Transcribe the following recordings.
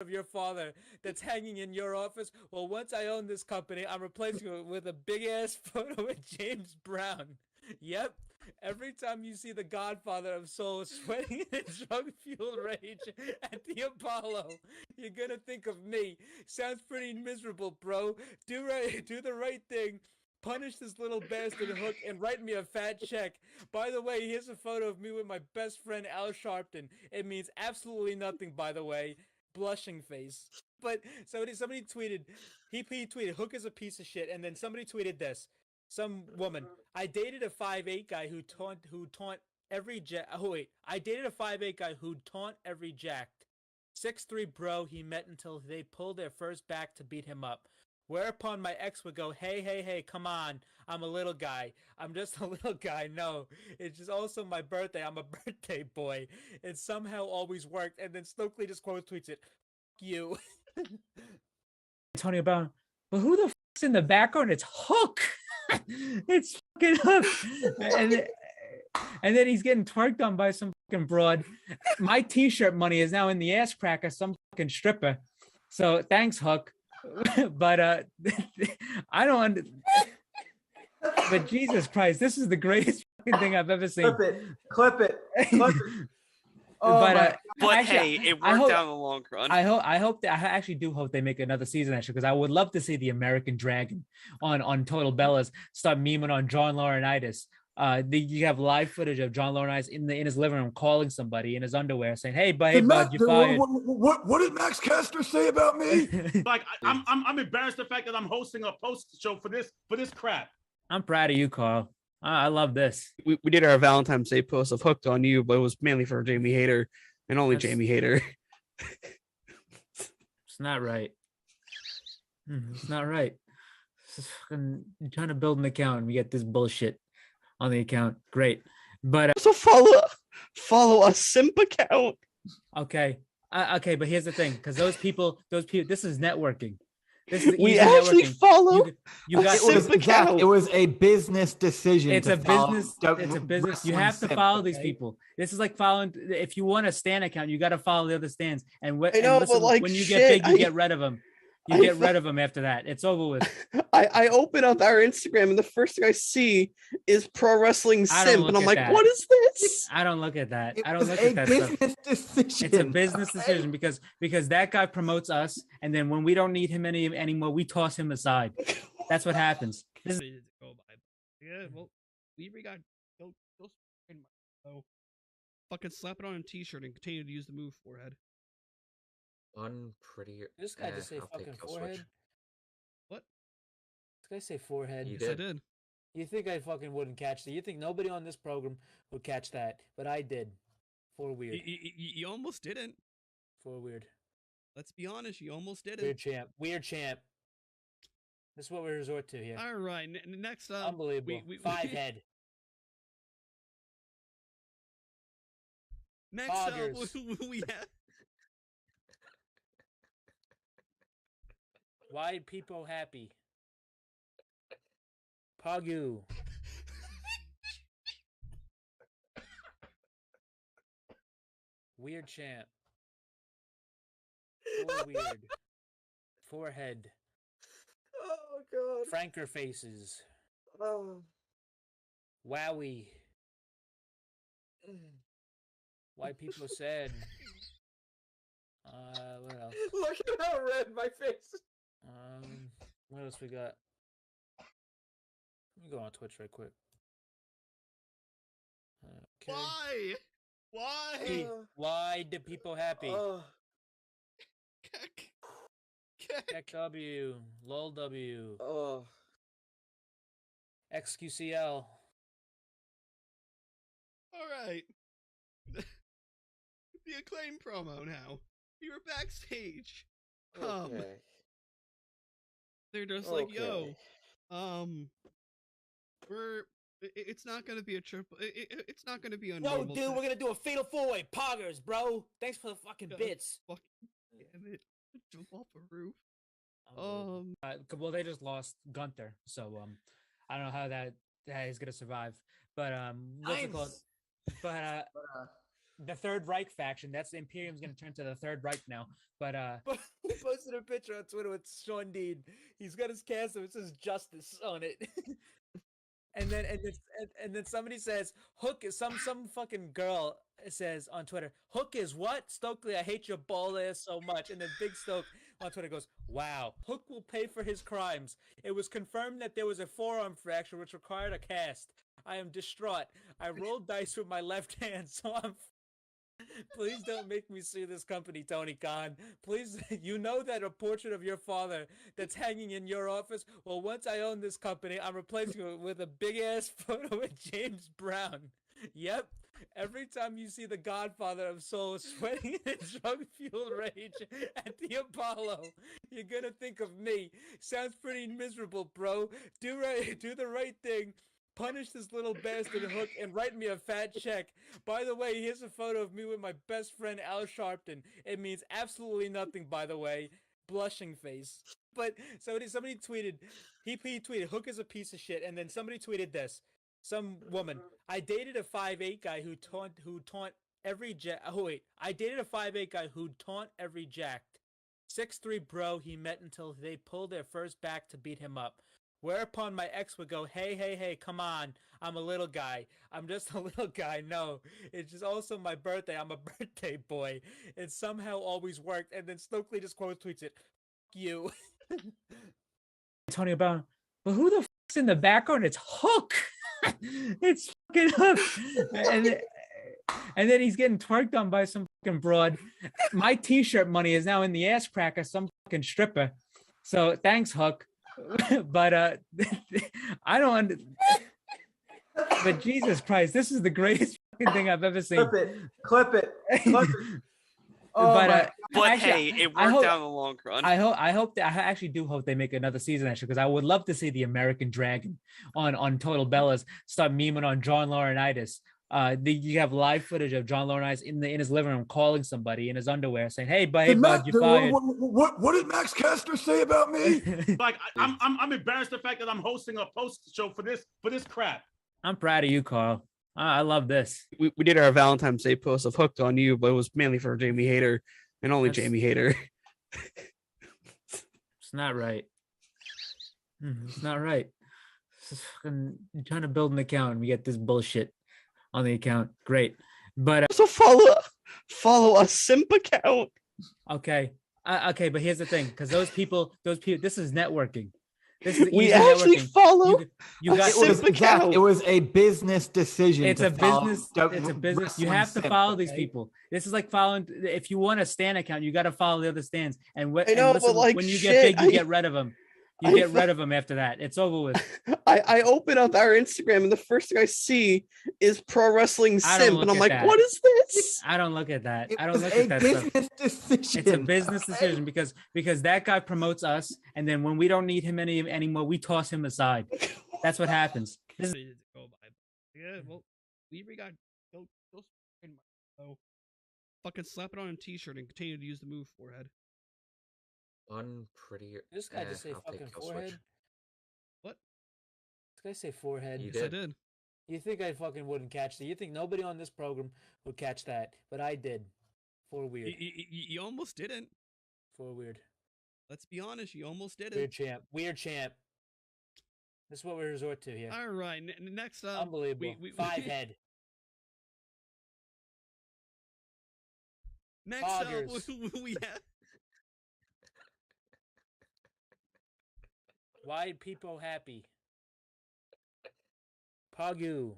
of your father that's hanging in your office. Well, once I own this company, I'm replacing it with a big ass photo of James Brown. Yep. Every time you see the Godfather of Soul sweating in drug fueled rage at the Apollo, you're gonna think of me. Sounds pretty miserable, bro. Do the right thing. Punish this little bastard Hook and write me a fat check. By the way, here's a photo of me with my best friend Al Sharpton. It means absolutely nothing, by the way. Blushing face. But somebody tweeted, he tweeted, Hook is a piece of shit, and then somebody tweeted this. Some woman, I dated a 5'8" guy who taunt every jack. Oh wait, I dated a 5'8" guy who taunt every jacked. 6'3" bro he met until they pulled their first back to beat him up. Whereupon my ex would go, hey, come on. I'm a little guy. I'm just a little guy. No, it's just also my birthday. I'm a birthday boy. It somehow always worked. And then Stokely just quote tweets it. Fuck you. Antonio Brown. But who the fuck's in the background? It's Hook. It's fucking Hook. And then he's getting twerked on by some fucking broad. My t-shirt money is now in the ass crack of some fucking stripper. So thanks, Hook. But I don't. But Jesus Christ, this is the greatest fucking thing I've ever seen. Clip it. Oh, but actually, hey, it worked out in the long run. I actually do hope they make another season actually, because I would love to see the American Dragon on Total Bellas start memeing on John Laurinaitis. You have live footage of John Laurinaitis in his living room calling somebody in his underwear saying, "Hey, bud, you fired." What did Max Caster say about me? Like I'm embarrassed the fact that I'm hosting a post show for this crap. I'm proud of you, Carl. I love this. We did our Valentine's Day post of Hooked on You, but it was mainly for Jamie Hayter and only Jamie Hayter. It's not right. It's not right. It's fucking trying to build an account and we get this bullshit on the account. Great. But also follow a simp account. Okay. Okay, but here's the thing, because those people, this is networking. We actually follow. You got it was a business decision. It's a business. You have to follow these people. This is like following. If you want a stan account, you got to follow the other stans. And when you get big, you get rid of them. You get rid of them after that. It's over with. I open up our Instagram and the first thing I see is Pro Wrestling Simp, and I'm like, what is this? I don't look at that. I don't look at that stuff. It's a business decision because that guy promotes us, and then when we don't need him anymore, we toss him aside. That's what happens. Yeah, well, we got go so fucking slap it on a t-shirt and continue to use the move forehead. This guy just say fucking forehead. What? This guy say forehead. Yes, I did. You think I fucking wouldn't catch that? You think nobody on this program would catch that? But I did. For weird. You almost didn't. For weird. Let's be honest. You almost didn't. Weird champ. This is what we resort to here. All right. Next up. Unbelievable. Five head. Next up, we have. Why people happy? Pagu. Weird champ. Weird. Forehead. Oh god. Franker faces. Oh. Wowie. Why people sad? What else? Look at how red my face is. What else we got? Let me go on Twitch right quick. Okay. Why? Why do people happy? KW, LOLW, XQCL. All right. The Acclaim promo now. We were backstage. Okay. They're just like, yo, it's not gonna be a triple. It's not gonna be a. No, dude, we're gonna do a fatal 4-way poggers, bro. Thanks for the fucking bits. Fuck, damn it! Jump off a roof. Well, they just lost Gunther, so I don't know how that is gonna survive. But what's it called? But the Third Reich faction. That's the Imperium's gonna turn to the Third Reich now. But he posted a picture on Twitter with Sean Dean. He's got his castle. It says justice on it. And then somebody says Hook is some fucking girl says on Twitter, Hook is what? Stokely, I hate your bald ass so much. And then Big Stoke on Twitter goes, wow, Hook will pay for his crimes. It was confirmed that there was a forearm fracture which required a cast. I am distraught. I rolled dice with my left hand, so I'm please don't make me sue this company, Tony Khan. Please, you know that a portrait of your father that's hanging in your office? Well, once I own this company, I'm replacing it with a big-ass photo of James Brown. Yep. Every time you see the Godfather of Soul sweating in drug-fueled rage at the Apollo, you're gonna think of me. Sounds pretty miserable, bro. Do the right thing. Punish this little bastard Hook and write me a fat check. By the way, here's a photo of me with my best friend Al Sharpton. It means absolutely nothing, by the way. Blushing face. But somebody tweeted, he tweeted, Hook is a piece of shit, and then somebody tweeted this. Some woman, I dated a 5'8" guy who taunt every jack. Oh wait, I dated a 5'8" guy who taunt every jacked. 6'3" bro he met until they pulled their first back to beat him up. Whereupon my ex would go, hey, come on. I'm a little guy. I'm just a little guy. No, it's just also my birthday. I'm a birthday boy. It somehow always worked. And then Stokely just quote tweets it. F you. Tony Brown, but who the f***'s in the background? It's Hook. It's fucking Hook. And then he's getting twerked on by some fucking broad. My t-shirt money is now in the ass crack of some fucking stripper. So thanks, Hook. But I don't. But Jesus Christ, this is the greatest fucking thing I've ever seen. Clip it. Oh, but actually, hey, it worked out in the long run. I actually do hope they make another season actually, because I would love to see the American Dragon on Total Bellas start memeing on John Laurinaitis. You have live footage of John Laurinaitis in his living room calling somebody in his underwear saying, "Hey, bud, you fired." What did Max Caster say about me? Like I'm embarrassed the fact that I'm hosting a post show for this crap. I'm proud of you, Carl. I love this. We did our Valentine's Day post of Hooked on You, but it was mainly for Jamie Hayter and only Jamie Hayter. It's not right. It's not right. It's fucking trying to build an account and we get this bullshit on the account. Great. But So follow a simp account. Okay, but here's the thing, because those people, this is networking. This is we actually networking. follow. You got it was a business decision. It's a business. It's a business. You have to follow these people. This is like following. If you want a stan account, you got to follow the other stans. And when you get big, you get rid of them. You get rid of them after that. It's over with. I open up our Instagram and the first thing I see is Pro Wrestling Simp, and I'm like, what is this? I don't look at that. I don't It's look a at that business stuff. decision. It's a business decision because that guy promotes us, and then when we don't need him anymore, we toss him aside. That's what happens. Yeah, well, we got go fucking slap it on a t-shirt and continue to use the move forehead. Unpretty. This guy just say I'll fucking take kill forehead. switch. What? This guy say forehead. You Yes, I did. did. You think I fucking wouldn't catch that? You think nobody on this program would catch that? But I did. For weird. You almost didn't. For weird. Let's be honest, you almost didn't. Weird champ. Weird champ. This is what we resort to here. All right, next up. Unbelievable. Five head. Next Poggers. up, we have. Why people happy? Pagu.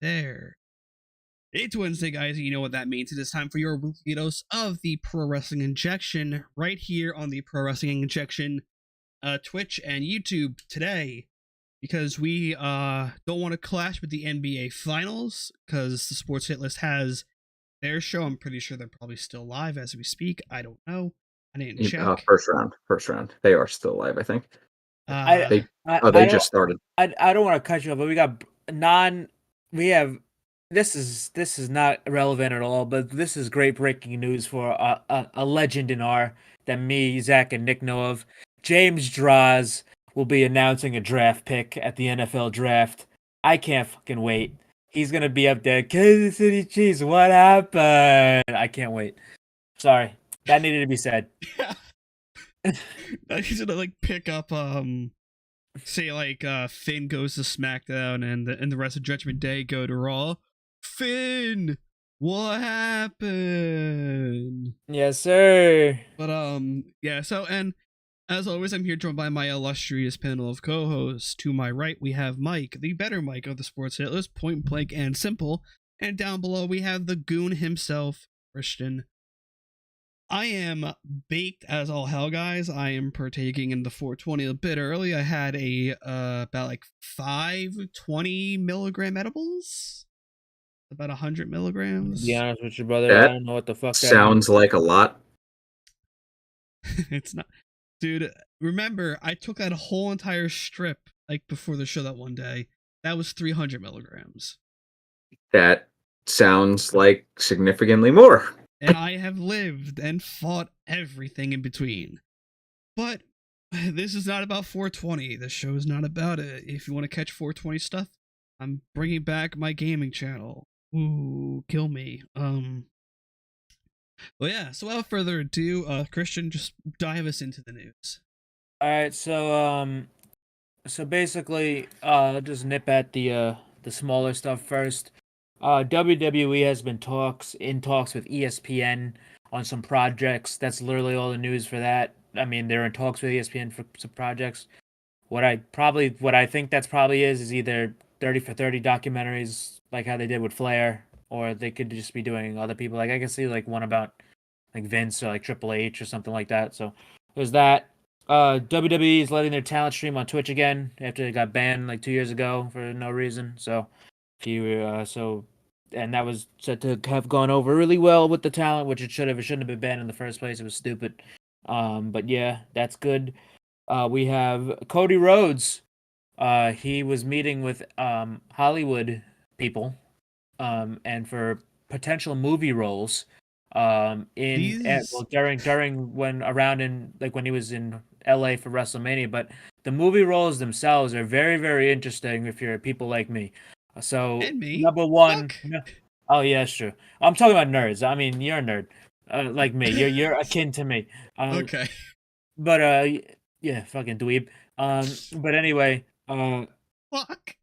There. It's Wednesday, guys. You know what that means. It is time for your weekly dose of the Pro Wrestling Injection right here on the Pro Wrestling Injection Twitch and YouTube today, because we don't want to clash with the NBA Finals, because the Sports Hit List has their show. I'm pretty sure they're probably still live as we speak. I don't know. I didn't check. First round. They are still live, I think. I They just started. I don't want to cut you off, but we have this is not relevant at all, but this is great breaking news for a legend in our that me, Zach, and Nick know of. James Draws will be announcing a draft pick at the NFL draft. I can't fucking wait. He's gonna be up there. Kansas City Chiefs, what happened? I can't wait. Sorry, that needed to be said. He's gonna like pick up say like Finn goes to SmackDown and the rest of Judgment Day go to Raw. Finn, what happened? Yes, sir. But yeah, so and as always, I'm here joined by my illustrious panel of co-hosts. To my right, we have Mike, the better Mike of the Sports Hitless, point blank and simple. And down below, we have the goon himself, Christian. I am baked as all hell, guys. I am partaking in the 420 a bit early. I had a about like 520 milligram edibles, about 100 milligrams. To be honest with you, brother, That I don't know what the fuck that sounds like a lot. It's not, dude. Remember, I took that whole entire strip like before the show that one day. That was 300 milligrams. That sounds like significantly more. And I have lived and fought everything in between. But this is not about 420. This show is not about it. If you want to catch 420 stuff, I'm bringing back my gaming channel. Ooh, kill me. Well, yeah. So without further ado, Christian, just dive us into the news. All right, so basically, just nip at the smaller stuff first. WWE has been in talks with ESPN on some projects. That's literally all the news for that. I mean, they're in talks with ESPN for some projects. What I think that's probably is either 30 for 30 documentaries like how they did with Flair, or they could just be doing other people. Like I can see like one about like Vince or like Triple H or something like that. So there's that. WWE is letting their talent stream on Twitch again after it got banned like 2 years ago for no reason. So and that was said to have gone over really well with the talent, which it shouldn't have been banned in the first place. It was stupid. But yeah, that's good. We have Cody Rhodes. He was meeting with Hollywood people and for potential movie roles during when he was in LA for WrestleMania. But the movie roles themselves are very, very interesting if you're people like me. So And me. number one, Fuck. oh yeah, it's true. I'm talking about nerds. I mean, you're a nerd, like me. You're akin to me. Okay. But yeah, fucking dweeb. But anyway, Fuck.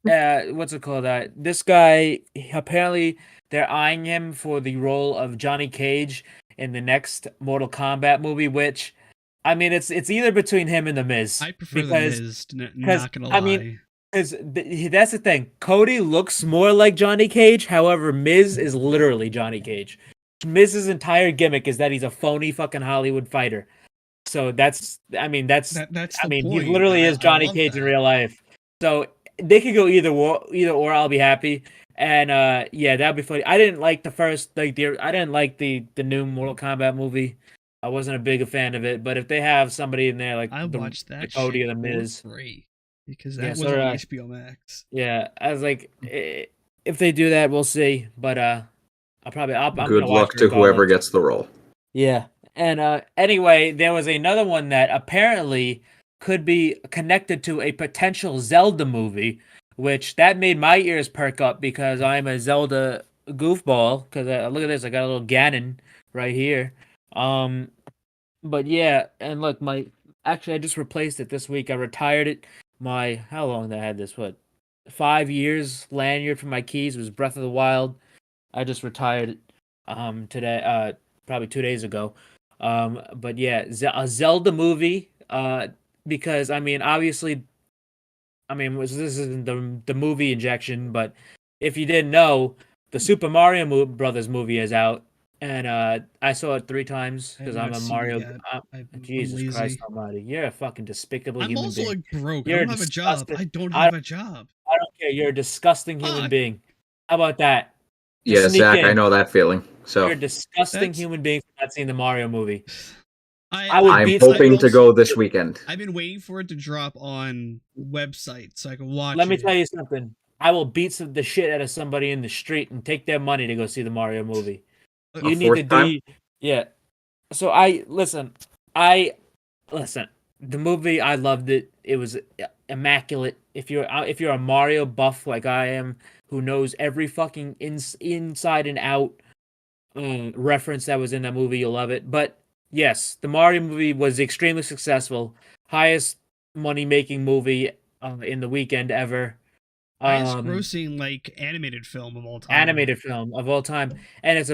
what's it called? This guy apparently they're eyeing him for the role of Johnny Cage in the next Mortal Kombat movie. Which, I mean, it's either between him and the Miz. I prefer the Miz. Not gonna lie. I mean, because that's the thing. Cody looks more like Johnny Cage. However, Miz is literally Johnny Cage. Miz's entire gimmick is that he's a phony fucking Hollywood fighter. So that's that's I mean, point. he literally is Johnny Cage in real life. So they could go either or. I'll be happy. And yeah, that'd be funny. I didn't like the first I didn't like the new Mortal Kombat movie. I wasn't a big fan of it. But if they have somebody in there like I watched that the Cody shit or the Miz, for free because that Yeah, was so on did I. HBO Max. yeah, I was like, if they do that, we'll see. But I'm Good gonna watch luck it to whoever regardless. gets the role. Yeah. And anyway, there was another one that apparently could be connected to a potential Zelda movie, which that made my ears perk up because I'm a Zelda goofball. Because look at this, I got a little Ganon right here. But yeah, and look, actually I just replaced it this week. I retired it. How long did I have this? What, 5 years lanyard for my keys was Breath of the Wild. I just retired it today, probably 2 days ago. But yeah, a Zelda movie. Because I mean, obviously, this isn't the movie injection, but if you didn't know, the Super Mario Brothers movie is out, and I saw it 3 times I because have I'm not a seen it Mario. yet. I'm Jesus lazy. Christ Almighty! You're a fucking despicable I'm human also being. like broke. You're I don't have a job. disgusting. I don't I have a job. I don't care. You're a disgusting human Fuck. being. How about that? Just Yeah, sneak Zach, in. I know that feeling. So You're a disgusting That's- human being for not seeing the Mario movie. I would I'm beat hoping also- to go this weekend. I've been waiting for it to drop on websites so I can watch Let me it. tell you something. I will beat the shit out of somebody in the street and take their money to go see the Mario movie. A You need fourth to do, time? yeah. So listen. The movie, I loved it. It was immaculate. If you're a Mario buff like I am, who knows every fucking inside and out reference that was in that movie, you'll love it. But yes, the Mario movie was extremely successful, highest money making movie in the weekend ever. Highest grossing like animated film of all time. Animated film of all time, and it's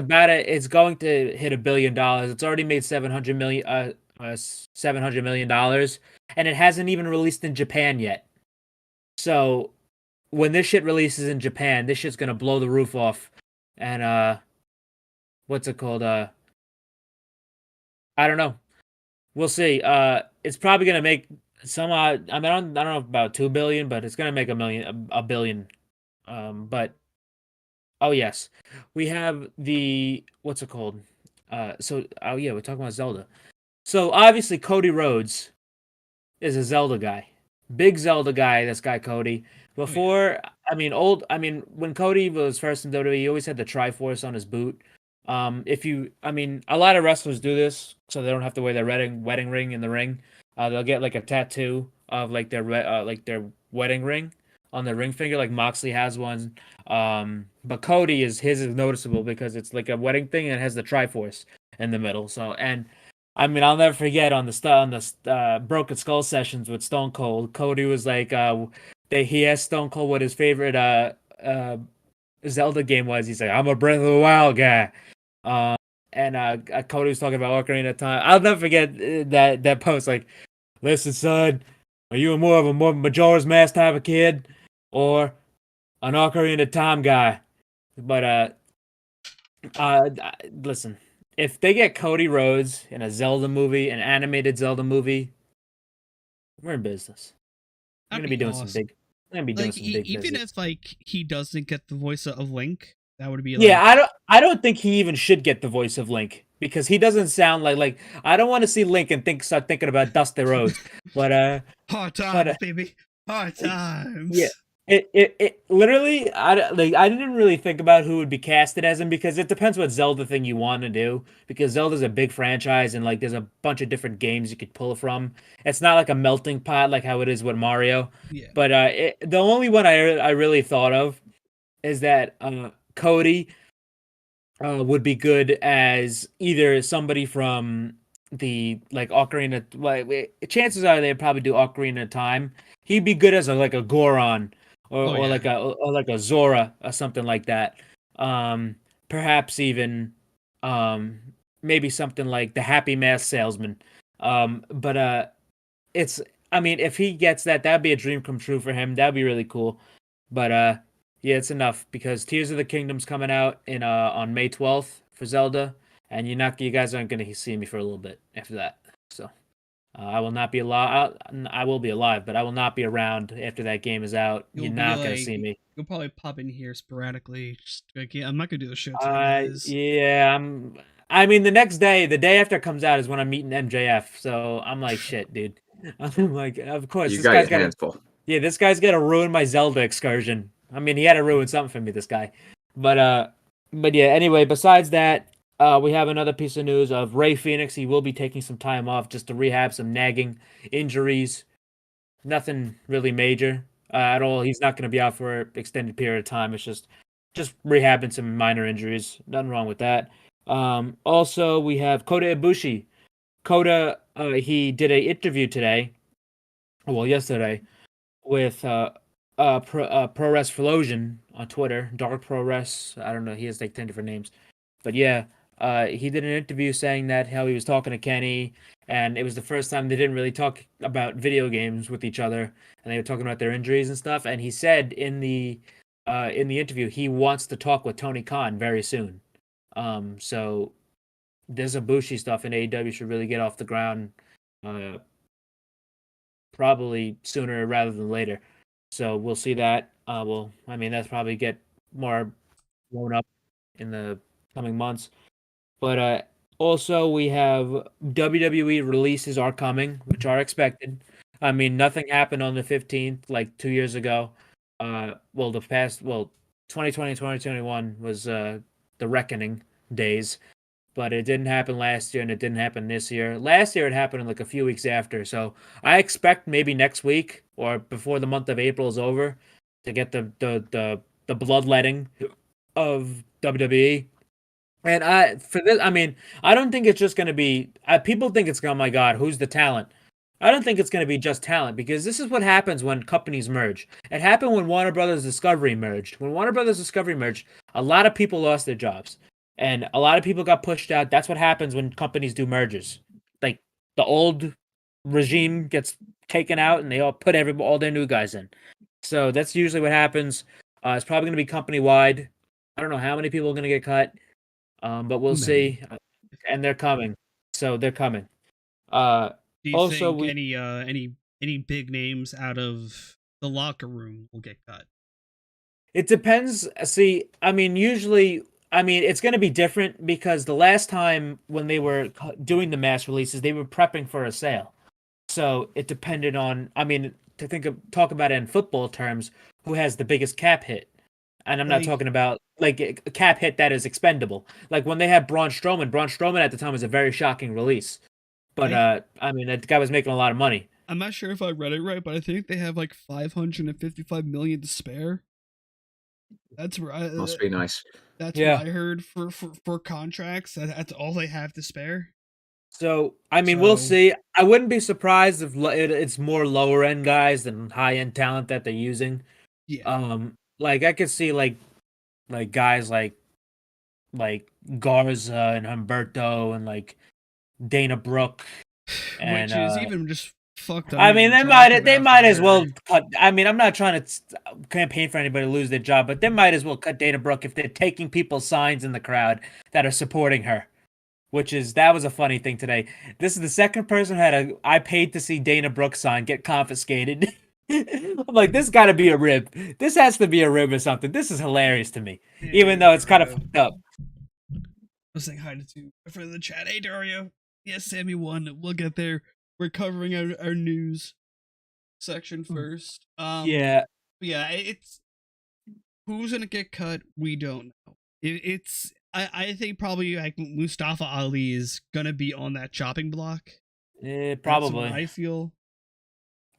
going to hit $1 billion. It's already made $700 million, and it hasn't even released in Japan yet. So when this shit releases in Japan, this shit's gonna blow the roof off. And what's it called? I don't know. We'll see. It's probably gonna make some. I mean, I don't know about 2 billion, but it's gonna make a billion. But oh yes, we have the what's it called? Oh yeah, we're talking about Zelda. So obviously Cody Rhodes is a Zelda guy, big Zelda guy. This guy Cody. Before, when Cody was first in WWE, he always had the Triforce on his boot. A lot of wrestlers do this, so they don't have to wear their wedding ring in the ring. They'll get like a tattoo of like their wedding ring on their ring finger, like Moxley has one. But Cody his is noticeable because it's like a wedding thing and it has the Triforce in the middle. So, and I mean, I'll never forget on the Broken Skull sessions with Stone Cold. Cody was like, he asked Stone Cold what his favorite Zelda game was. He's like, I'm a Breath of the Wild guy. And Cody was talking about Ocarina of Time. I'll never forget that post. Like, listen, son, are you more of a Majora's Mask type of kid, or an Ocarina of Time guy? But listen, if they get Cody Rhodes in a Zelda movie, an animated Zelda movie, we're in business. I'm gonna be doing some big. I'm gonna be doing some big even business. if like he doesn't get the voice of Link, that would be Yeah, I don't think he even should get the voice of Link because he doesn't sound like I don't want to see Link and start thinking about Dusty Rhodes. But hard times, baby, hard times. Yeah, it literally I didn't really think about who would be casted as him because it depends what Zelda thing you want to do because Zelda's a big franchise and like there's a bunch of different games you could pull from. It's not like a melting pot like how it is with Mario. Yeah. But the only one I really thought of is that Cody would be good as either somebody from the like Ocarina. Chances are they'd probably do Ocarina of Time. He'd be good as like a Goron or like a Zora or something like that. Perhaps even maybe something like the Happy Mask Salesman. But if he gets that, that'd be a dream come true for him. That'd be really cool. But yeah, it's enough because Tears of the Kingdom's coming out in on May 12th for Zelda, and you guys aren't gonna see me for a little bit after that. So I will not be alive. I will be alive, but I will not be around after that game is out. You're not gonna see me. You'll probably pop in here sporadically. Just like, yeah, I'm not gonna do the show today, guys. Yeah, I mean, the next day, the day after it comes out, is when I'm meeting MJF. So I'm like, shit, dude. I'm like, of course, You got your hands full. Yeah, this guy's gonna ruin my Zelda excursion. I mean, he had to ruin something for me, this guy. But yeah. Anyway, besides that, we have another piece of news of Rey Fenix. He will be taking some time off just to rehab some nagging injuries. Nothing really major at all. He's not going to be out for an extended period of time. It's just rehabbing some minor injuries. Nothing wrong with that. Also, we have Kota Ibushi. Kota, he did an interview today. Well, yesterday with Pro Res Phlosion on Twitter, Dark Pro Res. I don't know. He has like 10 different names, but yeah, he did an interview saying that how he was talking to Kenny, and it was the first time they didn't really talk about video games with each other, and they were talking about their injuries and stuff. And he said in the interview he wants to talk with Tony Khan very soon. So this Ibushi stuff in AEW should really get off the ground. Probably sooner rather than later. So we'll see that. That's probably get more blown up in the coming months. But also we have WWE releases are coming, which are expected. I mean, nothing happened on the 15th like 2 years ago. well, 2020, 2021 was the reckoning days, but it didn't happen last year and it didn't happen this year. Last year it happened like a few weeks after, so I expect maybe next week or before the month of April is over to get the bloodletting of WWE. And I mean, I don't think it's just going to be. People think it's, oh my God, who's the talent? I don't think it's going to be just talent because this is what happens when companies merge. It happened when Warner Brothers Discovery merged. When Warner Brothers Discovery merged, a lot of people lost their jobs, and a lot of people got pushed out. That's what happens when companies do mergers. Like the old regime gets taken out, and they all put all their new guys in. So that's usually what happens. It's probably going to be company wide. I don't know how many people are going to get cut. But we'll see. And they're coming. So they're coming. Do you Also, think any big names out of the locker room will get cut? it depends. See, I mean, usually, it's going to be different because the last time when they were doing the mass releases, they were prepping for a sale. So it depended on, talk about it in football terms, who has the biggest cap hit. And I'm not talking about like a cap hit that is expendable. Like when they had Braun Strowman at the time was a very shocking release. But that guy was making a lot of money. I'm not sure if I read it right, but I think they have like 555 million to spare. That's right. Must be nice. That's what I heard for contracts. That's all they have to spare. So we'll see. I wouldn't be surprised if it's more lower end guys than high end talent that they're using. Yeah. Like I could see like guys like Garza and Humberto and like Dana Brooke, and which is even just fucked up. They might as well cut. I'm not trying to campaign for anybody to lose their job, but they might as well cut Dana Brooke if they're taking people's signs in the crowd that are supporting her. That was a funny thing today. This is the second person who had I paid to see Dana Brooke sign get confiscated. I'm like, this got to be a rib. This has to be a rib or something. This is hilarious to me, even though it's kind of fucked up. I was saying hi to a friend of the chat. Hey, Dario. Yes, Sammy won. We'll get there. We're covering our news section first. Yeah. It's who's gonna get cut. We don't know. I think probably like Mustafa Ali is gonna be on that chopping block. Probably. That's what I feel.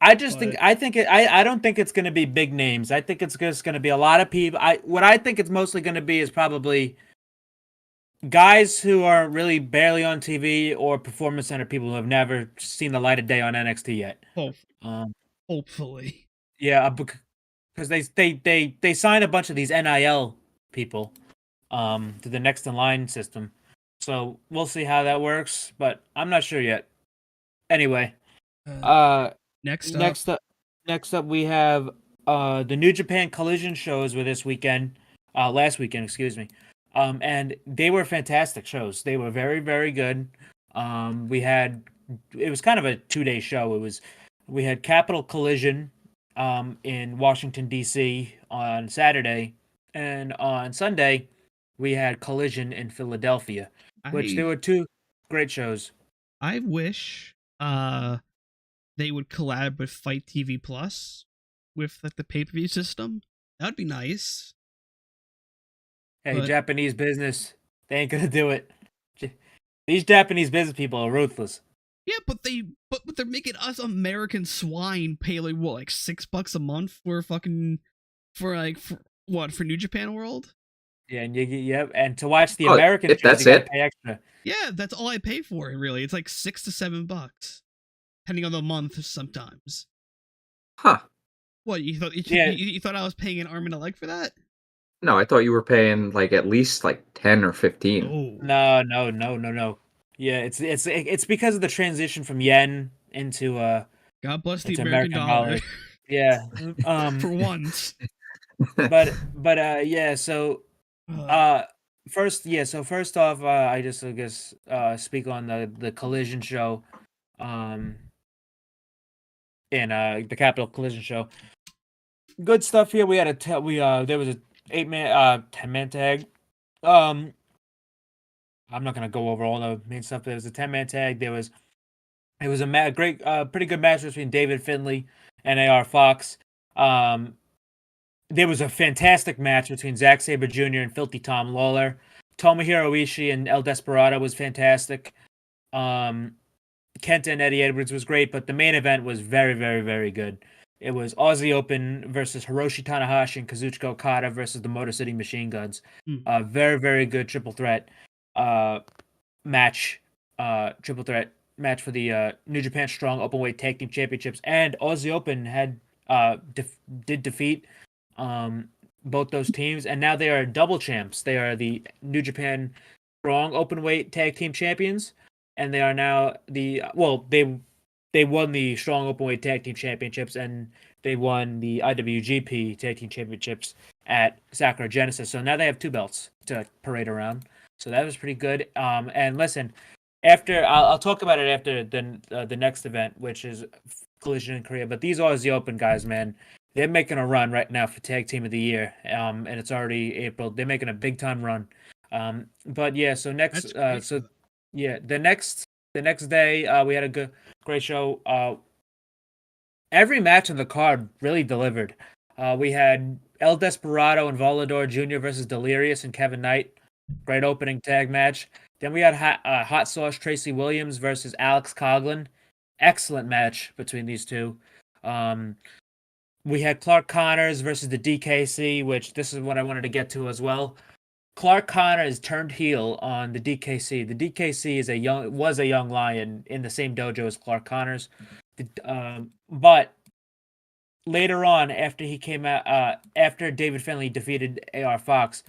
I don't think it's going to be big names. I think it's just going to be a lot of people. What I think it's mostly going to be is probably guys who are really barely on TV or performance center people who have never seen the light of day on NXT yet. Hopefully. Yeah, because they signed a bunch of these NIL people to the next in line system. So we'll see how that works, but I'm not sure yet. Anyway, Next up, we have the New Japan Collision shows were this weekend, last weekend, excuse me, and they were fantastic shows. They were very, very good. It was kind of a 2-day show. We had Capital Collision, in Washington D.C. on Saturday, and on Sunday we had Collision in Philadelphia, which there were 2 great shows. I wish, they would collab with Fight TV Plus with like the pay-per-view system. That would be nice. Hey, Japanese business, they ain't gonna do it. These Japanese business people are ruthless. Yeah, but they're making us American swine pay like what, like $6 a month for New Japan World? Yeah, and to watch the American shows, that's you gotta it. pay extra. Yeah, that's all I pay for. Really, it's like $6 to $7, depending on the month. Sometimes. Huh? What you thought? You thought I was paying an arm and a leg for that? No, I thought you were paying like at least like 10 or 15. Oh. No. Yeah, it's because of the transition from yen into God bless the into American dollar. Yeah. For once. But yeah. So first off, I guess speak on the Collision show, in the Capital Collision show. Good stuff here. We had there was a 10-man tag. I'm not gonna go over all the main stuff. There was a 10-man tag. It was a great, pretty good match between David Finlay and AR Fox. there was a fantastic match between Zack Sabre Jr. and Filthy Tom Lawler. Tomohiro Ishii and El Desperado was fantastic. Kenta and Eddie Edwards was great, but the main event was very, very, very good. It was Aussie Open versus Hiroshi Tanahashi and Kazuchika Okada versus the Motor City Machine Guns. Very, very good triple threat match. Triple threat match for the New Japan Strong Openweight Tag Team Championships, and Aussie Open had did defeat both those teams, and now they are double champs. They are the New Japan Strong Openweight Tag Team Champions, and they are now they won the Strong Openweight Tag Team Championships, and they won the IWGP Tag Team Championships at Sakura Genesis. So now they have 2 belts to parade around. So that was pretty good. And listen, after I'll talk about it after the next event, which is Collision in Korea. But these Aussie Open guys, man, they're making a run right now for Tag Team of the Year. And it's already April. They're making a big time run. But yeah, so next, the next day we had a great show. Every match on the card really delivered. We had El Desperado and Volador Jr. versus Delirious and Kevin Knight. Great opening tag match. Then we had Hot Sauce Tracy Williams versus Alex Coughlin. Excellent match between these two. We had Clark Connors versus the DKC, which this is what I wanted to get to as well. Clark Connors turned heel on the DKC. The DKC was a young lion in the same dojo as Clark Connors. But later on, after he came out, after David Finlay defeated AR Fox,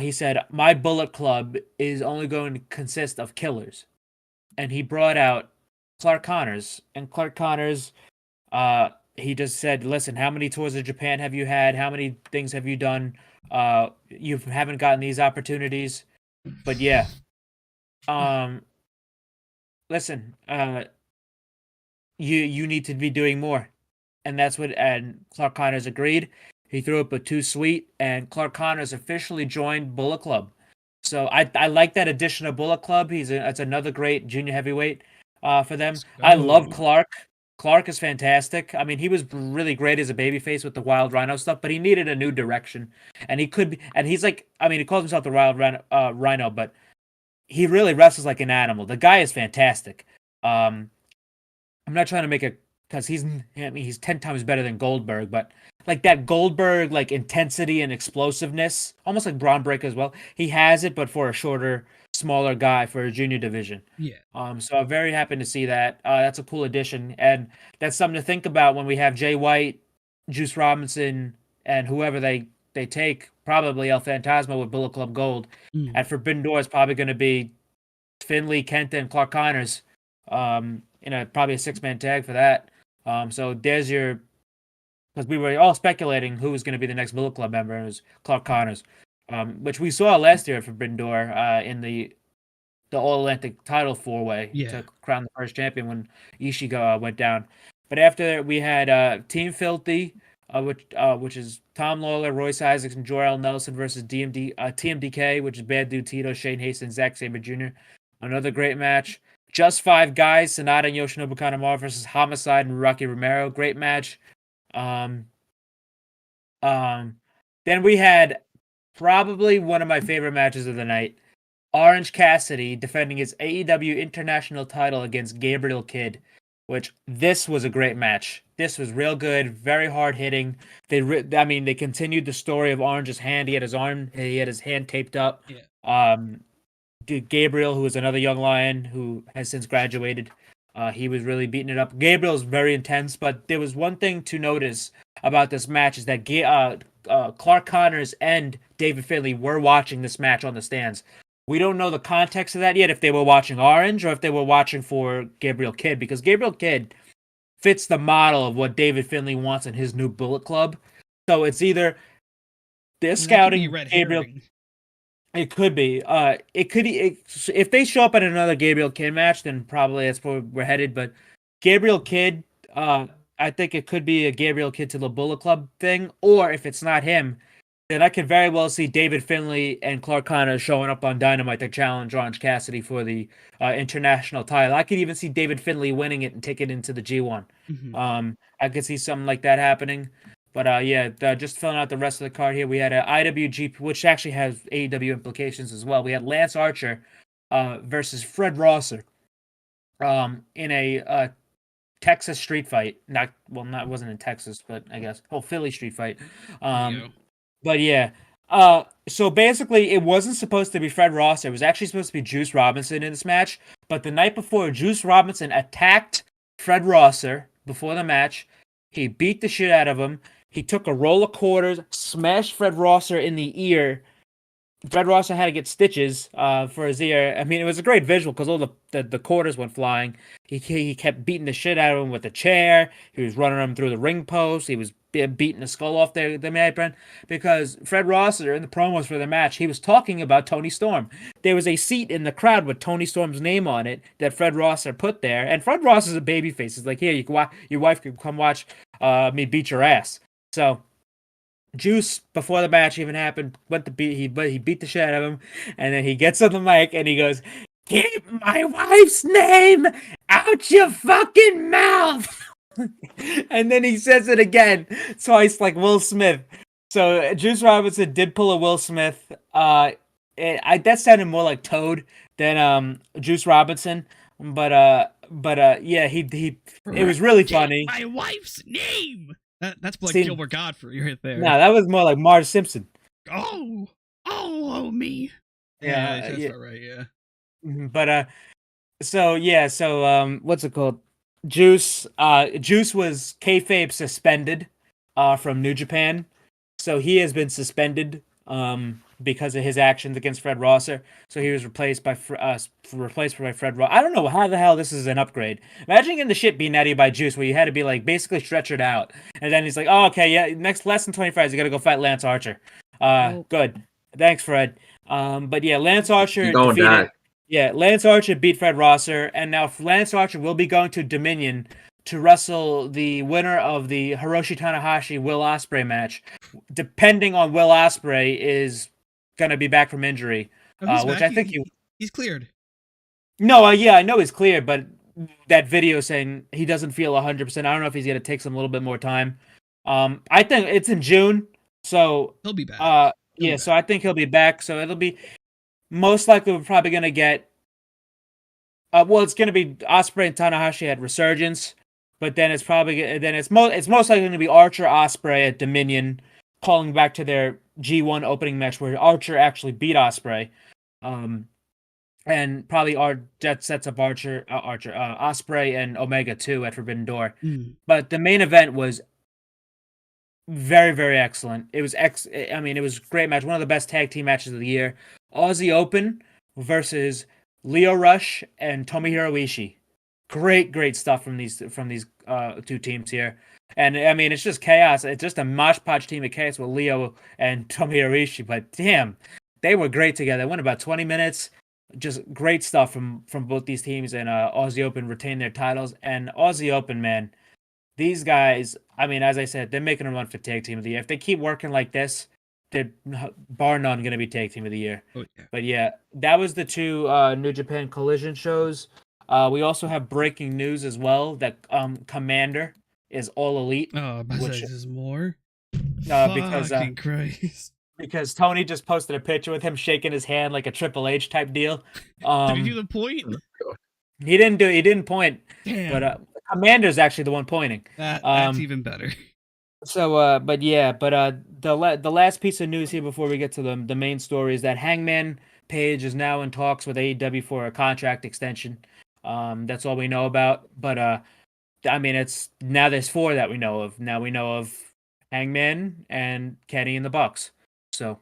he said, "My Bullet Club is only going to consist of killers," and he brought out Clark Connors. And Clark Connors, he just said, "Listen, how many tours of Japan have you had? How many things have you done? You haven't gotten these opportunities, but yeah, listen, you need to be doing more." And that's what, and Clark Connors agreed. He threw up a 2 sweet, and Clark Connors officially joined Bullet Club. So I like that addition of Bullet Club. It's another great junior heavyweight for them. I love Clark. Clark is fantastic. I mean, he was really great as a babyface with the Wild Rhino stuff, but he needed a new direction. And he's like, I mean, he calls himself the Wild Rhino, but he really wrestles like an animal. The guy is fantastic. I'm not trying to make it because he's 10 times better than Goldberg, but like that Goldberg like intensity and explosiveness, almost like Braun Breaker as well. He has it, but for a shorter, smaller guy for a junior division. Yeah. So I'm very happy to see that. That's a cool addition, and that's something to think about when we have Jay White, Juice Robinson, and whoever they take. Probably El Phantasmo with Bullet Club Gold. At Forbidden Door is probably going to be Finlay, Kenta, and Clark Connors. Probably a 6-man tag for that. So there's your, because we were all speculating who was going to be the next Bullet Club member, and it was Clark Connors, which we saw last year at Forbidden Door in the All Atlantic title 4-way to crown the first champion when Ishii went down. But after we had Team Filthy, which is Tom Lawler, Royce Isaacs, and Jor-El Nelson versus TMDK, which is Bad Dude Tito, Shane Hastings, Zack Sabre Jr. Another great match. Just 5 guys, Sonata and Yoshinobu Kanemaru versus Homicide and Rocky Romero. Great match. Then we had probably one of my favorite matches of the night. Orange Cassidy defending his AEW International title against Gabriel Kidd, which this was a great match. This was real good, very hard hitting. They continued the story of Orange's hand. He had his hand taped up. Yeah. Gabriel, who is another young lion who has since graduated, he was really beating it up. Gabriel's very intense, but there was one thing to notice about this match is that Clark Connors and David Finlay were watching this match on the stands. We don't know the context of that yet, if they were watching Orange or if they were watching for Gabriel Kidd, because Gabriel Kidd fits the model of what David Finlay wants in his new Bullet Club. So it's either they're scouting Gabriel. It could be. If they show up at another Gabriel Kidd match, then probably that's where we're headed. But Gabriel Kidd, I think it could be a Gabriel Kidd to the Bullet Club thing. Or if it's not him, then I could very well see David Finlay and Clark Connors showing up on Dynamite to challenge Orange Cassidy for the international title. I could even see David Finlay winning it and take it into the G1. I could see something like that happening. But yeah, just filling out the rest of the card here. We had a IWGP, which actually has AEW implications as well. We had Lance Archer versus Fred Rosser in a Texas street fight. Not it wasn't in Texas, but I guess Philly street fight. But yeah. So basically, it wasn't supposed to be Fred Rosser. It was actually supposed to be Juice Robinson in this match. But the night before, Juice Robinson attacked Fred Rosser before the match. He beat the shit out of him. He took a roll of quarters, smashed Fred Rosser in the ear. Fred Rosser had to get stitches for his ear. I mean, it was a great visual because all the quarters went flying. He kept beating the shit out of him with the chair. He was running him through the ring post. He was beating the skull off the apron because Fred Rosser in the promos for the match, he was talking about Tony Storm. There was a seat in the crowd with Tony Storm's name on it that Fred Rosser put there, and Fred Rosser's a babyface. He's like, here, your wife can come watch me beat your ass. So Juice, before the match even happened, went to beat he beat the shit out of him, and then he gets on the mic and he goes, "Keep my wife's name out your fucking mouth." And then he says it again twice, like Will Smith. So Juice Robinson did pull a Will Smith. That sounded more like Toad than Juice Robinson, but yeah, he it was really funny. My wife's name. That's like Gilbert Godfrey right there. No, that was more like Marge Simpson. Oh me. Yeah, that's about right. Yeah. But so what's it called? Juice was kayfabe suspended from New Japan, so he has been suspended because of his actions against Fred Rosser. So he was replaced by Fred Rosser. I don't know how the hell this is an upgrade. Imagine getting the shit beaten out of you by Juice, where you had to be like basically stretchered out, and then he's like, "Oh, okay, yeah, next less than 25, you gotta go fight Lance Archer." Good, thanks, Fred. But yeah, Lance Archer defeated. Yeah, Lance Archer beat Fred Rosser, and now Lance Archer will be going to Dominion to wrestle the winner of the Hiroshi Tanahashi Will Ospreay match. Depending on Will Ospreay is going to be back from injury, which I think he's cleared. No, yeah, I know he's cleared, but that video saying he doesn't feel 100%. I don't know if he's going to take some little bit more time. I think it's in June, so he'll be back. So I think he'll be back. So it'll be most likely we're probably going to get. It's going to be Ospreay and Tanahashi at Resurgence, but then it's most likely going to be Archer Ospreay at Dominion, calling back to their G1 opening match where Archer actually beat Ospreay, and probably that sets up Ospreay and Omega 2 at Forbidden Door. But the main event was very, very excellent. It was it was a great match, one of the best tag team matches of the year. Aussie Open versus Leo Rush and Tomohiro Ishii. Great stuff from these two teams here. And I mean, it's just chaos. It's just a mosh podge team of chaos with Leo and Tomohiro Ishii. But damn, they were great together. It went about 20 minutes. Just great stuff from both these teams. And Aussie Open retained their titles. And Aussie Open, man, these guys, I mean, as I said, they're making a run for tag team of the year. If they keep working like this, they're bar none going to be tag team of the year. Oh, yeah. But yeah, that was the two New Japan Collision shows. We also have breaking news as well that Commander is all elite. Oh, which is more. Because Christ. Because Tony just posted a picture with him shaking his hand like a Triple H type deal. Did he do the point? He didn't point. Damn. But Commander's actually the one pointing. That's even better. So, the last piece of news here before we get to the main story is that Hangman Page is now in talks with AEW for a contract extension. That's all we know about. But I mean, it's now there's 4 that we know of. Now we know of Hangman and Kenny and the Bucks. So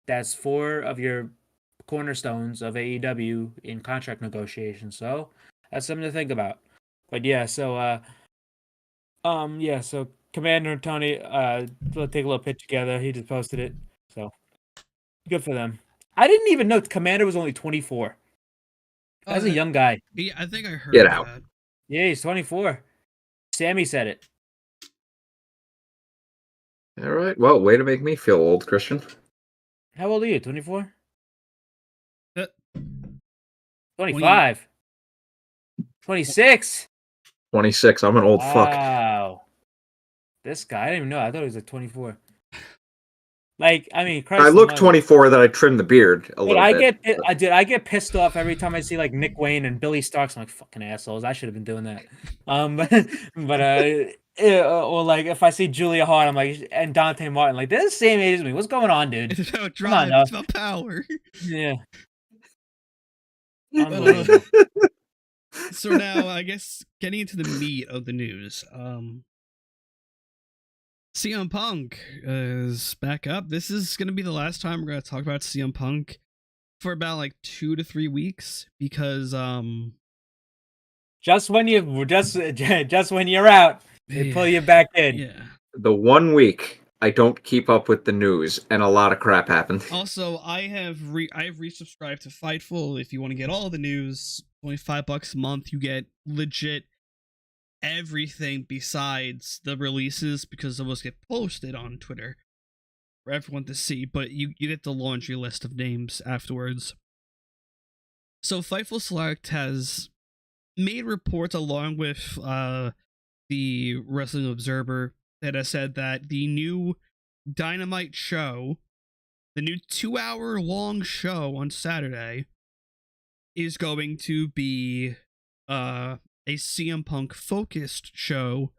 that's 4 of your cornerstones of AEW in contract negotiations. So that's something to think about. But yeah, so Commander and Tony they'll take a little pitch together. He just posted it. So good for them. I didn't even know Commander was only 24. That's a young guy. Yeah, I think I heard Get out. that. Yeah, he's 24. Sammy said it. All right. Well, way to make me feel old, Christian. How old are you? 24? 20. 25. 26. 26. I'm an old fuck. Wow. This guy, I didn't even know. I thought he was like 24. Like, I mean, Christ I look almighty. 24 that I trimmed the beard a little bit. I get pissed off every time I see like Nick Wayne and Billy Starks. I'm like, fucking assholes. I should have been doing that. Or like if I see Julia Hart, I'm like, and Dante Martin, like they're the same age as me. What's going on, dude? It's about Come on, drive. It's about power. Yeah. Unbelievable. So now, I guess getting into the meat of the news. CM Punk is back up. This is going to be the last time we're going to talk about CM Punk for about like 2 to 3 weeks because just when you're out, they pull you back in. Yeah. The 1 week I don't keep up with the news, and a lot of crap happened. Also, I've resubscribed to Fightful. If you want to get all the news, only $5 a month, you get legit everything besides the releases because those get posted on Twitter for everyone to see, but you get the laundry list of names afterwards. So Fightful Select has made reports along with the Wrestling Observer that has said that the new Dynamite show, the new 2-hour-long show on Saturday, is going to be a CM Punk focused show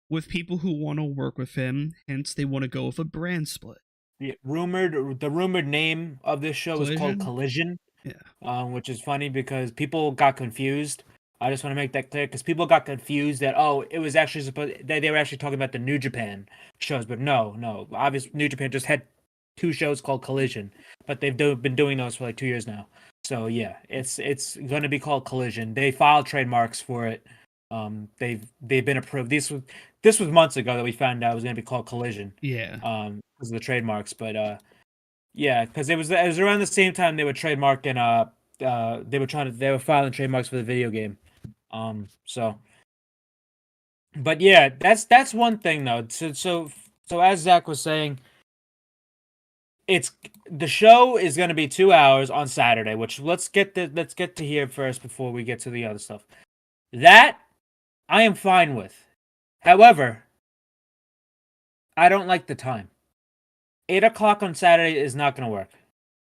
with people who want to work with him, hence they want to go with a brand split. The rumored name of this show is called Collision. Yeah. Which is funny because people got confused. I just want to make that clear because people got confused that it was actually they were actually talking about the New Japan shows, but no. Obviously, New Japan just had 2 shows called Collision, but they've been doing those for like 2 years now. So yeah, it's going to be called Collision. They filed trademarks for it. They've been approved. This was months ago that we found out it was going to be called Collision. Yeah. Because of the trademarks, but yeah, because it was around the same time they were trademarking they were filing trademarks for the video game. So but yeah, that's one thing though. So as Zach was saying, the show is going to be 2 hours on Saturday, which let's get to here first before we get to the other stuff. That I am fine with. However, I don't like the time. 8 o'clock on Saturday is not going to work.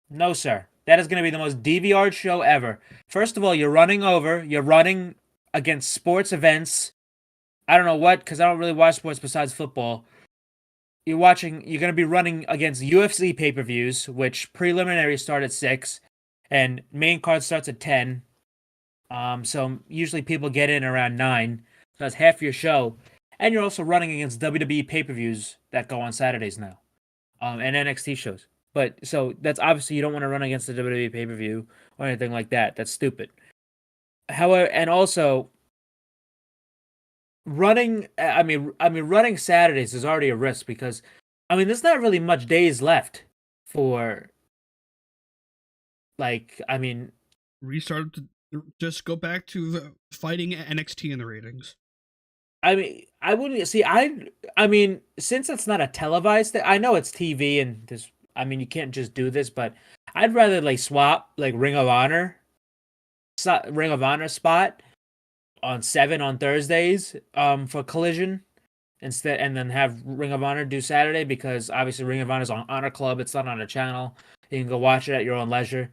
No, sir. That is going to be the most DVR show ever. First of all, you're running against sports events. I don't know what, because I don't really watch sports besides football. You're going to be running against UFC pay-per-views, which preliminary start at 6, and main card starts at 10. So usually people get in around 9. So that's half your show. And you're also running against WWE pay-per-views that go on Saturdays now. And NXT shows. But so that's obviously you don't want to run against the WWE pay-per-view or anything like that. That's stupid. However, and also running Saturdays is already a risk because there's not really much days left for restart to just go back to fighting NXT in the ratings. I wouldn't see. Since it's not a televised thing, I know it's TV and this. You can't just do this, but I'd rather swap Ring of Honor spot on 7 on Thursdays for Collision instead, and then have Ring of Honor do Saturday because obviously Ring of Honor is on Honor Club. It's not on a channel. You can go watch it at your own leisure,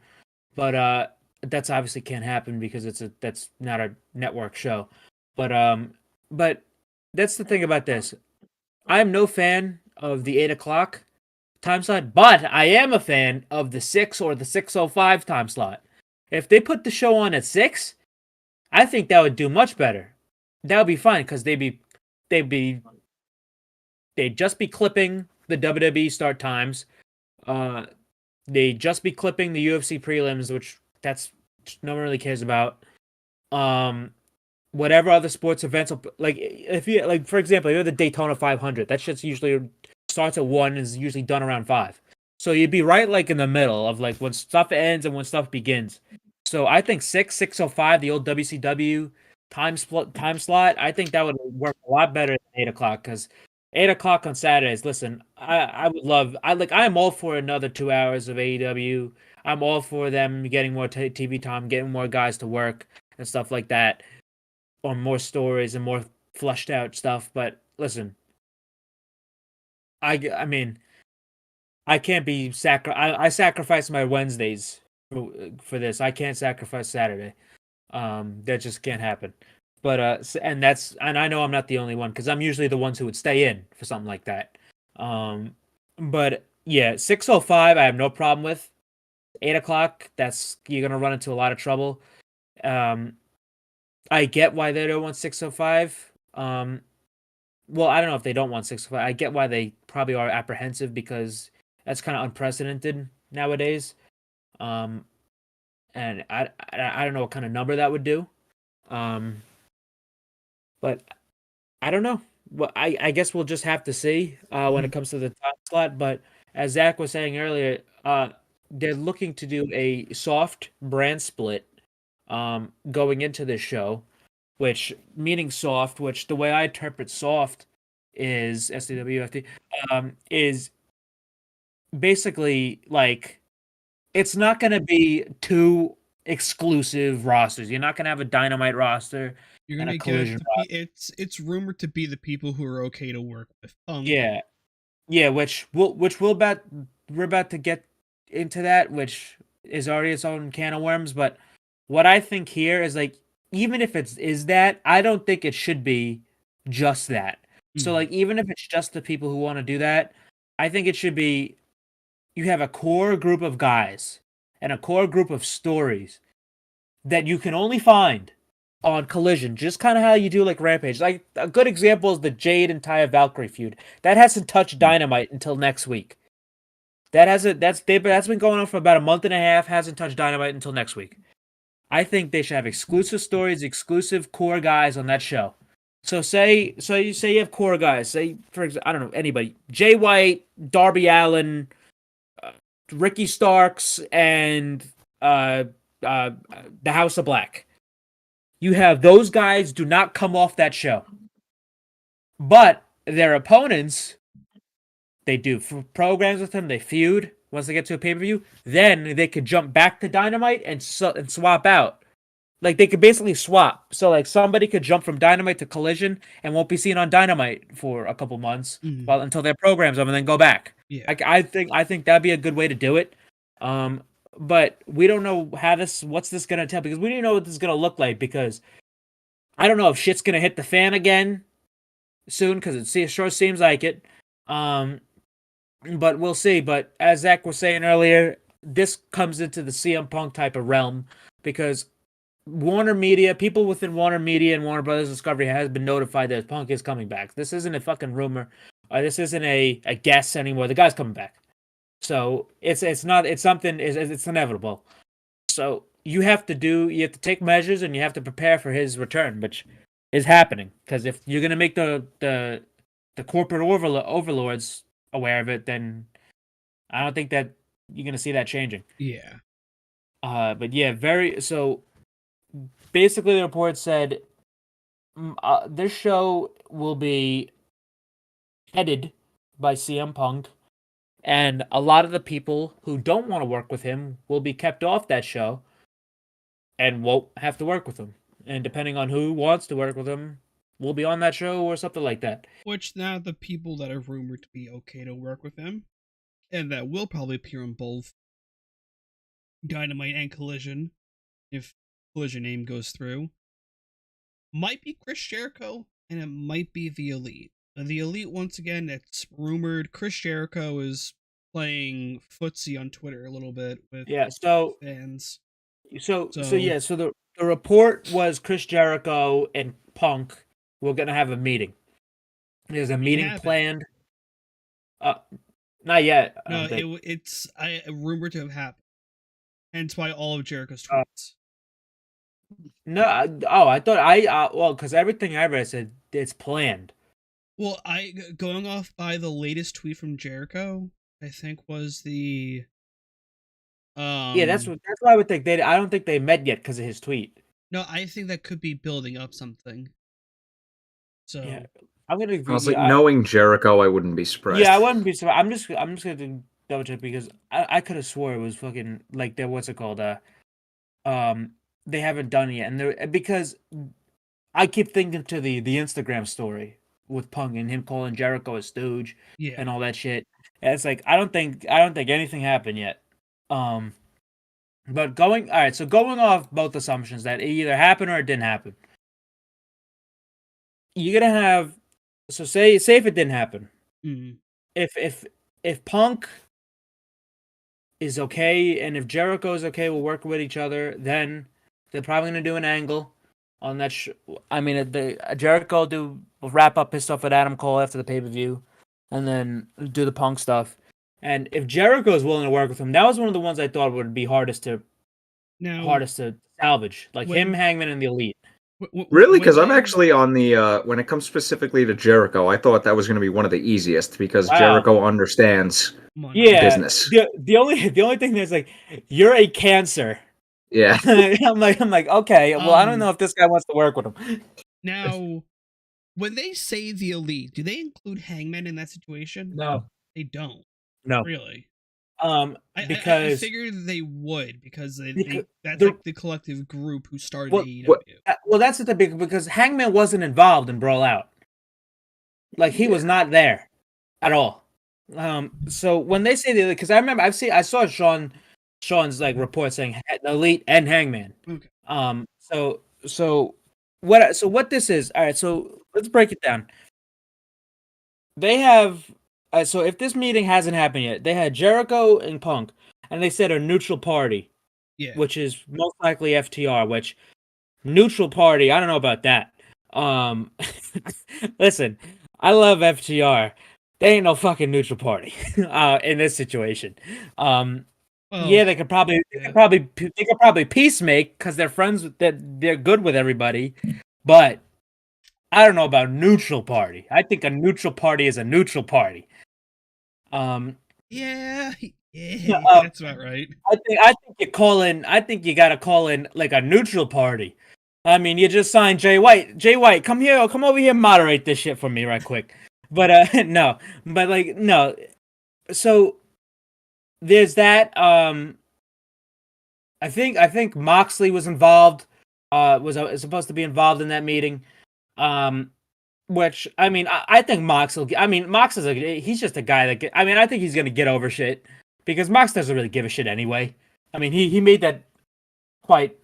but that's obviously can't happen because that's not a network show. But that's the thing about this. I am no fan of the 8 o'clock time slot, but I am a fan of the 6 or the 6:05 time slot. If they put the show on at 6, I think that would do much better. That would be fine because they'd just be clipping the WWE start times. They'd just be clipping the UFC prelims, which no one really cares about. Whatever other sports events, if you for example, you have the Daytona 500. That shit's usually starts at 1 and is usually done around 5. So you'd be right in the middle of when stuff ends and when stuff begins. So I think 6:05, the old WCW time slot. I think that would work a lot better than 8 o'clock because 8 o'clock on Saturdays. Listen, I would love. I'm all for another 2 hours of AEW. I'm all for them getting more TV time, getting more guys to work and stuff like that, or more stories and more fleshed out stuff. But listen, I mean, I can't be I sacrifice my Wednesdays for this. I can't sacrifice Saturday. That just can't happen. But and I know I'm not the only one because I'm usually the ones who would stay in for something like that. But yeah, 6:05 I have no problem with. 8 o'clock, that's you're gonna run into a lot of trouble. Um, I get why they don't want 6:05. Well, I don't know if they don't want 6:05. I get why they probably are apprehensive because that's kind of unprecedented nowadays. Um, and I don't know what kind of number that would do. Um, but I don't know. Well, I guess we'll just have to see when it comes to the time slot. But as Zach was saying earlier, they're looking to do a soft brand split going into this show, which meaning soft, which the way I interpret soft is SDWFT, is basically like it's not going to be two exclusive rosters. You're not going to have a Dynamite roster You're and a gonna get Collision roster. it's rumored to be the people who are okay to work with. Yeah, yeah, we're about to get into that, which is already its own can of worms. But what I think here is like, even if it's is that, I don't think it should be just that. So Mhm. like, even if it's just the people who want to do that, I think it should be you have a core group of guys and a core group of stories that you can only find on Collision, just kind of how you do like Rampage. Like a good example is the Jade and Taya Valkyrie feud. That hasn't touched Dynamite until next week. That's been going on for about a month and a half. Hasn't touched Dynamite until next week. I think they should have exclusive stories, exclusive core guys on that show. So you say you have core guys. Say for example, I don't know anybody. Jay White, Darby Allin, Ricky Starks, and uh, uh, the House of Black. You have those guys do not come off that show, but their opponents they do programs with them. They feud once they get to a pay per view. Then they could jump back to Dynamite and swap out. Like they could basically swap. So like somebody could jump from Dynamite to Collision and won't be seen on Dynamite for a couple months, Mhm. until their programs them and then go back. Yeah. I think that'd be a good way to do it. But we don't know what's this gonna tell because we don't know what this is gonna look like because I don't know if shit's gonna hit the fan again soon because it sure seems like it. Um, but we'll see. But as Zach was saying earlier, this comes into the CM Punk type of realm because Warner Media, people within Warner Media and Warner Brothers Discovery has been notified that Punk is coming back. This isn't a fucking rumor. This isn't a guess anymore. The guy's coming back. So it's inevitable. So you have to take measures and you have to prepare for his return, which is happening. Because if you're gonna make the corporate overlords aware of it, then I don't think that you're gonna see that changing. Yeah. But yeah, very so. Basically, the report said this show will be headed by CM Punk, and a lot of the people who don't want to work with him will be kept off that show and won't have to work with him. And depending on who wants to work with him, will be on that show or something like that. Which now the people that are rumored to be okay to work with him, and that will probably appear on both Dynamite and Collision, if Collision name goes through, might be Chris Jericho, and it might be the Elite. The Elite, once again, it's rumored Chris Jericho is playing footsie on Twitter a little bit with Yeah. So fans. So the report was Chris Jericho and Punk were gonna have a meeting. There's a meeting planned. Not yet. I No, don't think. it's rumored to have happened. Hence why all of Jericho's tweets. No. I thought well, because everything I read said it's planned. Well, going off by the latest tweet from Jericho, I think was the Yeah, that's why I would think I don't think they met yet because of his tweet. No, I think that could be building up something. So yeah, I'm gonna. Honestly, knowing Jericho, I wouldn't be surprised. Yeah, I wouldn't be surprised. I'm just gonna double check because I could have swore it was fucking like what's it called? They haven't done it yet, and because I keep thinking to the Instagram story with Punk and him calling Jericho a stooge Yeah. and all that shit. And it's like I don't think anything happened yet. But going off both assumptions that it either happened or it didn't happen. You're gonna have say if it didn't happen. Mhm. If Punk is okay and if Jericho is okay, we'll work with each other. Then they're probably gonna do an angle on that. I mean, Jericho will wrap up his stuff with Adam Cole after the pay-per-view, and then do the Punk stuff. And if Jericho is willing to work with him, that was one of the ones I thought would be hardest to salvage, like him, Hangman, and the Elite. Really? Because I'm actually on the when it comes specifically to Jericho, I thought that was going to be one of the easiest because Jericho understands business. The only thing is like you're a cancer. Yeah. I'm like okay. Well, I don't know if this guy wants to work with him. Now, when they say the Elite, do they include Hangman in that situation? No, they don't. No, really. Because I figured they would because that's like the collective group who started AEW. Well, that's the thing because Hangman wasn't involved in Brawl Out. Like he was not there at all. So when they say the because I remember I saw Sean's like report saying Elite and Hangman. Okay. So what this is? All right. So let's break it down. They have. So if this meeting hasn't happened yet, they had Jericho and Punk, and they said a neutral party, which is most likely FTR. Which neutral party? I don't know about that. Listen, I love FTR. They ain't no fucking neutral party in this situation. They could probably peacemake because they're friends with that. They're good with everybody, but I don't know about neutral party. I think a neutral party is a neutral party. That's about right. I think you gotta call in like a neutral party. I mean, you just signed Jay White. Jay White, come over here, moderate this shit for me right quick. But no. So there's that. I think Moxley was involved. Was supposed to be involved in that meeting. Which I mean, I think Mox will. I mean, Mox is he's just a guy that. I think he's gonna get over shit because Mox doesn't really give a shit anyway. I mean, he made that quite.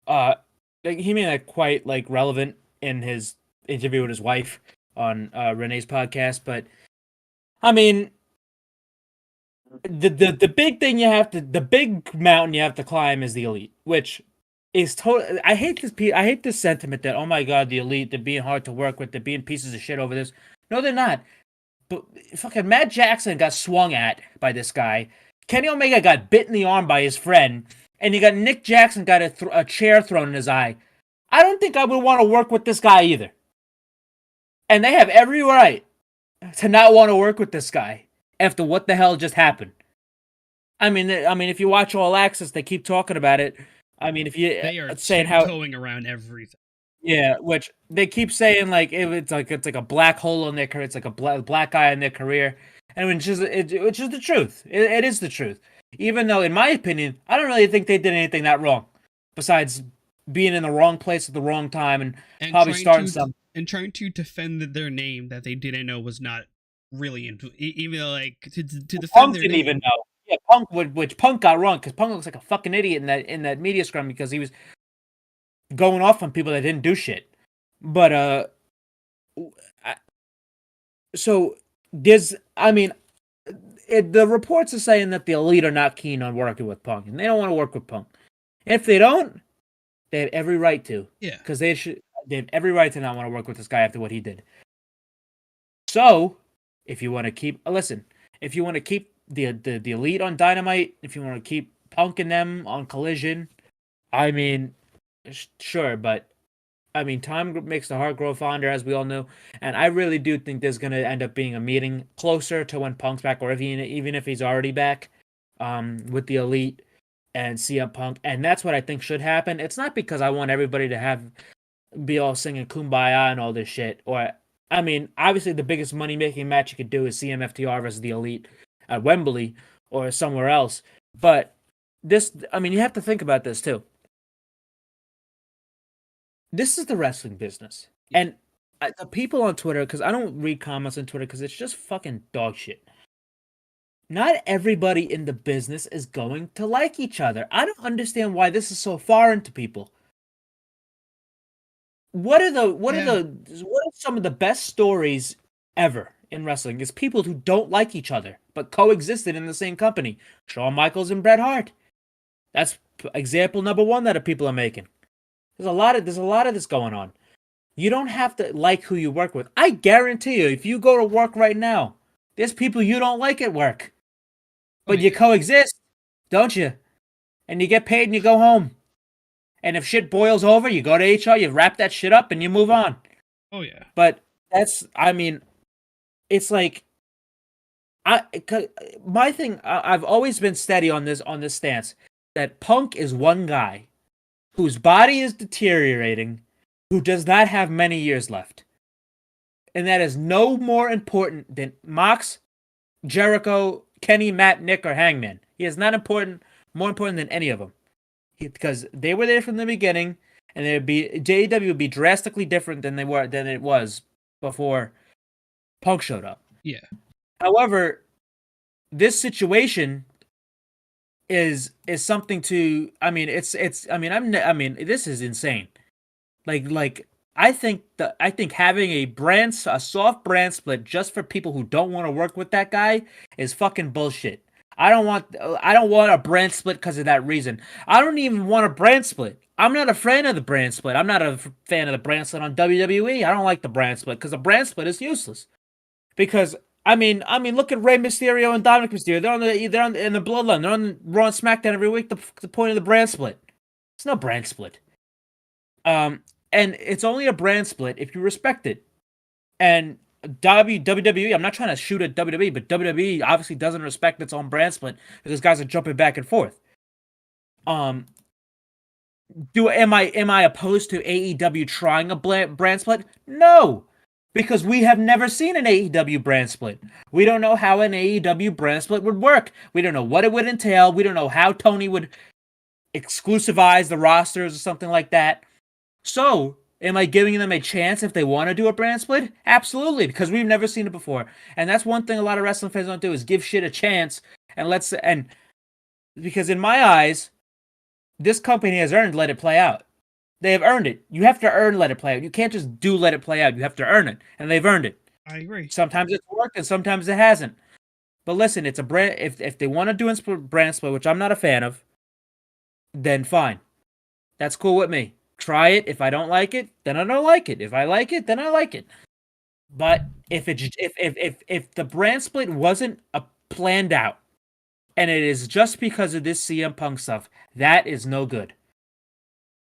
He made that quite like relevant in his interview with his wife on Renee's podcast. But I mean, the big thing the big mountain you have to climb is the Elite, which is total. I hate this sentiment that, oh my god, the Elite, they're being hard to work with, they're being pieces of shit over this. No, they're not. But fucking Matt Jackson got swung at by this guy. Kenny Omega got bit in the arm by his friend, and you got Nick Jackson got a chair thrown in his eye. I don't think I would want to work with this guy either. And they have every right to not want to work with this guy after what the hell just happened. I mean, if you watch All Access, they keep talking about it. I mean, if they are saying how going around everything. Yeah, which they keep saying like it's like a black hole in their career. It's like a black eye in their career, and which is the truth. It is the truth. Even though, in my opinion, I don't really think they did anything that wrong, besides being in the wrong place at the wrong time and probably starting something and trying to defend their name that they didn't know was not really even like to defend Punk their didn't name. even know. Yeah, Punk which Punk got wrong because Punk looks like a fucking idiot in that media scrum because he was going off on people that didn't do shit. But so there's, I mean, the reports are saying that the Elite are not keen on working with Punk, and they don't want to work with Punk. If they don't, they have every right to. Yeah, because they have every right to not want to work with this guy after what he did. So, if you want to keep if you want to keep the Elite on Dynamite, if you want to keep Punk and them on Collision, I mean, sure, but I mean, time makes the heart grow fonder, as we all know, and I really do think there's going to end up being a meeting closer to when Punk's back, or even if he's already back, with the Elite and CM Punk, and that's what I think should happen. It's not because I want everybody to be all singing Kumbaya and all this shit, or I mean, obviously the biggest money making match you could do is CMFTR versus the Elite at Wembley or somewhere else, but this, I mean, you have to think about this too. This is the wrestling business. And the people on Twitter, because I don't read comments on Twitter because it's just fucking dog shit. Not everybody in the business is going to like each other. I don't understand why this is so foreign to people. What are some of the best stories ever in wrestling? Is people who don't like each other but coexisted in the same company. Shawn Michaels and Bret Hart. That's example number one that people are making. There's a lot of this going on. You don't have to like who you work with. I guarantee you, if you go to work right now, there's people you don't like at work. But you coexist, don't you? And you get paid and you go home. And if shit boils over, you go to HR, you wrap that shit up, and you move on. Oh yeah. But it's like, my thing. I've always been steady on this stance that Punk is one guy whose body is deteriorating, who does not have many years left, and that is no more important than Mox, Jericho, Kenny, Matt, Nick, or Hangman. He is not more important than any of them. Because they were there from the beginning, and AEW would be drastically different than it was before Punk showed up. Yeah. However, this situation is something to. I mean, this is insane. Like I think having a soft brand split just for people who don't want to work with that guy is fucking bullshit. I don't want a brand split because of that reason. I don't even want a brand split. I'm not a fan of the brand split. I'm not a fan of the brand split on WWE. I don't like the brand split because the brand split is useless. Because I mean, look at Rey Mysterio and Dominic Mysterio. They're in the Bloodline. They're on Raw and SmackDown every week. The point of the brand split. It's no brand split. And it's only a brand split if you respect it. And WWE, I'm not trying to shoot at WWE, but WWE obviously doesn't respect its own brand split because guys are jumping back and forth. Am I opposed to AEW trying a brand split? No, because we have never seen an AEW brand split. We don't know how an AEW brand split would work. We don't know what it would entail. We don't know how Tony would exclusivize the rosters or something like that. So, am I giving them a chance if they want to do a brand split? Absolutely, because we've never seen it before. And that's one thing a lot of wrestling fans don't do is give shit a chance and because in my eyes, this company has earned let it play out. They have earned it. You have to earn let it play out. You can't just do let it play out. You have to earn it. And they've earned it. I agree. Sometimes it's worked and sometimes it hasn't. But listen, it's a brand if they want to do a brand split, which I'm not a fan of, then fine. That's cool with me. Try it. If I don't like it, then I don't like it. If I like it, then I like it. But if the brand split wasn't planned out, and it is just because of this CM Punk stuff, that is no good.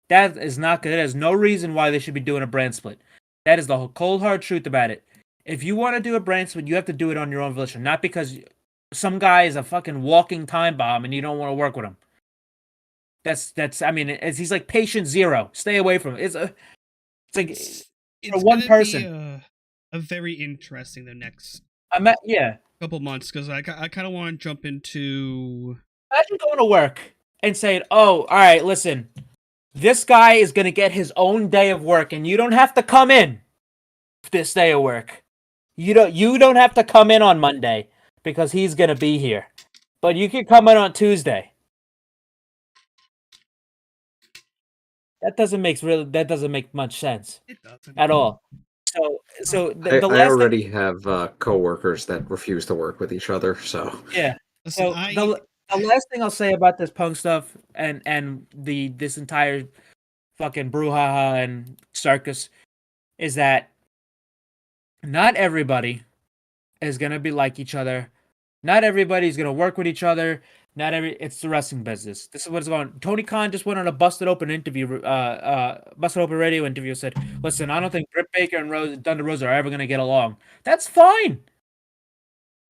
That is not good. There's no reason why they should be doing a brand split. That is the cold hard truth about it. If you want to do a brand split, you have to do it on your own volition, not because some guy is a fucking walking time bomb and you don't want to work with him. That's. I mean, he's like patient zero. Stay away from it. It's one person. A very interesting the next. Couple months because I kind of want to jump into. Imagine going to work and saying, "Oh, all right, listen, this guy is gonna get his own day of work, and you don't have to come in this day of work. You don't have to come in on Monday because he's gonna be here, but you can come in on Tuesday." That doesn't make much sense. It doesn't at all. So I already have coworkers that refuse to work with each other. So yeah. Listen, the last thing I'll say about this Punk stuff and this entire fucking brouhaha and circus is that not everybody is gonna be like each other. Not everybody's gonna work with each other. It's the wrestling business. This is what's going on. Tony Khan just went on a busted open radio interview. Said, "Listen, I don't think Britt Baker and Thunder Rosa are ever going to get along." That's fine.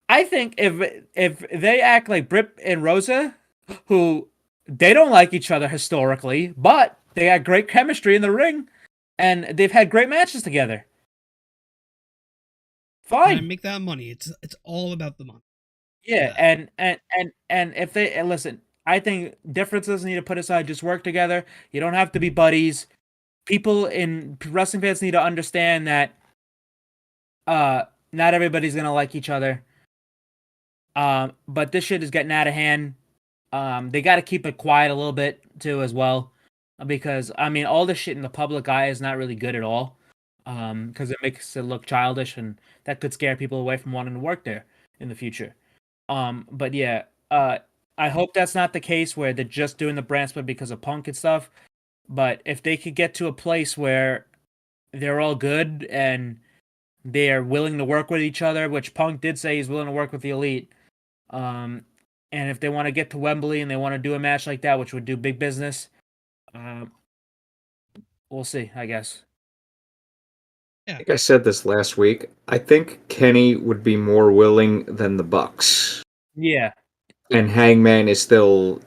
I think if they act like Britt and Rosa, who they don't like each other historically, but they had great chemistry in the ring, and they've had great matches together. Fine. And make that money. It's all about the money. Yeah, and if they listen, I think differences need to put aside. Just work together. You don't have to be buddies. People in wrestling fans need to understand that not everybody's gonna like each other. But this shit is getting out of hand. They got to keep it quiet a little bit too, as well, because I mean, all this shit in the public eye is not really good at all. Because it makes it look childish, and that could scare people away from wanting to work there in the future. But yeah, I hope that's not the case where they're just doing the brand split because of Punk and stuff. But if they could get to a place where they're all good and they are willing to work with each other, which Punk did say he's willing to work with the Elite. And if they want to get to Wembley and they want to do a match like that, which would do big business, we'll see, I guess. I think I said this last week. I think Kenny would be more willing than the Bucks. Yeah. And Hangman is still.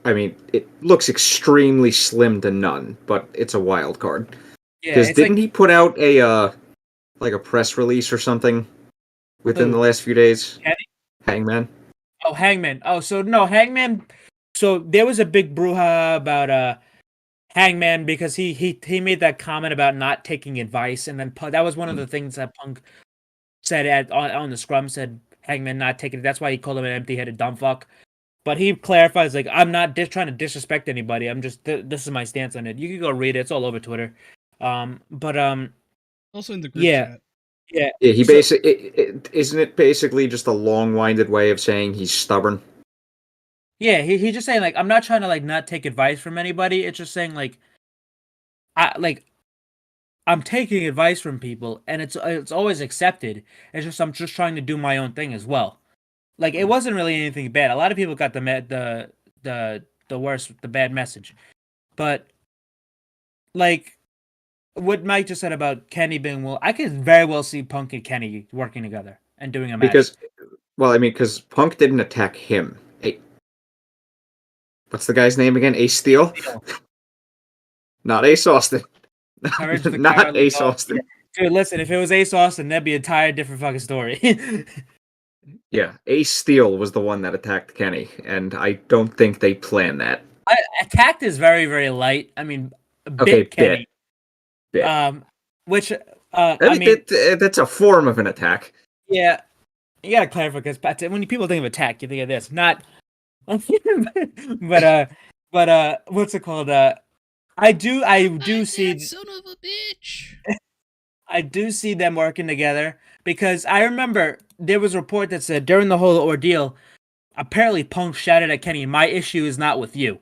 I mean, it looks extremely slim to none, but it's a wild card. Yeah. Because didn't he put out a like a press release or something within the last few days? Kenny? Hangman. Oh, Hangman. Oh, so no, Hangman. So there was a big brouhaha about Hangman because he made that comment about not taking advice, and then that was one of the things that Punk said on the scrum, said Hangman not taking it. That's why he called him an empty-headed dumb fuck. But he clarifies, like, I'm not trying to disrespect anybody. I'm just this is my stance on it. You can go read it. It's all over Twitter. But also in the group chat. Yeah. He basically isn't it basically just a long-winded way of saying he's stubborn? Yeah, he's just saying, like, I'm not trying to, like, not take advice from anybody. It's just saying, like, I'm taking advice from people, and it's always accepted. It's just I'm just trying to do my own thing as well. Like, it wasn't really anything bad. A lot of people got the worst, the bad message, but like what Mike just said about Kenny being I could very well see Punk and Kenny working together and doing a match. Because Punk didn't attack him. What's the guy's name again? Ace Steel? Not Ace Austin. Not Ace Austin. Dude, listen, if it was Ace Austin, that'd be an entire different fucking story. Yeah, Ace Steel was the one that attacked Kenny, and I don't think they planned that. Attacked is very, very light. I mean, Kenny. Bit. Which that's a form of an attack. Yeah, you gotta clarify, because when people think of attack, you think of this, not. but what's it called? I do see son of a bitch. I do see them working together, because I remember there was a report that said during the whole ordeal, apparently Punk shouted at Kenny, "My issue is not with you."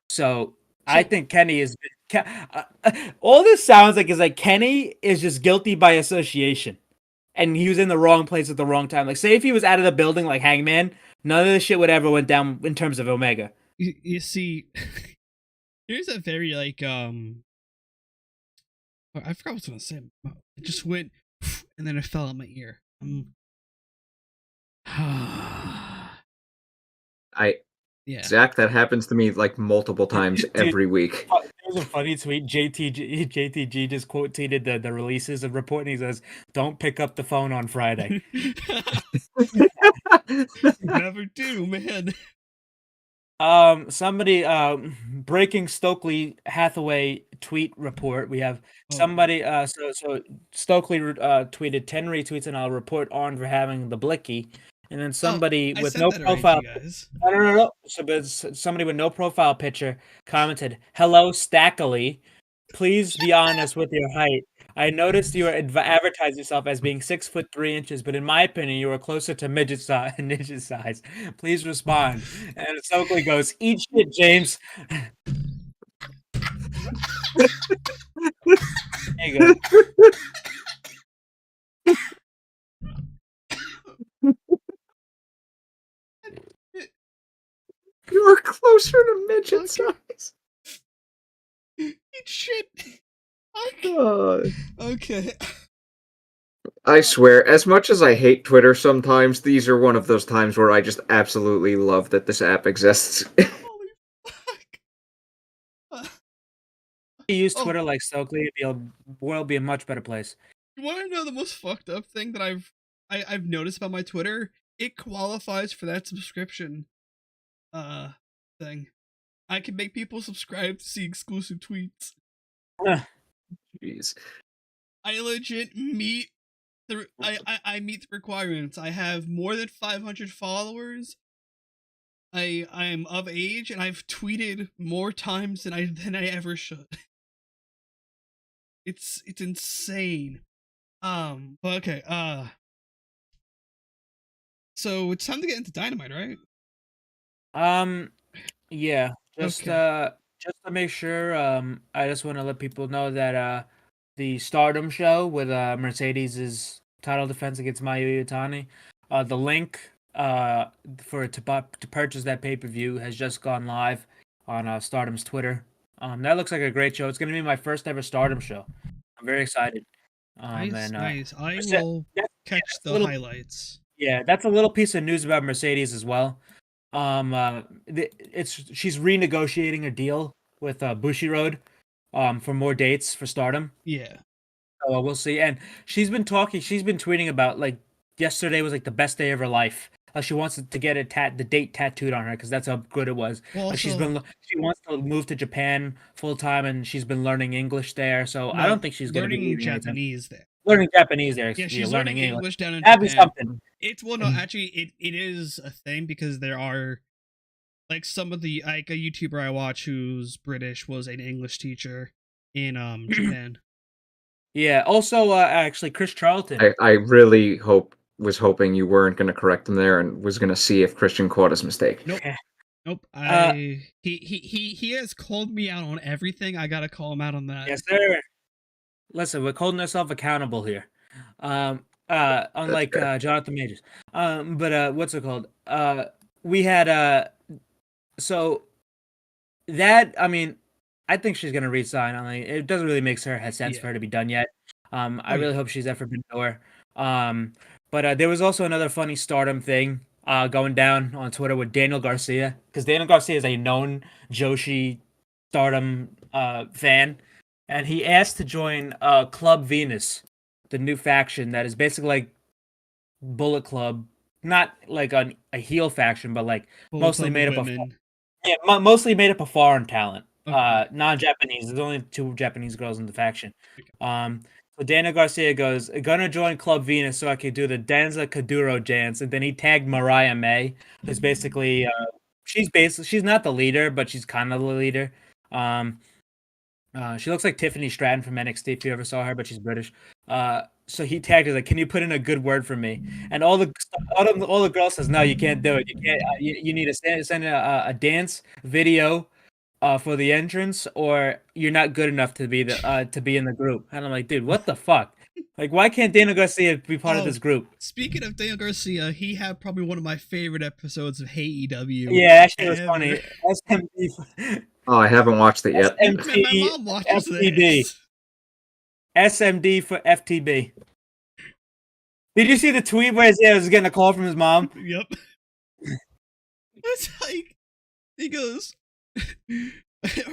So I think Kenny is. All this sounds like is like Kenny is just guilty by association, and he was in the wrong place at the wrong time. Like, say if he was out of the building like Hangman, none of this shit would ever went down in terms of Omega. You see, here's a very like I forgot what I was gonna say. It just went, and then it fell out my ear. Zach, that happens to me like multiple times every week. There's a funny tweet. JTG just quote tweeted the releases of report, and he says, "Don't pick up the phone on Friday." Never do, man. Somebody breaking Stokely Hathaway tweet report. We have somebody so Stokely tweeted 10 retweets, and I'll report on for having the blicky. And then somebody with no profile. No. So, somebody with no profile picture commented, "Hello, Stackily. Please be honest with your height. I noticed you advertised yourself as being 6'3", but in my opinion, you were closer to midget size. Please respond." And Stokely goes, "Eat shit, James." There you go. You are closer to midget size. Eat shit. Okay. I swear, as much as I hate Twitter sometimes, these are one of those times where I just absolutely love that this app exists. Holy fuck. You use Twitter like Stokely, the world would be a much better place. You want to know the most fucked up thing that I've noticed about my Twitter? It qualifies for that subscription thing. I can make people subscribe to see exclusive tweets. Jeez. I legit meet I meet the requirements. I have more than 500 followers. I am of age, and I've tweeted more times than I ever should. It's insane. But okay. So it's time to get into Dynamite, right? Yeah. Just Okay. just to make sure, I just want to let people know that the Stardom show with Mercedes' title defense against Mayu Iwatani, the link to purchase that pay-per-view has just gone live on Stardom's Twitter. That looks like a great show. It's gonna be my first ever Stardom show. I'm very excited. Nice, And nice. I Merce- will that's- catch that's a the little highlights. yeah, that's a little piece of news about Mercedes as well. She's renegotiating a deal with Bushiroad, for more dates for Stardom. Yeah. So we'll see. And she's been tweeting about like yesterday was like the best day of her life. She wants to get the date tattooed on her because that's how good it was. Well, She also, wants to move to Japan full time and she's been learning English there. So I no, don't think she's gonna be learning leaving anytime. Japanese there. Learning Japanese there. Yeah, Yeah, she's learning learning English. English down in That'd be Japan. something. It's well, no, actually, it is a thing because there are like some of the like a YouTuber I watch who's British was an English teacher in Japan. Yeah. Also, actually, Chris Charlton. I really was hoping you weren't going to correct him there and was going to see if Christian caught his mistake. Nope. Nope. He has called me out on everything. I gotta call him out on that. Yes, sir. Listen, we're holding ourselves accountable here. Unlike Jonathan Majors. But what's it called? We had so that I mean, I think she's gonna resign. I mean, it doesn't really make sense Yeah. for her to be done yet. I really yeah. hope she's ever been nowhere. But there was also another funny Stardom thing going down on Twitter with Daniel Garcia because Daniel Garcia is a known Joshi Stardom fan, and he asked to join Club Venus, the new faction that is basically like Bullet Club, not like a heel faction, but like mostly made up of mostly made up of foreign talent, non-Japanese. There's only 2 Japanese girls in the faction. So Daniel Garcia goes, "Gonna join Club Venus so I could do the Danza Kuduro dance," and then he tagged Mariah May, who's basically she's not the leader, but she's kind of the leader. She looks like Tiffany Stratton from NXT if you ever saw her, but she's British. So he tagged her like, "Can you put in a good word for me?" And all the girls says, "No, you can't do it. You can't. You need to send a dance video for the entrance, or you're not good enough to be in the group." And I'm like, dude, what the fuck? Like, why can't Daniel Garcia be part of this group? Speaking of Daniel Garcia, he had probably one of my favorite episodes of AEW. Yeah, that shit was funny. SMD. Oh, I haven't watched it yet. SMD, my mom watches FTB. this. SMD for FTB. Did you see the tweet where he was getting a call from his mom? Yep. It's like he goes, or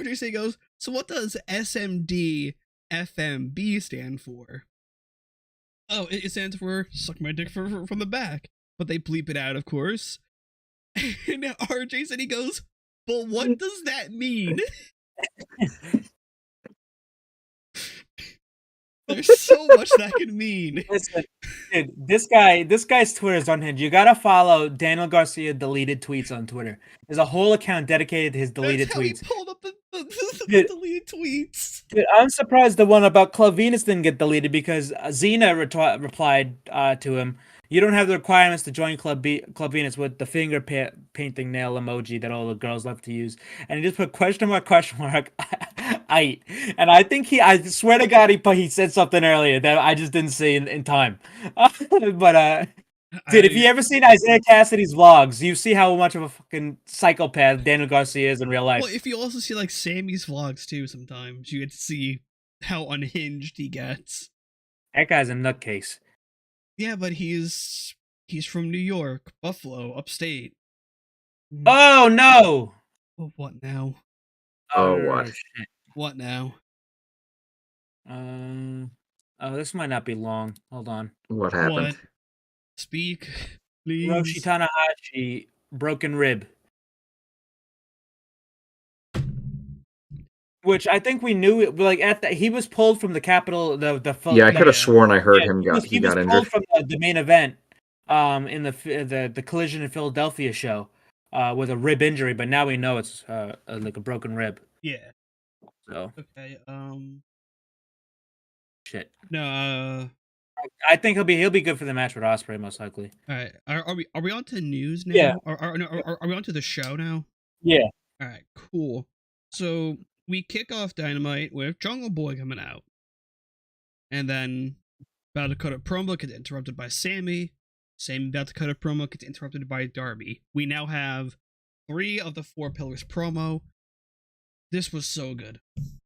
do you say he goes? So what does SMD FMB stand for? Oh, it stands for suck my dick from the back, but they bleep it out, of course. And RJ said he goes, but what does that mean? There's so much that could mean. Listen, dude, this guy's Twitter is unhinged. You gotta follow Daniel Garcia deleted tweets on Twitter. There's a whole account dedicated to his deleted That's tweets. How he pulled up the Dude, deleted tweets. Dude, I'm surprised the one about Club Venus didn't get deleted because Xena replied to him, "You don't have the requirements to join Club Venus," with the finger painting nail emoji that all the girls love to use, and he just put question mark I. And I swear to God, he said something earlier that I just didn't see in time. But dude, if you ever seen Isaiah Cassidy's vlogs, you see how much of a fucking psychopath Daniel Garcia is in real life. Well, if you also see like Sammy's vlogs too, sometimes you get to see how unhinged he gets. That guy's a nutcase. Yeah, but he's from New York, Buffalo, upstate. Oh no! Oh, what now? Oh, what? Shit. What now? Oh, this might not be long. Hold on. What happened? What? Speak, please. Hiroshi Tanahashi, broken rib. which I think we knew. Like he was pulled from the Capitol. I could have sworn I heard him he got was injured. pulled from the main event, in the Collision in Philadelphia show, with a rib injury. But now we know it's like a broken rib. Yeah. So okay. Shit. No. I think he'll be good for the match with Ospreay, most likely. All right. Are we on to news now? Yeah. Are we on to the show now? Yeah. All right. Cool. So we kick off Dynamite with Jungle Boy coming out, and then about to cut a promo gets interrupted by Sammy. Sammy about to cut a promo gets interrupted by Darby. We now have 3 of the 4 pillars promo. This was so good.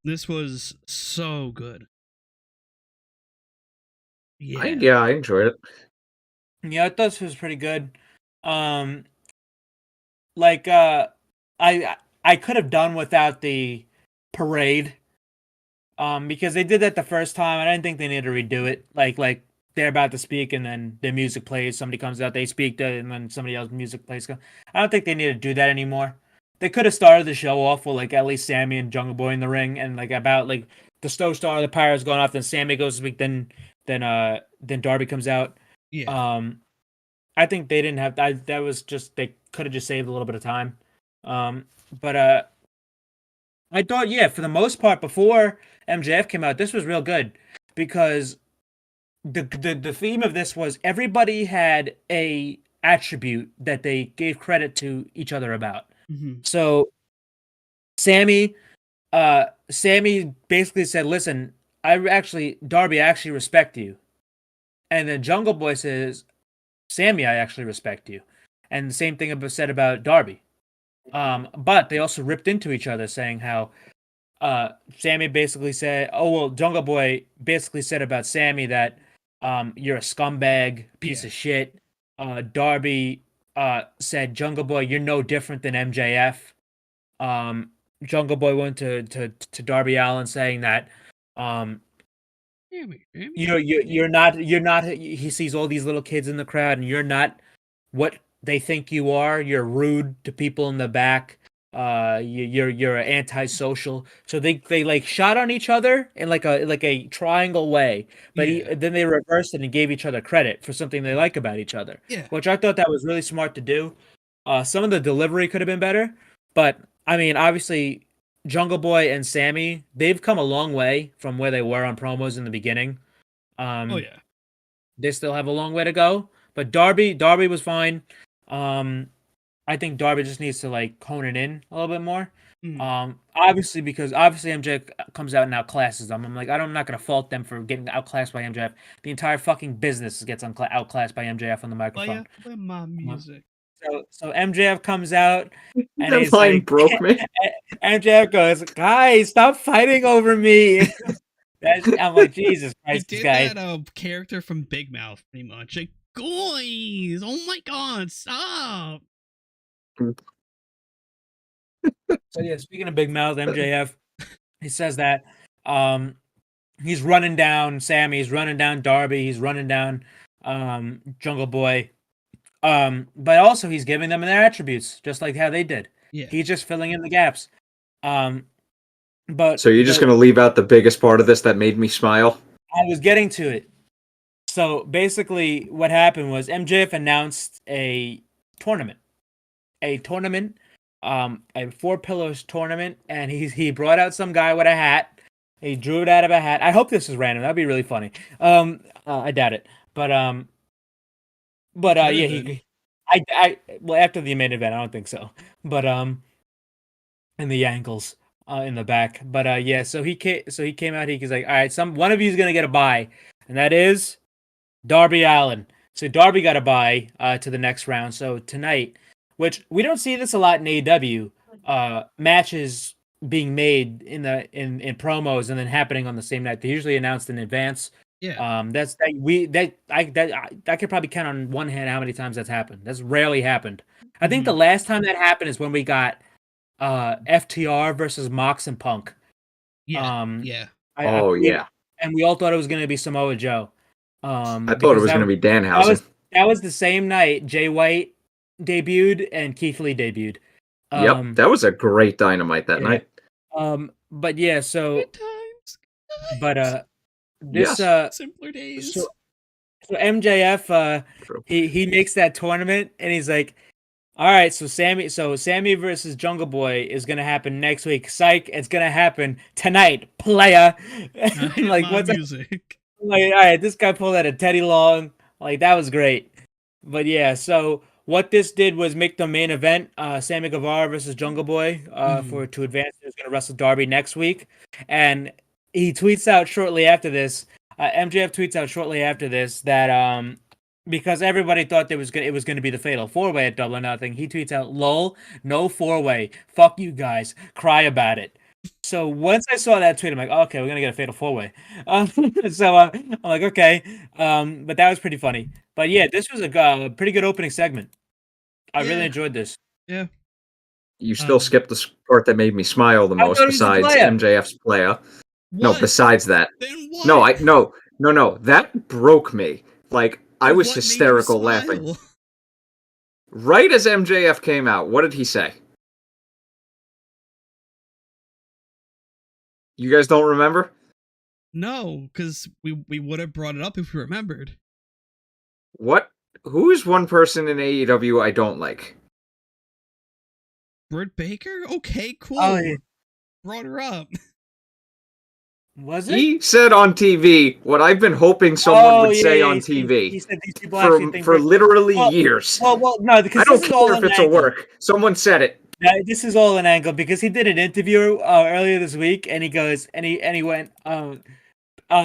This was so good. Yeah, I enjoyed it. Yeah, it does was pretty good. Like I could have done without the parade. Because they did that the first time. I didn't think they needed to redo it. Like they're about to speak and then the music plays, somebody comes out, they speak, and then somebody else's music plays. I don't think they need to do that anymore. They could have started the show off with like at least Sammy and Jungle Boy in the ring, and like about like the Star of the Pirates going off, then Sammy goes to speak, then Darby comes out. Yeah. I think they didn't have that was just they could have just saved a little bit of time. But I thought, yeah, for the most part before MJF came out, this was real good because the theme of this was everybody had a attribute that they gave credit to each other about. Mm-hmm. So Sammy basically said, "Listen, Darby, I actually respect you," and then Jungle Boy says, "Sammy, I actually respect you," and the same thing was said about Darby. But they also ripped into each other, saying how Sammy basically said, Jungle Boy basically said about Sammy that you're a scumbag, piece of shit. Darby said, Jungle Boy, you're no different than MJF. Jungle Boy went to Darby Allin saying that you're not he sees all these little kids in the crowd and you're not what they think you are. You're rude to people in the back. You're antisocial. So they like shot on each other in like a triangle way, but then they reversed it and gave each other credit for something they like about each other. Yeah, which I thought that was really smart to do. Some of the delivery could have been better, but I mean, obviously, Jungle Boy and Sammy, they've come a long way from where they were on promos in the beginning. They still have a long way to go, but Darby was fine. I think Darby just needs to like hone it in a little bit more. Obviously MJ comes out and outclasses them. I'm like, I'm not gonna fault them for getting outclassed by MJF. The entire fucking business gets outclassed by MJF on the microphone. Play my music. So MJF comes out and that line like, broke me. MJF goes, "Guys, stop fighting over me." I'm like, Jesus Christ, he did guy. That character from Big Mouth, pretty much. Like, guys, oh my God, stop. So yeah, speaking of Big Mouth, MJF, he says that he's running down Sammy, he's running down Darby, he's running down Jungle Boy. But also he's giving them their attributes, just like how they did. Yeah. He's just filling in the gaps. But so you're just gonna leave out the biggest part of this that made me smile? I was getting to it. So basically what happened was MJF announced a tournament. A 4 pillars tournament, and he brought out some guy with a hat. He drew it out of a hat. I hope this is random. That'd be really funny. I doubt it. But yeah, well, after the main event, I don't think so. But and the ankles in the back. But yeah, so he came out. He's like, all right, one of you is gonna get a bye, and that is Darby Allin. So Darby got a bye to the next round. So tonight, which we don't see this a lot in AEW, matches being made in promos and then happening on the same night. They're usually announced in advance. Yeah. I could probably count on one hand how many times that's happened. That's rarely happened. I think the last time that happened is when we got FTR versus Mox and Punk. Yeah. And we all thought it was going to be Samoa Joe. I thought it was going to be Danhausen. That was the same night Jay White debuted and Keith Lee debuted. Yep, that was a great Dynamite that night. but yeah, so Good times. but this Yes. Simpler days. So MJF True. he makes that tournament and he's like, all right, so Sammy versus Jungle Boy is gonna happen next week. Psych, it's gonna happen tonight, playa. Like My what's music. like, all right, this guy pulled out a Teddy Long. Like that was great. But yeah, so what this did was make the main event, Sammy Guevara versus Jungle Boy, for to advance. He was gonna wrestle Darby next week, and he tweets out shortly after this. MJF tweets out shortly after this that because everybody thought it was gonna be the fatal 4-way at Double or Nothing. He tweets out, "Lol, no 4-way. Fuck you guys. Cry about it." So once I saw that tweet, I'm like, okay, we're gonna get a fatal 4-way. So I'm like, okay, but that was pretty funny. But yeah, this was a pretty good opening segment. I really enjoyed this. Yeah. You still skipped the part that made me smile the I most, thought it was a besides player. MJF's player. No, What? besides that. Then what? No, that broke me. Like, I was What made you hysterical laughing. smile? Right as MJF came out, what did he say? You guys don't remember? No, because we would have brought it up if we remembered. What? Who is one person in AEW I don't like? Britt Baker? Okay, cool. Oh, yeah. Brought her up. Was it? He said on TV what I've been hoping someone would say on TV He said these people actually think for literally well, years. Well, no, because I don't this is all care if an it's a angle. work. Someone said it. Yeah, this is all an angle because he did an interview earlier this week, and he goes, and he went,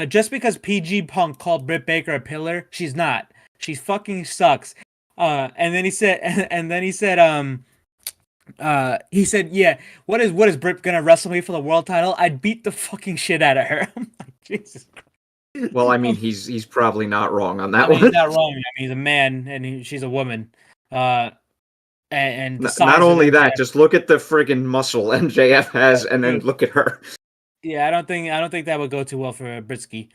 just because PG Punk called Britt Baker a pillar, she's not. She fucking sucks. And then he said, yeah, what is Britt gonna wrestle me for the world title? I'd beat the fucking shit out of her. I'm like, Jesus Christ. Well, I mean, he's probably not wrong on that I mean, one. he's not wrong. I mean, he's a man, and she's a woman. And the size Not of only that, MJF. just look at the friggin' muscle MJF has, and then look at her. Yeah, I don't think that would go too well for Britsky.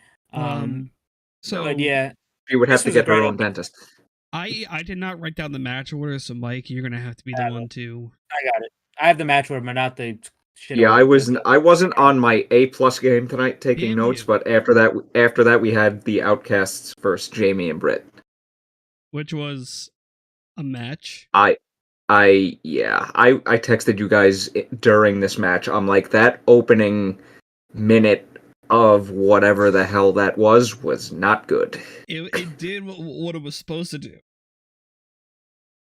So But yeah, She would have this to was a get her great own opening. dentist. I did not write down the match order, so Mike, you're gonna have to be the one to. I got it. I have the match order, but not the shit. Yeah, order. I wasn't on my A+ game tonight taking Damn notes, you. but after that we had the Outcasts versus Jamie and Britt. Which was a match. I texted you guys during this match. I'm like, that opening minute of whatever the hell that was not good. It did what it was supposed to do.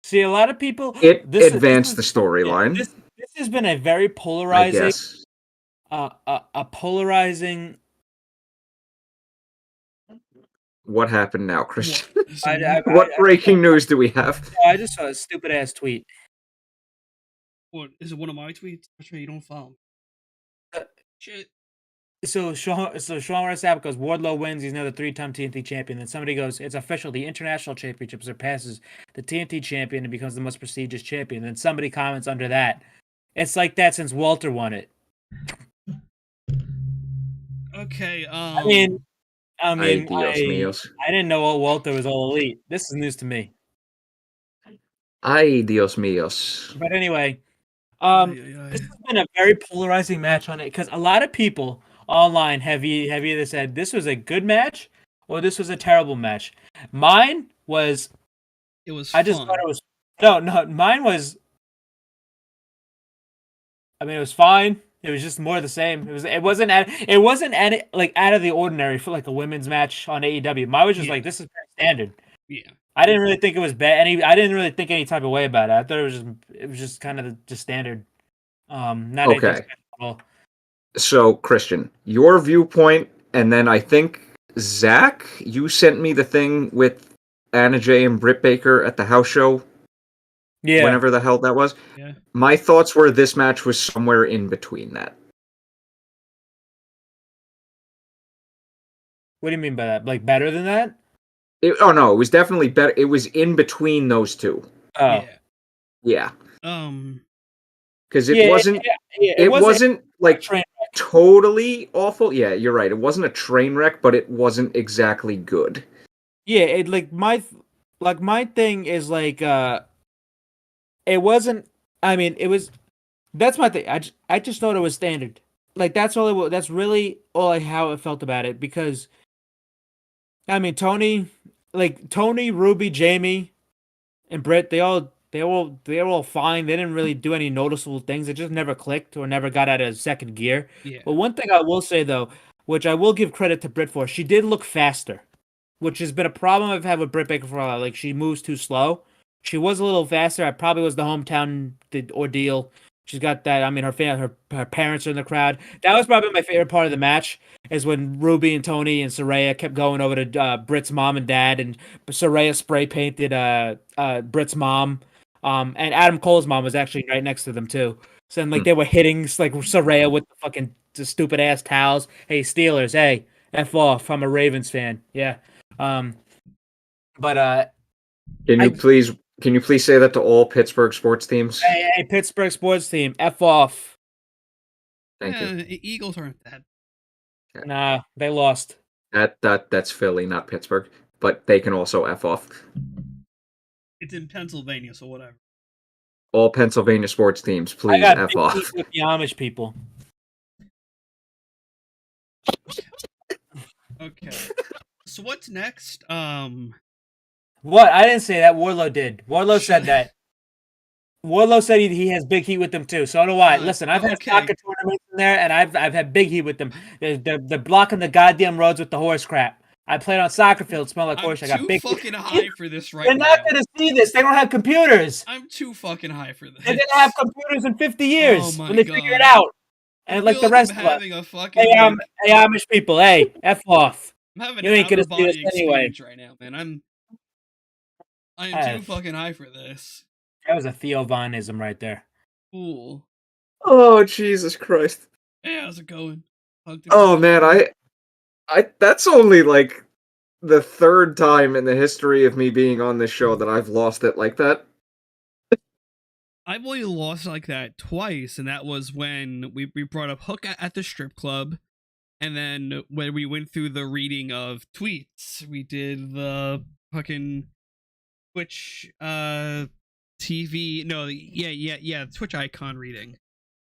See, a lot of people. It advanced the storyline. This has been a very I polarizing, guess. a polarizing. What happened now, Christian? So, What breaking news do we have? I just saw a stupid ass tweet. what is it? One of my tweets? I'm sure you don't follow. Shit. So Sean Rossap goes, Wardlow wins. He's now the 3-time TNT champion. Then somebody goes, it's official. The international championship surpasses the TNT champion and becomes the most prestigious champion. Then somebody comments under that, it's like that since Walter won it. Okay. I mean, Ay, Dios míos. I didn't know Walter was all elite. This is news to me. Ay, Dios míos. But anyway, this has been a very polarizing match on it because a lot of people online have either said this was a good match or this was a terrible match. Mine was. It was. I just fun. thought it was no. Mine was. I mean, it was fine. It was just more of the same. It wasn't like out of the ordinary for like a women's match on AEW. Mine was just like, this is pretty standard. Yeah. I didn't really think it was bad. I didn't really think any type of way about it. I thought it was just kind of just standard. Not anything Okay. special at all. So, Christian, your viewpoint, and then I think Zach, you sent me the thing with Anna Jay and Britt Baker at the house show. Yeah. Whenever the hell that was. Yeah. My thoughts were this match was somewhere in between that. What do you mean by that? Like better than that? No, it was definitely better. It was in between those two. Oh. Yeah. Yeah. Because it wasn't. It wasn't like train wreck. totally awful. Yeah, you're right. It wasn't a train wreck, but it wasn't exactly good. Yeah, it like my thing is like it wasn't. I mean, it was. That's my thing. I just thought it was standard. like that's that's really how I felt about it, because I mean Tony, Ruby, Jamie, and Britt, they were all fine. They didn't really do any noticeable things. It just never clicked or never got out of second gear. Yeah. But one thing I will say though, which I will give credit to Britt for, she did look faster, which has been a problem I've had with Britt Baker for a while. Like, she moves too slow. She was a little faster. It probably was the hometown ordeal. She's got that. I mean, her parents are in the crowd. That was probably my favorite part of the match, is when Ruby and Tony and Saraya kept going over to Britt's mom and dad, and Saraya spray painted Britt's mom. And Adam Cole's mom was actually right next to them too. So then, like, they were hitting like Saraya with the fucking stupid ass towels. Hey, Steelers, hey, F off. I'm a Ravens fan. Yeah. But Can you please say that to all Pittsburgh sports teams? hey, Pittsburgh sports team, F off. Thank you. Eagles aren't that. Nah, they lost. That's Philly, not Pittsburgh, but they can also F off. It's in Pennsylvania, so whatever. All Pennsylvania sports teams, please I got F big off. heat with the Amish people. Okay. So what's next? What? I didn't say that. Warlow did. Warlow said that. Warlow said he has big heat with them too. So do I. Listen, I've had soccer tournaments in there, and I've had big heat with them. They're blocking the goddamn roads with the horse crap. I played on soccer field. Smell like horse. I got big. I'm too fucking high for this right now. They're not gonna see this. They don't have computers. I'm too fucking high for this. They're gonna have computers in 50 years when they figure it out. And like the rest of us. Hey, Amish people. Hey, F off. I'm having you ain't gonna see this anyway. Right now, man. I am too fucking high for this. That was a Theo Vonism right there. Cool. Oh, Jesus Christ. Hey, how's it going? Oh man, I that's only like the third time in the history of me being on this show that I've lost it like that. I've only lost like that twice, and that was when we brought up Hook at the strip club, and then when we went through the reading of tweets, we did the fucking Twitch TV. No, yeah, Twitch icon reading.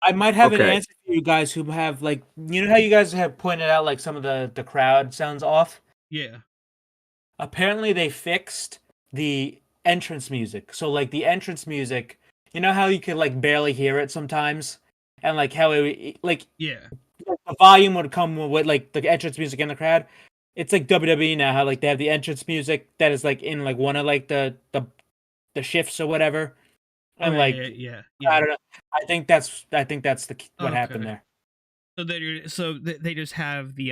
I might have an answer for you guys who have, like, you know how you guys have pointed out like some of the crowd sounds off? Yeah. Apparently they fixed the entrance music. So like the entrance music, you know how you could like barely hear it sometimes? And like how it like the volume would come with like the entrance music in the crowd. It's like WWE now, how like they have the entrance music that is like in like one of like the shifts or whatever. And I don't know. I think that's what happened there. So they just have the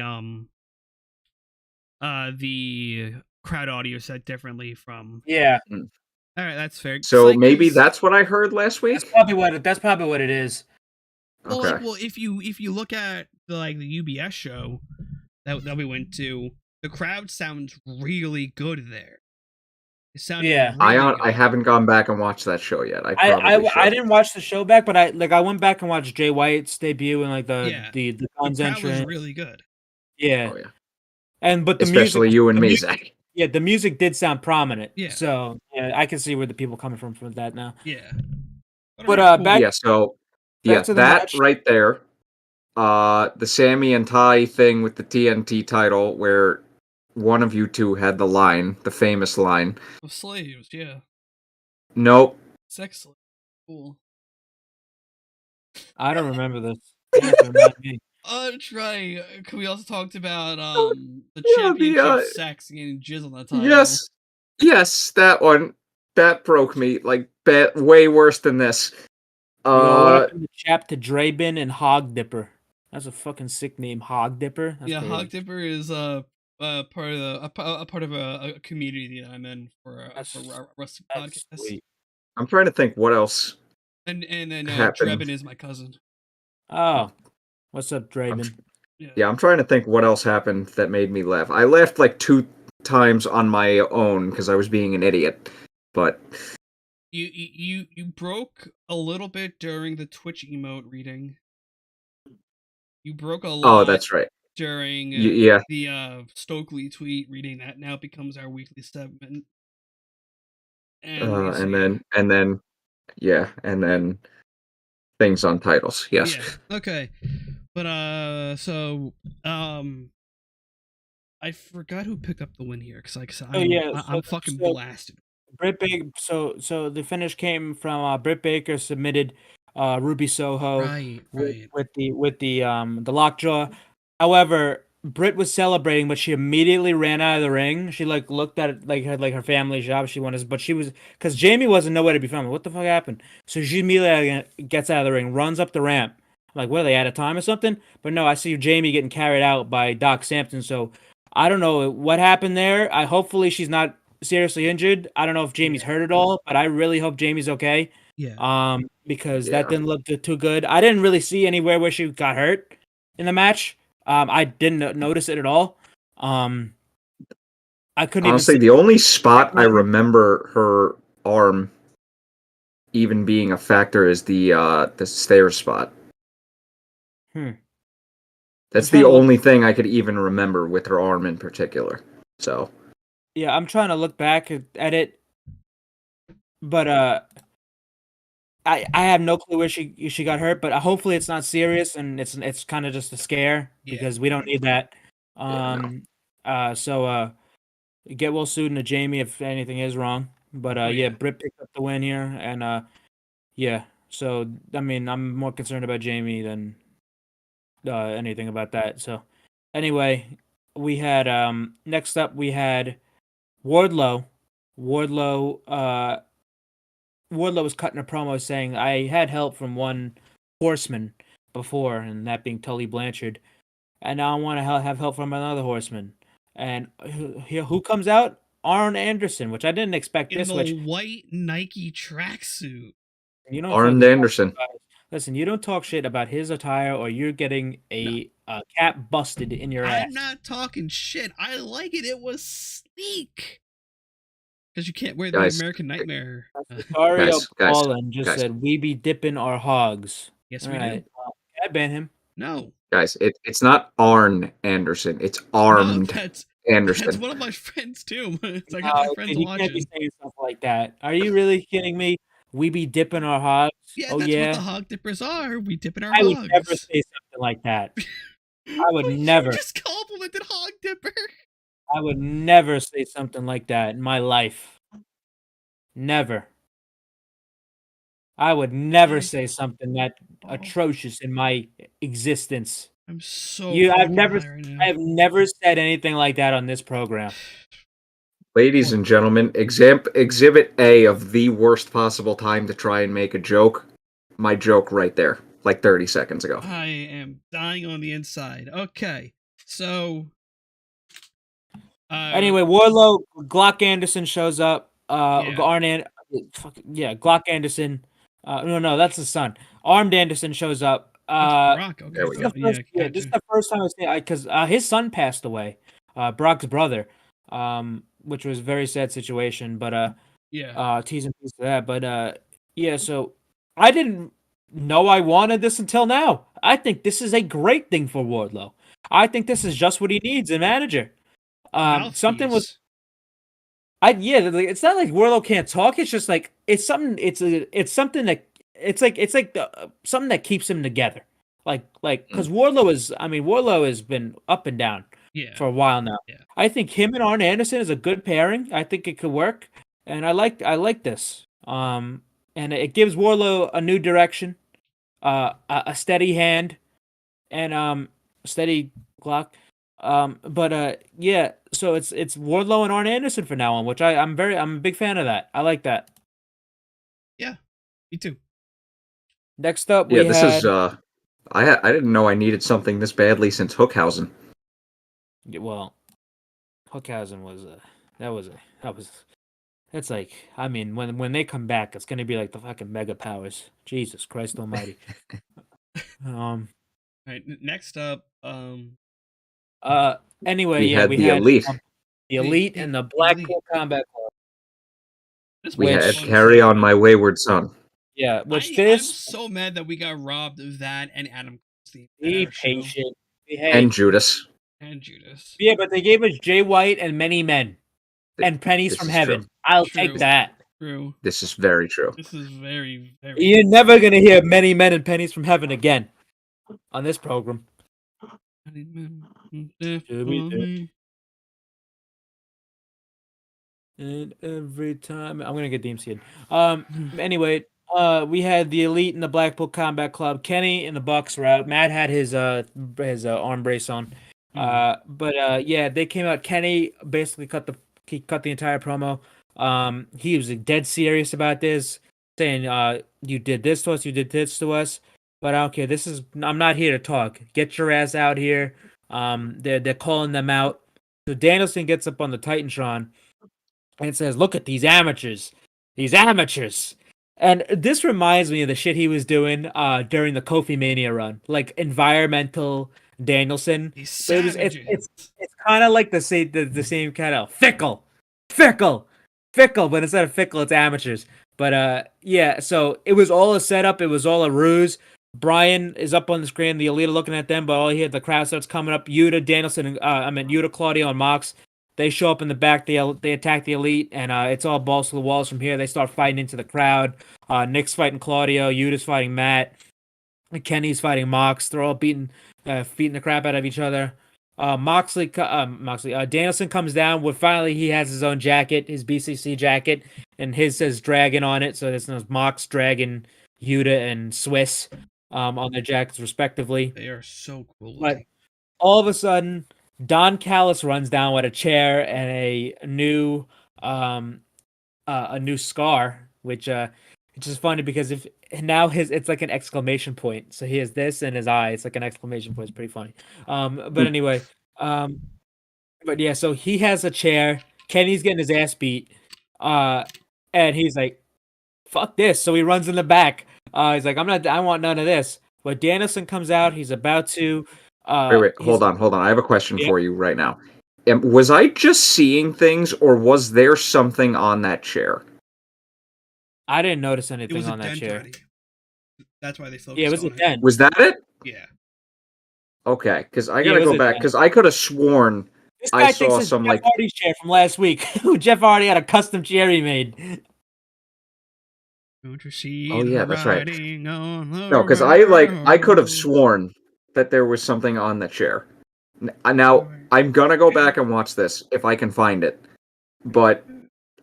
crowd audio set differently from. Yeah. All right, that's fair. So like maybe that's what I heard last week. That's probably what it is. Well, okay. Well, if you look at the UBS show that we went to, the crowd sounds really good there. It sounded really good. I haven't gone back and watched that show yet. I didn't watch the show back, but I went back and watched Jay White's debut and like the Guns entrance. Was really good. Yeah. Oh, yeah. But the especially music, you and me, Zach. Yeah, the music did sound prominent. Yeah. So yeah, I can see where the people coming from that now. Yeah. But back. Yeah. So that match right there. The Sammy and Ty thing with the TNT title, where one of you two had the line, the famous line. Of slaves, yeah. Nope. Sex slave. Cool. I don't remember this. Try. We also talked about the championship sex and jizz on the title. Yes, that one. That broke me like way worse than this. The chap to Drabin and Hog Dipper. That's a fucking sick name, Hog Dipper. That's crazy. Hog Dipper is part of a community that I'm in for a wrestling podcast. Sweet. I'm trying to think what else. And then Drebin is my cousin. Oh, what's up, Drabin? Yeah, I'm trying to think what else happened that made me laugh. I laughed like 2 times on my own because I was being an idiot. But you broke a little bit during the Twitch emote reading. You broke a lot. Oh, that's right. During the Stokely tweet reading that now becomes our weekly segment. And then things on titles. Yes. Yeah. Okay. But I forgot who picked up the win here because, like I said, I'm fucking blasted. Britt Baker. So the finish came from Britt Baker submitted Ruby Soho Right. with the lockjaw. However, Britt was celebrating, but she immediately ran out of the ring. She like looked at it, like her family shop. She wanted, but she was because Jamie wasn't nowhere to be found. What the fuck happened? So she immediately gets out of the ring, runs up the ramp. Like, what are they out of time or something? But no, I see Jamie getting carried out by Doc Sampson. So I don't know what happened there. Hopefully she's not seriously injured. I don't know if Jamie's hurt at all, but I really hope Jamie's okay. Yeah. Because that didn't look too good. I didn't really see anywhere where she got hurt in the match. I didn't notice it at all. I couldn't honestly, the only spot I remember her arm even being a factor is the stairs spot. That's the only thing I could even remember with her arm in particular. So yeah, I'm trying to look back at it, but I have no clue where she got hurt, but hopefully it's not serious and it's kind of just a scare because we don't need that. So get well soon to Jamie if anything is wrong. But Britt picked up the win here, and yeah. So I mean, I'm more concerned about Jamie than anything about that. So anyway, we had next up we had Wardlow. Wardlow was cutting a promo saying, I had help from one horseman before, and that being Tully Blanchard, and now I want to have help from another horseman. And who comes out? Arn Anderson, which I didn't expect in this. The white Nike tracksuit. Arn Anderson. Listen, you don't talk shit about his attire, or you're getting a cap busted in your ass. I'm not talking shit. I like it. It was sleek. Because you can't wear the American Nightmare. Mario Ballin just said, we be dipping our hogs. Yes, we do. Can I ban him? No. Guys, it's not Arn Anderson. It's Armed Anderson. That's one of my friends, too. It's like my friends watching. You can't be saying stuff like that. Are you really kidding me? We be dipping our hogs? Yeah, that's what the hog dippers are. We dip in our hogs. I would never say something like that. I would never. You just complimented hog dipper. I would never say something like that in my life. Never. I would never say something that atrocious in my existence. I'm so I've never said anything like that on this program. Ladies and gentlemen, exhibit A of the worst possible time to try and make a joke. My joke right there, like 30 seconds ago. I am dying on the inside. Okay, so anyway, Wardlow, Glock Anderson shows up. Glock Anderson. No, that's his son. Armed Anderson shows up. Brock. Okay, this is the first time I see because his son passed away. Brock's brother. Which was a very sad situation, but teasing piece of that. But so I didn't know I wanted this until now. I think this is a great thing for Wardlow. I think this is just what he needs, a manager. Something was it's not like Wardlow can't talk. It's just like it's something. It's something that something that keeps him together. Like because Wardlow has been up and down for a while now. Yeah. I think him and Arn Anderson is a good pairing. I think it could work, and I like this. And it gives Wardlow a new direction, a steady hand, and steady Glock. So it's Wardlow and Arn Anderson for now on, which I'm a big fan of that. I like that. Yeah, me too. Next up, this is I didn't know I needed something this badly since Hookhausen. Well, Hookhausen was it's like, I mean, when they come back, it's gonna be like the fucking Mega Powers. Jesus Christ Almighty. All right, next up, anyway, we had the Elite. The Elite and the Blackpool Combat Club. We had Carry On My Wayward Son. Yeah, I'm so mad that we got robbed of that and Adam. Be patient. And Judas. Yeah, but they gave us Jay White and Many Men and Pennies from Heaven. I'll take that. True. This is very true. This is very, very. You're never gonna hear many men and pennies from heaven again on this program. And every time I'm gonna get DMC'd. Anyway, we had the Elite in the Blackpool Combat Club. Kenny and the Bucks were out. Matt had his arm brace on. But yeah, they came out. Kenny basically cut the entire promo. He was dead serious about this, saying, "You did this to us. You did this to us." But I don't care. I'm not here to talk. Get your ass out here. They're calling them out. So Danielson gets up on the Titantron and it says, "Look at these amateurs. These amateurs." And this reminds me of the shit he was doing during the Kofi Mania run. Like environmental Danielson. These But it's kind of like the same kind of fickle, but instead of fickle, it's amateurs. But yeah, so it was all a setup. It was all a ruse. Brian is up on the screen, the Elite are looking at them, but all you hear, the crowd starts coming up. Yuta, Danielson, Yuta, Claudio, and Mox. They show up in the back. They attack the Elite, and it's all balls to the walls from here. They start fighting into the crowd. Nick's fighting Claudio. Yuta's fighting Matt. Kenny's fighting Mox. They're all beating the crap out of each other. Danielson comes down. Finally, he has his own jacket, his BCC jacket, and his says Dragon on it. So there's Mox, Dragon, Yuta, and Swiss on their jackets respectively. They are so cool. But all of a sudden, Don Callis runs down with a chair and a new scar, which it's just funny because it's like an exclamation point. So he has this in his eye. It's like an exclamation point. It's pretty funny. But anyway, but yeah, so he has a chair. Kenny's getting his ass beat. And he's like, "Fuck this." So he runs in the back. He's like, I want none of this. But Danielson comes out. He's about to. Wait, hold on. I have a question for you right now. Was I just seeing things, or was there something on that chair? I didn't notice anything on that chair. Already. That's why they focused. Yeah, it was a dent. Was that it? Yeah. Okay, because I gotta go back because I could have sworn this guy I saw some Jeff Hardy's chair from last week. Jeff Hardy had a custom chair he made. Don't you see? Oh yeah, that's right. No, because I could have sworn that there was something on the chair. Now I'm gonna go back and watch this if I can find it. But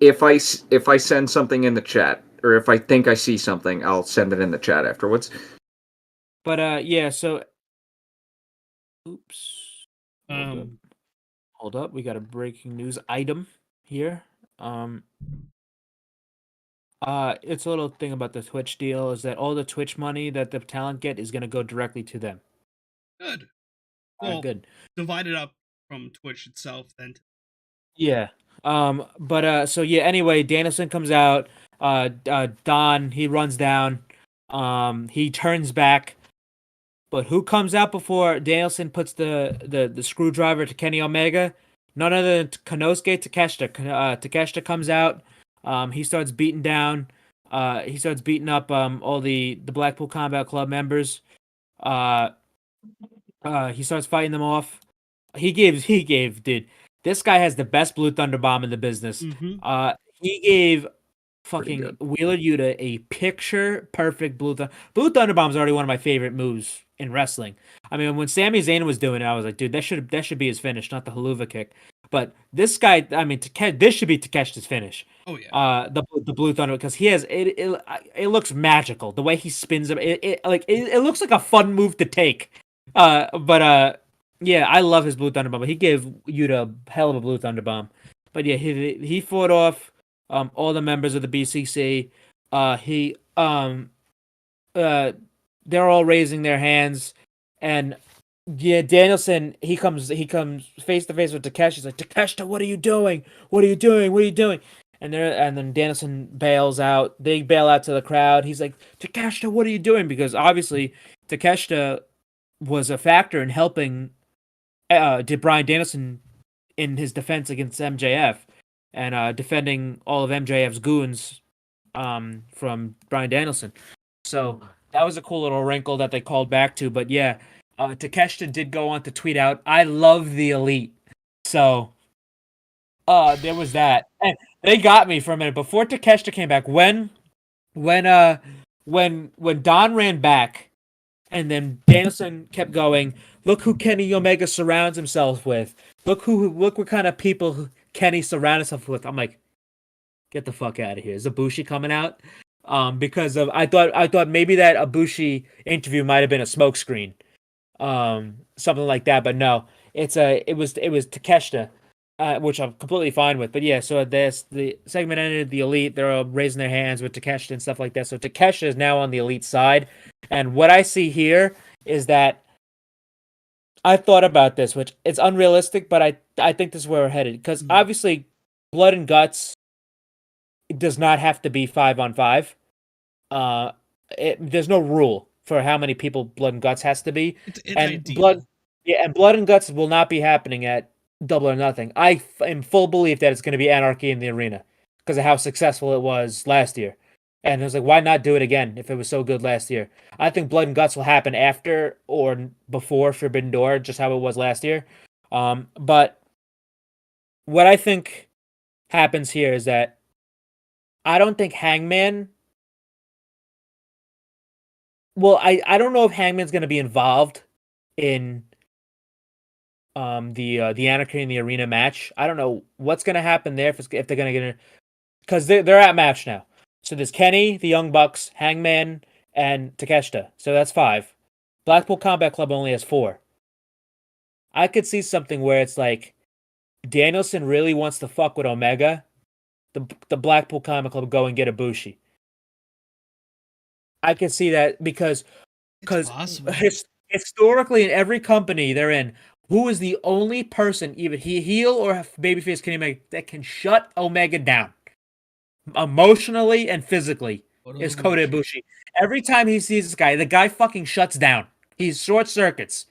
if I send something in the chat, or if I think I see something, I'll send it in the chat afterwards. But yeah, so oops. Hold up. We got a breaking news item here. It's a little thing about the Twitch deal is that all the Twitch money that the talent get is gonna go directly to them. Good. Well, good. Divided up from Twitch itself, then. Yeah. So yeah. Anyway, Danielson comes out. Don, he runs down. He turns back. But who comes out before Danielson puts the screwdriver to Kenny Omega? None other than Konosuke Takeshita. Takeshita comes out. He starts beating down. He starts beating up all the Blackpool Combat Club members. He starts fighting them off. He gave, dude. This guy has the best Blue Thunder Bomb in the business. Mm-hmm. He gave fucking Wheeler Yuta a picture perfect Blue Thunder. Blue Thunder Bomb is already one of my favorite moves in wrestling. I mean, when Sami Zayn was doing it, I was like, dude, that should be his finish, not the haluva kick. But this guy, I mean, this should be Takeshita's finish. Oh yeah. The Blue Thunder, because he has it. It looks magical. The way he spins him, it looks like a fun move to take. Yeah, I love his Blue Thunder Bomb. But he gave Yuta a hell of a Blue Thunder Bomb. But yeah, he fought off all the members of the BCC. They're all raising their hands, and yeah, Danielson he comes face to face with Takeshi. He's like, Takeshita, what are you doing? What are you doing? And then Danielson bails out. They bail out to the crowd. He's like, Takeshita, what are you doing? Because obviously Takeshita was a factor in helping Brian Danielson in his defense against MJF and defending all of MJF's goons from Brian Danielson. So that was a cool little wrinkle that they called back to. But yeah, Takeshita did go on to tweet out, "I love the Elite." So There was that, and they got me for a minute before Takeshita came back. When when Don ran back, and then Danielson kept going. Look who Kenny Omega surrounds himself with. Look what kind of people Kenny surrounds himself with. I'm like, get the fuck out of here. Is Ibushi coming out? Because of I thought maybe that Ibushi interview might have been a smokescreen, something like that. But no, it was Takeshita, which I'm completely fine with. But yeah, so the segment ended. The Elite, they're all raising their hands with Takeshita and stuff like that. So Takeshita is now on the Elite side, and what I see here is that I thought about this, which it's unrealistic, but I think this is where we're headed because obviously, Blood and Guts does not have to be 5-on-5. There's no rule for how many people Blood and Guts has to be, It's and ideal. Blood and Guts will not be happening at Double or Nothing. I am full belief that it's going to be Anarchy in the arena because of how successful it was last year, and I was like, why not do it again if it was so good last year? I think Blood and Guts will happen after or before Forbidden Door, just how it was last year. But what I think happens here is that I don't think Hangman. Well, I don't know if Hangman's going to be involved in the Anarchy in the Arena match. I don't know what's going to happen there if they're going to get in, because they're at match now. So there's Kenny, the Young Bucks, Hangman, and Takeshita. So that's 5. Blackpool Combat Club only has 4. I could see something where it's like Danielson really wants to fuck with Omega. The Blackpool Combat Club go and get Ibushi. I could see that because historically in every company they're in, who is the only person, even heel or babyface, can make that can shut Omega down emotionally and physically? Is Kota Ibushi. Every time he sees this guy, the guy fucking shuts down. He short circuits.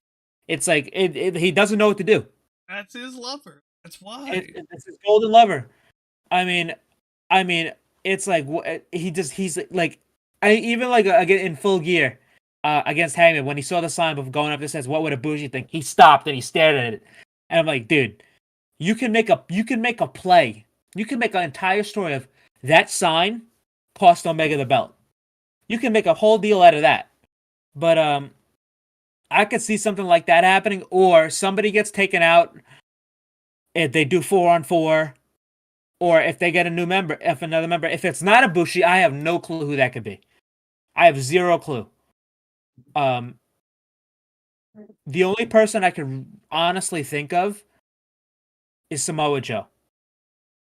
It's like he doesn't know what to do. That's his lover. That's why. It's his golden lover. I mean, it's like he's like, even like again in Full Gear, against Hangman, when he saw the sign of going up that says "What would Ibushi think?" He stopped and he stared at it, and I'm like, dude, you can make a play, you can make an entire story of that sign cost Omega the belt. You can make a whole deal out of that, but I could see something like that happening, or somebody gets taken out if they do 4-on-4. Or if they get a new member, if another member, if it's not Ibushi, I have no clue who that could be. I have zero clue. The only person I could honestly think of is Samoa Joe.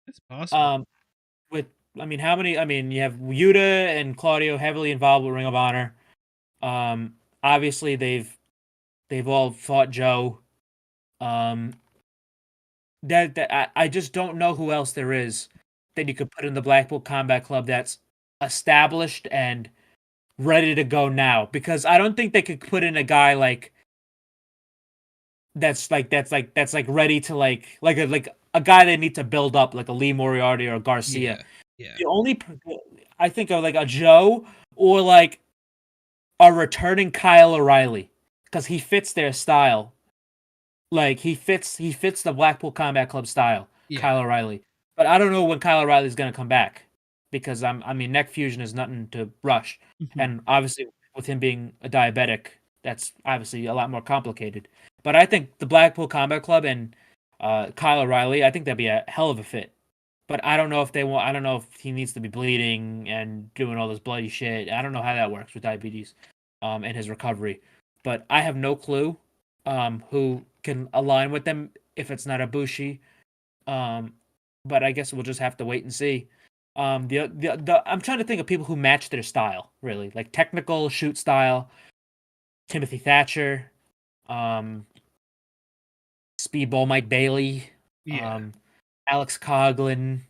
It's possible. How many? I mean, you have Yuta and Claudio heavily involved with Ring of Honor. Obviously they've all fought Joe. I just don't know who else there is that you could put in the Blackpool Combat Club that's established and ready to go now, because I don't think they could put in a guy that's ready to like a guy they need to build up, like a Lee Moriarty or a Garcia. Yeah. The only I think of like a Joe or like a returning Kyle O'Reilly, because he fits their style. Like he fits the Blackpool Combat Club style, Yeah. Kyle O'Reilly. But I don't know when Kyle O'Reilly's gonna come back, because neck fusion is nothing to rush, and obviously with him being a diabetic, that's obviously a lot more complicated. But I think the Blackpool Combat Club and Kyle O'Reilly, I think that'd be a hell of a fit. But I don't know if they want. I don't know if he needs to be bleeding and doing all this bloody shit. I don't know how that works with diabetes, and his recovery. But I have no clue who can align with them if it's not Ibushi. But I guess we'll just have to wait and see. I'm trying to think of people who match their style, really, like technical shoot style. Timothy Thatcher, Speedball Mike Bailey, Alex Coughlin.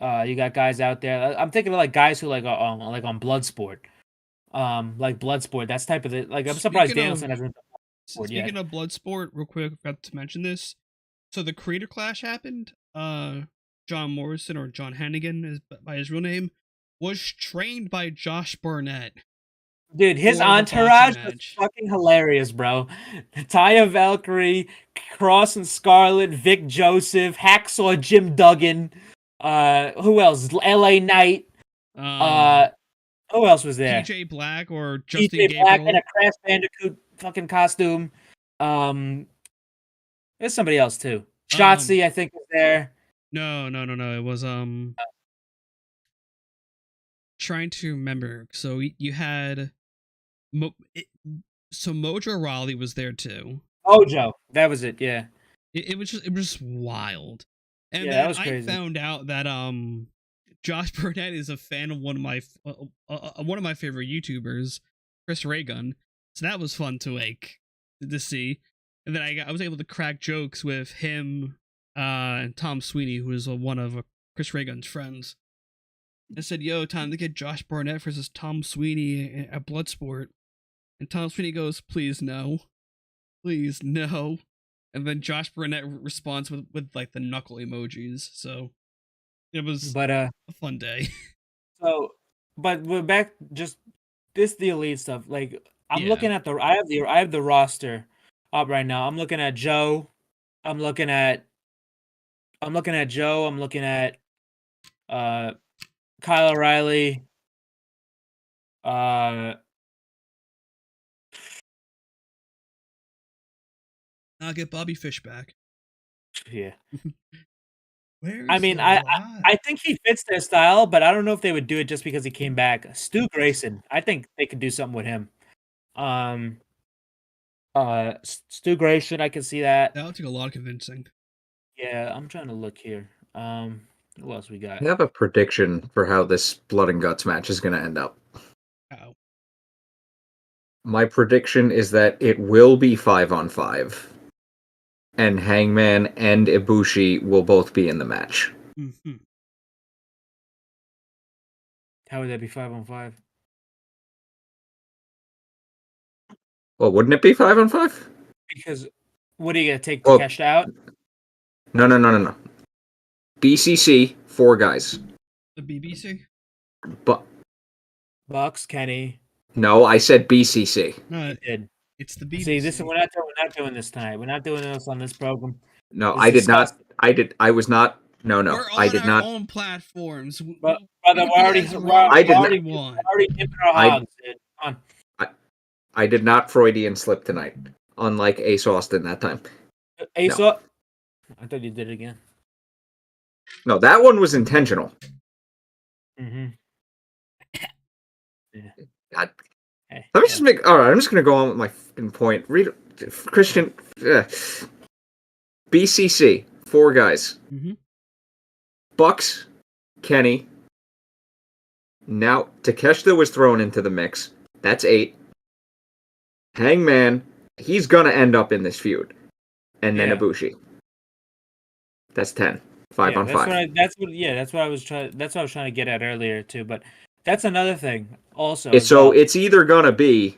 You got guys out there. I'm thinking of like guys who like on Bloodsport. Like Bloodsport, that's type of like I'm surprised Danielson hasn't. Speaking of Bloodsport, real quick, I forgot to mention this. So the Creator Clash happened. John Morrison, or John Hannigan is by his real name, was trained by Josh Barnett. Dude, his for the boxing entourage was match. fucking hilarious, bro. Taya Valkyrie, Cross and Scarlet, Vic Joseph, Hacksaw Jim Duggan, who else? LA Knight. Who else was there? PJ Black or Justin PJ Black Gabriel. in a Crash Bandicoot fucking costume. There's somebody else too. Shotzi, I think, was there. No. It was trying to remember. So you had so Mojo Rawley was there too. Mojo, that was it. Yeah. It was just wild. And Yeah, then that was crazy. I found out that Josh Burnett is a fan of one of my favorite YouTubers, Chris Raygun. So that was fun to see. And then I was able to crack jokes with him and Tom Sweeney, who is one of Chris Raygun's friends. I said, "Yo, time to get Josh Barnett versus Tom Sweeney at Bloodsport." And Tom Sweeney goes, "Please no, please no." And then Josh Burnett responds with like the knuckle emojis. So it was a fun day. So, but we're back just the elite stuff. Like I'm looking at I have the roster up right now. I'm looking at Joe. I'm looking at Joe. I'm looking at Kyle O'Reilly. I'll get Bobby Fish back. Yeah. Where's I mean, I think he fits their style, but I don't know if they would do it just because he came back. Stu Grayson, I think they could do something with him. Stu Grayson, I can see that. That would take a lot of convincing. Yeah, I'm trying to look here. Who else we got? I have a prediction for how this Blood and Guts match is going to end up. Uh-oh. My prediction is that it will be 5-on-5. And Hangman and Ibushi will both be in the match. Mm-hmm. How would that be 5-on-5? Well, wouldn't it be 5-on-5? Because what are you gonna take Takeshita out? No. BCC, 4 guys. The BBC? But Bucks, Kenny. no, I said BCC. No, did. It's the BBC. See, we're not doing this tonight. We're not doing this on this program. No, It's I did disgusting. not. I was not. No, We're I did on not. our own platforms. But brother, we're already dipping our hogs, dude. Come on. I did not Freudian slip tonight, unlike Ace Austin that time. Ace, No. I thought you did it again. No, that one was intentional. Mm-hmm. God. Hey, Let me just make. All right, I'm just gonna go on with my fucking point. Read Christian. BCC, 4 guys. Mm-hmm. Bucks, Kenny. Now Takeshita was thrown into the mix. That's 8. Hangman, he's gonna end up in this feud, and then Ibushi. That's 10. 5-on-5. That's what I was trying to get at earlier too. But that's another thing also. So it's either gonna be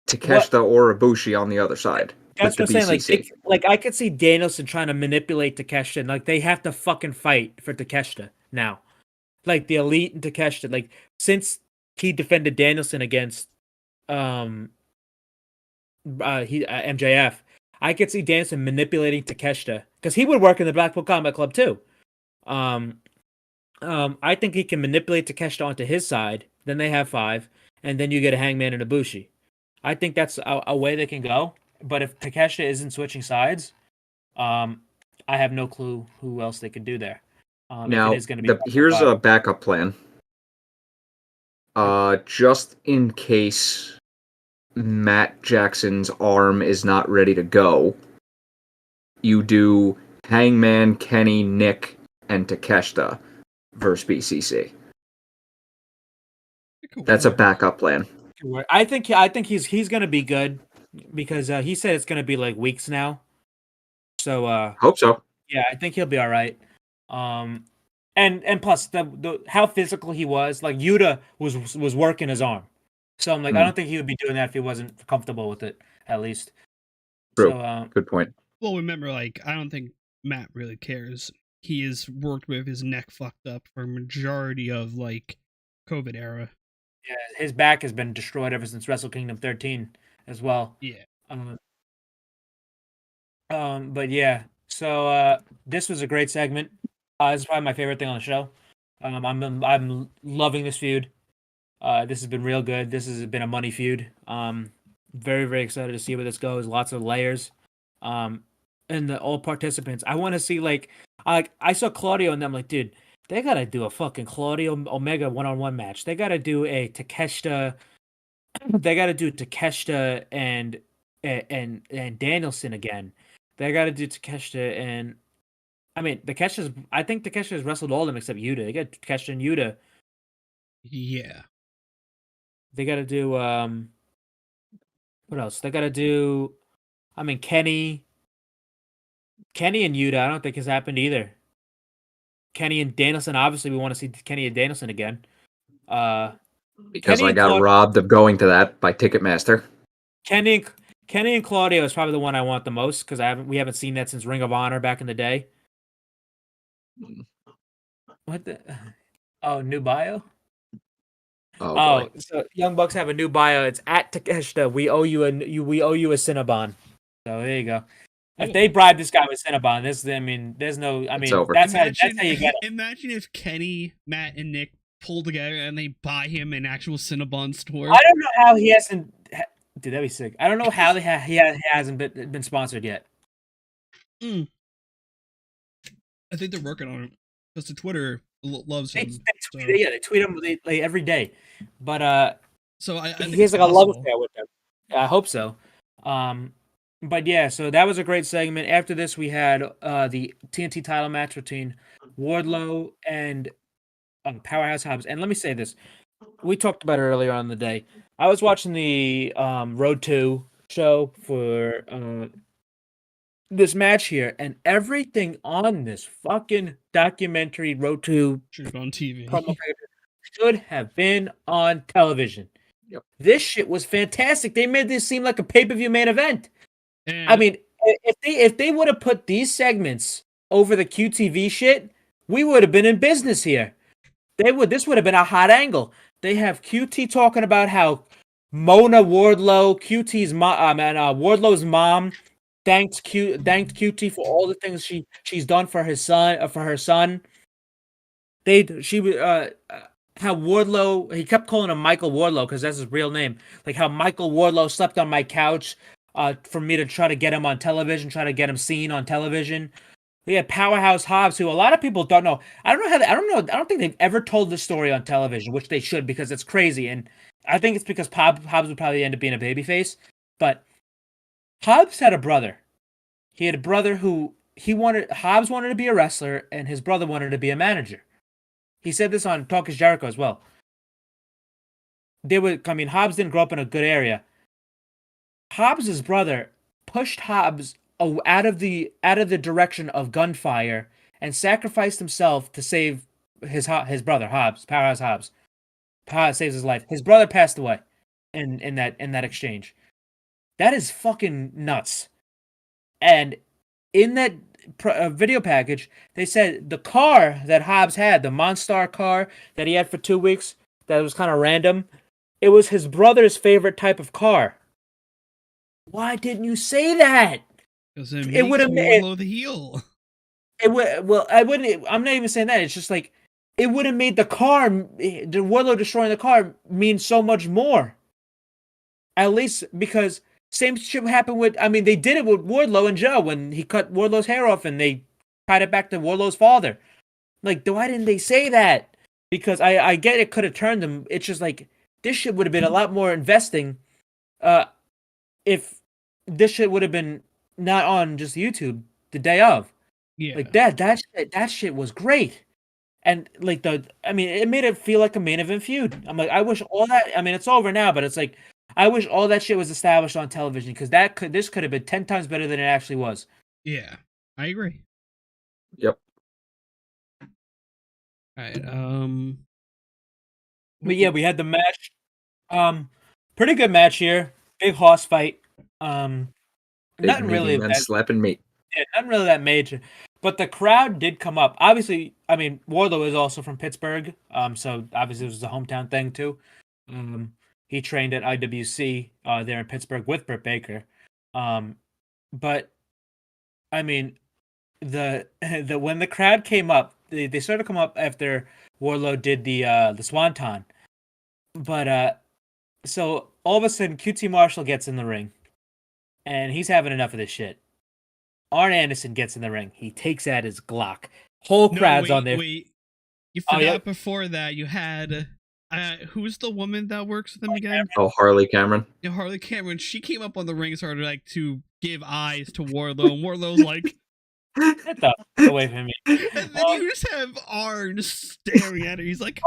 Takeshita or Ibushi on the other side. That's what I'm BCC. saying. Like I could see Danielson trying to manipulate Takeshita. And, like they have to fucking fight for Takeshita now. Like the Elite and Takeshita. Like since he defended Danielson against MJF, I could see Danielson manipulating Takeshita because he would work in the Blackpool Combat Club too. I think he can manipulate Takeshita onto his side. Then they have 5, and then you get a Hangman and Ibushi. I think that's a way they can go. But if Takeshita isn't switching sides, I have no clue who else they could do there. Now, it is gonna be here's a backup plan. Just in case Matt Jackson's arm is not ready to go, you do Hangman, Kenny, Nick, and Takeshita versus BCC. That's a backup plan. I think he's gonna be good because he said it's gonna be like weeks now. So hope so. Yeah, I think he'll be all right. And plus the how physical he was, like Yuta was working his arm. So I'm like, I don't think he would be doing that if he wasn't comfortable with it, at least. True. So, good point. Well, remember, like, I don't think Matt really cares. He has worked with his neck fucked up for a majority of, like, COVID era. Yeah, his back has been destroyed ever since Wrestle Kingdom 13 as well. Yeah. But yeah, so this was a great segment. This is probably my favorite thing on the show. I'm loving this feud. This has been real good. This has been a money feud. Very very excited to see where this goes. Lots of layers. And all participants. I want to see I saw Claudio and I'm like, dude, they gotta do a fucking Claudio Omega 1-on-1 match. They gotta do a Takeshita. They gotta do Takeshita and Danielson again. They gotta do Takeshita and I mean Takeshia's. I think Takeshia's wrestled all of them except Yuta. They got Takeshita and Yuta. Yeah. They gotta do what else? They gotta do. I mean Kenny and Yuta. I don't think has happened either. Kenny and Danielson. Obviously, we want to see Kenny and Danielson again. Because Kenny I and got robbed of going to that by Ticketmaster. Kenny and Claudio is probably the one I want the most because we haven't seen that since Ring of Honor back in the day. What the? Oh, new bio. Oh, boy. So Young Bucks have a new bio. It's at Takeshita. We owe you a Cinnabon. So there you go. If they bribe this guy with Cinnabon, there's no. I mean, over. that's how you get it. Imagine if Kenny, Matt, and Nick pull together and they buy him an actual Cinnabon store. I don't know how he hasn't. Dude, that'd be sick. I don't know how he hasn't been sponsored yet. I think they're working on it because the Twitter loves him. They tweet him every day, but so I think he has like a love affair with them. I hope so. But yeah, so that was a great segment. After this, we had the TNT title match between Wardlow and Powerhouse Hobbs. And let me say this: we talked about it earlier on in the day. I was watching the Road 2 show for this match here, and everything on this fucking documentary Road 2 on TV should have been on television. Yep. This shit was fantastic. They made this seem like a pay-per-view main event. And I mean, if they would have put these segments over the QTV shit, we would have been in business here. This would have been a hot angle. They have QT talking about how Mona Wardlow, Wardlow's mom, thanked QT for all the things she's done for her son. How Wardlow, he kept calling him Michael Wardlow because that's his real name. Like how Michael Wardlow slept on my couch for me to try to get him on television, try to get him seen on television. We had Powerhouse Hobbs, who a lot of people don't know. I don't think they've ever told this story on television, which they should because it's crazy. And I think it's because Hobbs would probably end up being a babyface. But Hobbs had a brother. He had a brother who Hobbs wanted to be a wrestler, and his brother wanted to be a manager. He said this on Talk is Jericho as well. Hobbs didn't grow up in a good area. Hobbs' brother pushed Hobbs out of the direction of gunfire and sacrificed himself to save his brother Hobbs, Powerhouse Hobbs. Powerhouse saves his life. His brother passed away in that exchange. That is fucking nuts. And in that video package, they said the car that Hobbs had, the Monstar car that he had for 2 weeks, that was kind of random, it was his brother's favorite type of car. Why didn't you say that? Because it would have made the heel. I wouldn't. I'm not even saying that. It's just like it would have made the Wardlow destroying the car mean so much more. At least because same shit happened with. I mean, they did it with Wardlow and Joe when he cut Wardlow's hair off and they tied it back to Wardlow's father. Like, why didn't they say that? Because I get it could have turned them. It's just like this shit would have been a lot more investing. If this shit would have been not on just YouTube the day of. Yeah. Like that shit was great. And like it made it feel like a main event feud. I'm like, I wish all that, it's over now, but it's like, I wish all that shit was established on television because this could have been 10 times better than it actually was. Yeah, I agree. Yep. All right. But yeah, we had the match. Pretty good match here. Big horse fight. Nothing really that slapping meat. Yeah, nothing really that major. But the crowd did come up. Obviously, Wardlow is also from Pittsburgh. So obviously it was a hometown thing too. He trained at IWC there in Pittsburgh with Britt Baker. But I mean, the when the crowd came up, they started to come up after Wardlow did the Swanton. But so all of a sudden, QT Marshall gets in the ring, and he's having enough of this shit. Arn Anderson gets in the ring. He takes out his Glock. Whole crowd's on there. Wait. You forgot before that you had who's the woman that works with him again? Oh, Harley Cameron. Yeah, Harley Cameron. She came up on the ring, started like to give eyes to Wardlow, and Wardlow's like, "Get the fuck away from me!" And then you just have Arn staring at her. He's like,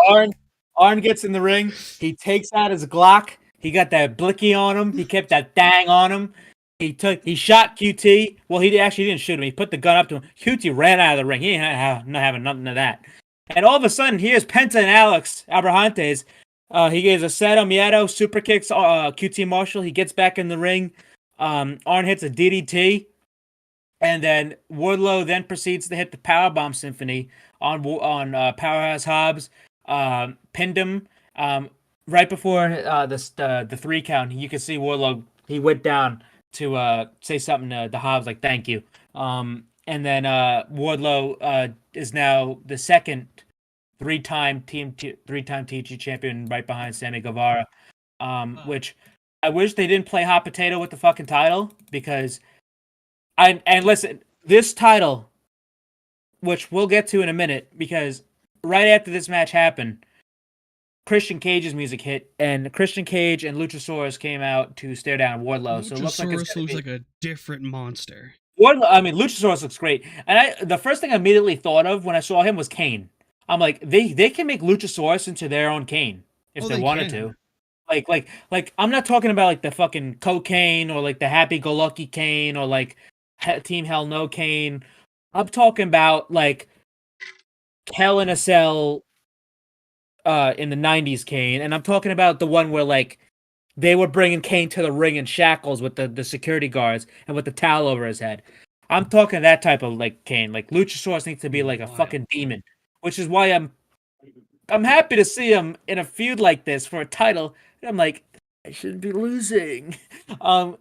Arn gets in the ring. He takes out his Glock. He got that blicky on him. He kept that dang on him. He shot QT. Well, he actually didn't shoot him. He put the gun up to him. QT ran out of the ring. He ain't not having nothing of that. And all of a sudden, here's Penta and Alex Abrahantes. He gives a Sato Miedo, super kicks QT Marshall. He gets back in the ring. Arn hits a DDT. And then Wardlow then proceeds to hit the Powerbomb Symphony on Powerhouse Hobbs. Pinned him. Right before the 3 count, you can see Wardlow, he went down to say something to Hobbs, like, thank you. And then Wardlow is now the second three-time TG champion, right behind Sammy Guevara. Which I wish they didn't play hot potato with the fucking title, because and listen, this title, which we'll get to in a minute, because right after this match happened, Christian Cage's music hit, and Christian Cage and Luchasaurus came out to stare down Wardlow. So it looks like a different monster. Luchasaurus looks great. And the first thing I immediately thought of when I saw him was Kane. I'm like, they can make Luchasaurus into their own Kane if they wanted to. Like I'm not talking about like the fucking cocaine or like the happy-go-lucky Kane or like Team Hell No Kane. I'm talking about like Hell in a Cell in the 90s Kane, and I'm talking about the one where like they were bringing Kane to the ring in shackles with the security guards and with the towel over his head. I'm talking that type of like Kane. Like Luchasaurus needs to be like a fucking demon, which is why I'm happy to see him in a feud like this for a title. And I'm like, I shouldn't be losing. And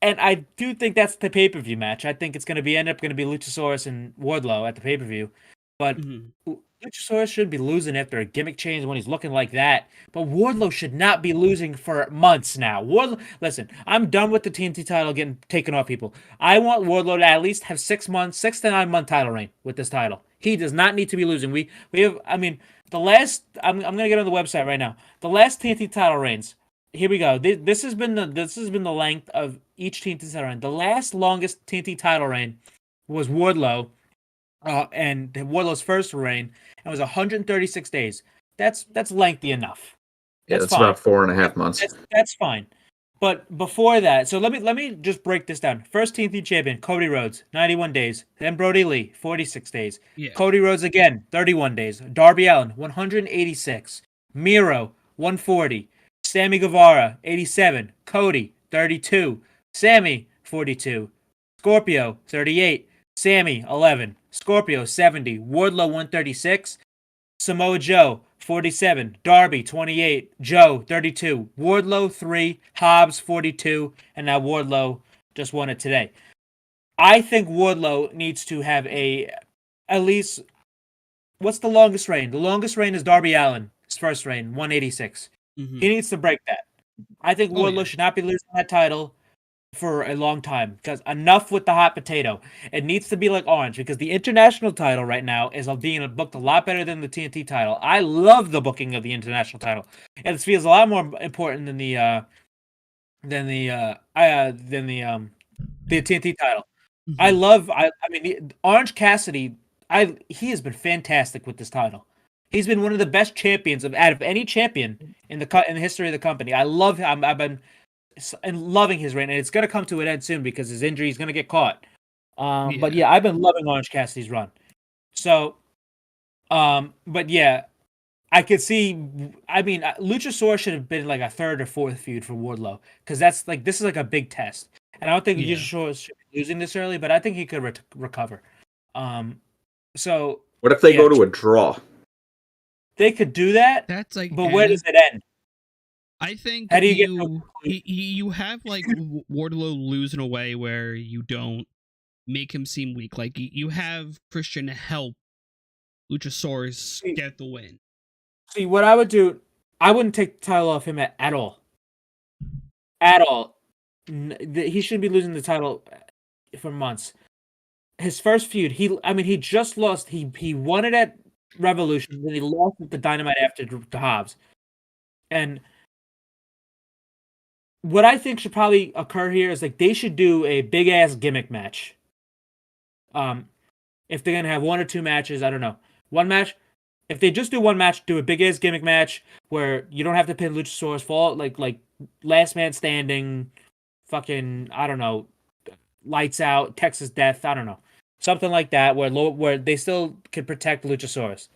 I do think that's the pay-per-view match. I think it's going to end up going to be Luchasaurus and Wardlow at the pay-per-view. But Luchasaurus shouldn't be losing after a gimmick change when he's looking like that. But Wardlow should not be losing for months now. Listen, I'm done with the TNT title getting taken off people. I want Wardlow to at least have 6 to 9 month title reign with this title. He does not need to be losing. We have, I mean, the last, I'm going to get on the website right now. The last TNT title reigns. Here we go. This has been the length of each TNT title reign. The last longest TNT title reign was Wardlow. And Wardlow's first reign, and was 136 days. That's lengthy enough. That's about 4.5 months. That's fine. But before that, so let me just break this down. First TNT champion, Cody Rhodes, 91 days. Then Brody Lee, 46 days. Yeah. Cody Rhodes again, 31 days. Darby Allin, 186. Miro, 140. Sammy Guevara, 87. Cody, 32. Sammy, 42. Scorpio, 38. Sammy, 11. Scorpio, 70. Wardlow, 136. Samoa Joe, 47. Darby, 28. Joe, 32. Wardlow, 3. Hobbs, 42. And now Wardlow just won it today. I think Wardlow needs to have at least, what's the longest reign? The longest reign is Darby Allin's first reign, 186. Mm-hmm. He needs to break that. I think Wardlow should not be losing that title for a long time, because enough with the hot potato. It needs to be like Orange, because the international title right now is being booked a lot better than the TNT title. I love the booking of the international title. It feels a lot more important than the TNT title. Mm-hmm. I mean, Orange Cassidy. He has been fantastic with this title. He's been one of the best champions out of any champion in the history of the company. I love him. I've been loving his reign, and it's going to come to an end soon because his injury is going to get caught. But yeah, I've been loving Orange Cassidy's run. So, but yeah, I could see. I mean, Luchasaurus should have been like a third or fourth feud for Wardlow, because this is like a big test, and I don't think Luchasaurus should be losing this early, but I think he could recover. So what if they go to a draw? They could do that. That's like, but where does it end? I think How do you get you have like Wardlow lose in a way where you don't make him seem weak. Like you have Christian help Luchasaurus get the win. See, what I would do, I wouldn't take the title off him at all. At all. He shouldn't be losing the title for months. His first feud, he just lost. He won it at Revolution, then he lost at the Dynamite after to Hobbs. And what I think should probably occur here is like they should do a big ass gimmick match. If they're gonna have one or two matches, I don't know. One match. If they just do one match, do a big ass gimmick match where you don't have to pin Luchasaurus, fall like last man standing, fucking I don't know, lights out, Texas Death, I don't know, something like that where they still can protect Luchasaurus.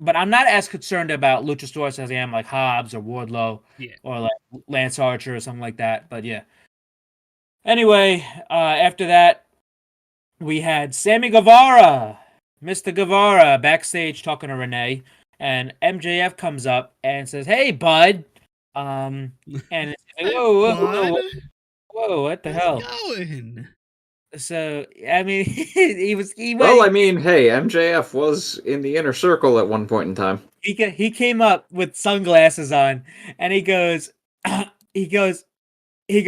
But I'm not as concerned about Luchasaurus as I am like Hobbs or Wardlow or like Lance Archer or something like that. But yeah. Anyway, after that, we had Sammy Guevara, Mr. Guevara, backstage talking to Renee, and MJF comes up and says, "Hey, bud," and it's like, whoa, what the hell? Going? So I mean, he Well, I mean, hey, MJF was in the inner circle at one point in time. He came up with sunglasses on, and he goes,